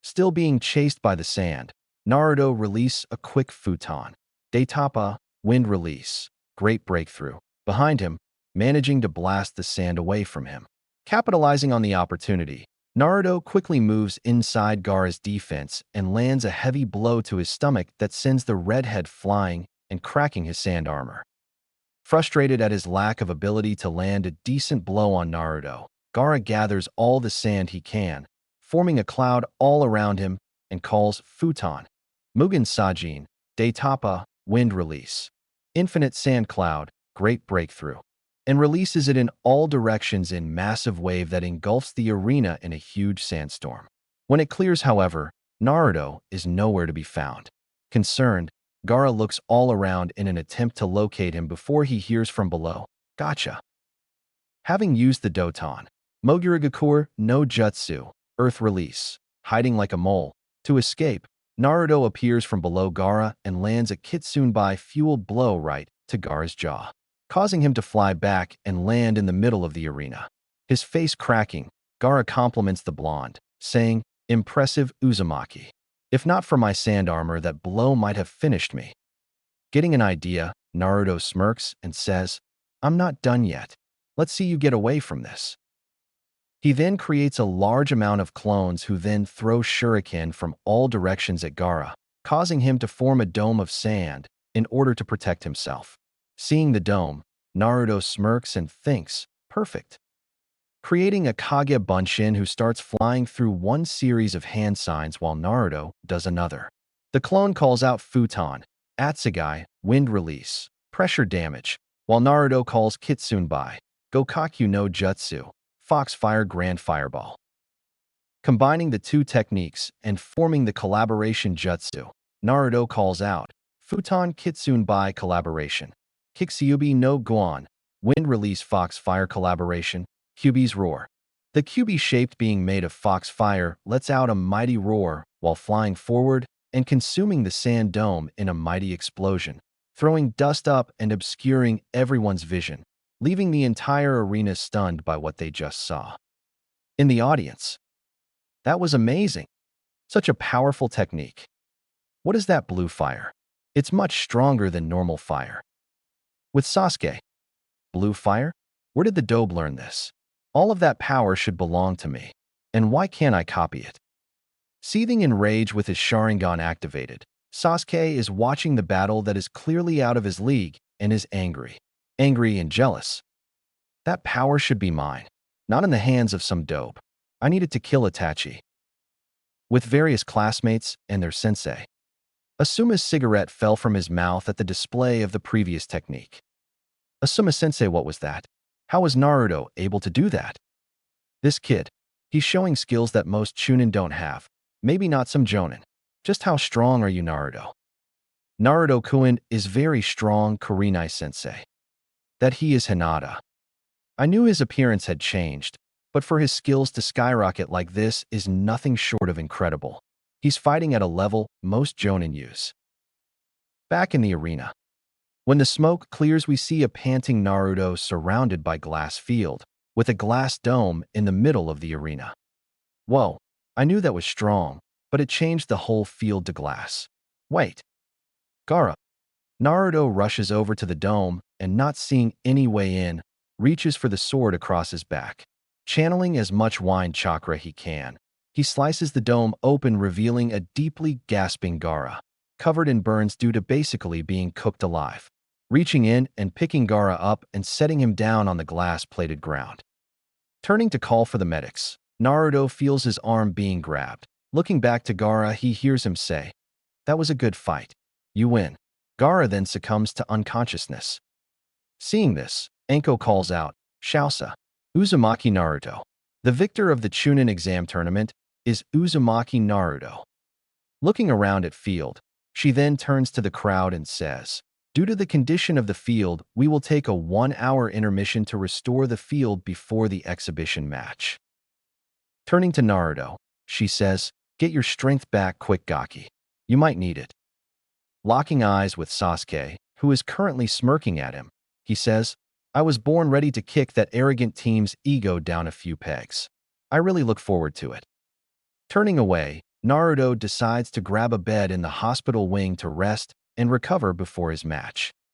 Still being chased by the sand, Naruto releases a quick futon. Daitapa, wind release, great breakthrough. Behind him, managing to blast the sand away from him. Capitalizing on the opportunity, Naruto quickly moves inside Gaara's defense and lands a heavy blow to his stomach that sends the redhead flying and cracking his sand armor. Frustrated at his lack of ability to land a decent blow on Naruto, Gaara gathers all the sand he can, forming a cloud all around him, and calls Futon, Mugen Sajin, Daitapa, wind release, infinite sand cloud, great breakthrough, and releases it in all directions in massive wave that engulfs the arena in a huge sandstorm. When it clears, however, Naruto is nowhere to be found. Concerned, Gaara looks all around in an attempt to locate him before he hears from below. Gotcha. Having used the Doton, Mogurigakur no Jutsu, Earth Release, hiding like a mole, to escape, Naruto appears from below Gaara and lands a Kitsunbai-fueled blow right to Gaara's jaw, causing him to fly back and land in the middle of the arena. His face cracking, Gaara compliments the blonde, saying, "Impressive Uzumaki. If not for my sand armor, that blow might have finished me." Getting an idea, Naruto smirks and says, "I'm not done yet. Let's see you get away from this." He then creates a large amount of clones who then throw shuriken from all directions at Gaara, causing him to form a dome of sand in order to protect himself. Seeing the dome, Naruto smirks and thinks, "Perfect." Creating a Kage Bunshin who starts flying through one series of hand signs while Naruto does another. The clone calls out Futon, Atsugai, Wind Release, Pressure Damage, while Naruto calls Kitsunbai, Gokaku no Jutsu, Foxfire Grand Fireball. Combining the two techniques and forming the collaboration jutsu, Naruto calls out Futon Kitsunbai Collaboration, Kyuubi no Guan, Wind Release Foxfire Collaboration, Kyuubi's Roar. The Kyuubi-shaped being made of foxfire lets out a mighty roar while flying forward and consuming the sand dome in a mighty explosion, throwing dust up and obscuring everyone's vision, leaving the entire arena stunned by what they just saw. In the audience, "That was amazing. Such a powerful technique. What is that blue fire? It's much stronger than normal fire." With Sasuke, "Blue fire? Where did the dobe learn this? All of that power should belong to me. And why can't I copy it?" Seething in rage with his Sharingan activated, Sasuke is watching the battle that is clearly out of his league and is angry. Angry and jealous. "That power should be mine, not in the hands of some dope. I needed to kill Itachi." With various classmates and their sensei, Asuma's cigarette fell from his mouth at the display of the previous technique. "Asuma-sensei, what was that? How was Naruto able to do that? This kid, he's showing skills that most Chunin don't have. Maybe not some Jonin. Just how strong are you, Naruto?" "Naruto-kun is very strong, Kurenai-sensei. That he is Hinata. I knew his appearance had changed, but for his skills to skyrocket like this is nothing short of incredible. He's fighting at a level most Jonin use." Back in the arena, when the smoke clears, we see a panting Naruto surrounded by glass field, with a glass dome in the middle of the arena. "Whoa, I knew that was strong, but it changed the whole field to glass. Wait. Gaara." Naruto rushes over to the dome and, not seeing any way in, reaches for the sword across his back. Channeling as much wine chakra he can, he slices the dome open, revealing a deeply gasping Gaara, covered in burns due to basically being cooked alive. Reaching in and picking Gaara up and setting him down on the glass-plated ground. Turning to call for the medics, Naruto feels his arm being grabbed. Looking back to Gaara, he hears him say, "That was a good fight. You win." Gaara then succumbs to unconsciousness. Seeing this, Anko calls out, "Shausa, Uzumaki Naruto. The victor of the Chunin exam tournament is Uzumaki Naruto." Looking around at field, she then turns to the crowd and says, "Due to the condition of the field, we will take a 1-hour intermission to restore the field before the exhibition match." Turning to Naruto, she says, "Get your strength back quick, Gaki. You might need it." Locking eyes with Sasuke, who is currently smirking at him, he says, "I was born ready to kick that arrogant team's ego down a few pegs. I really look forward to it." Turning away, Naruto decides to grab a bed in the hospital wing to rest and recover before his match.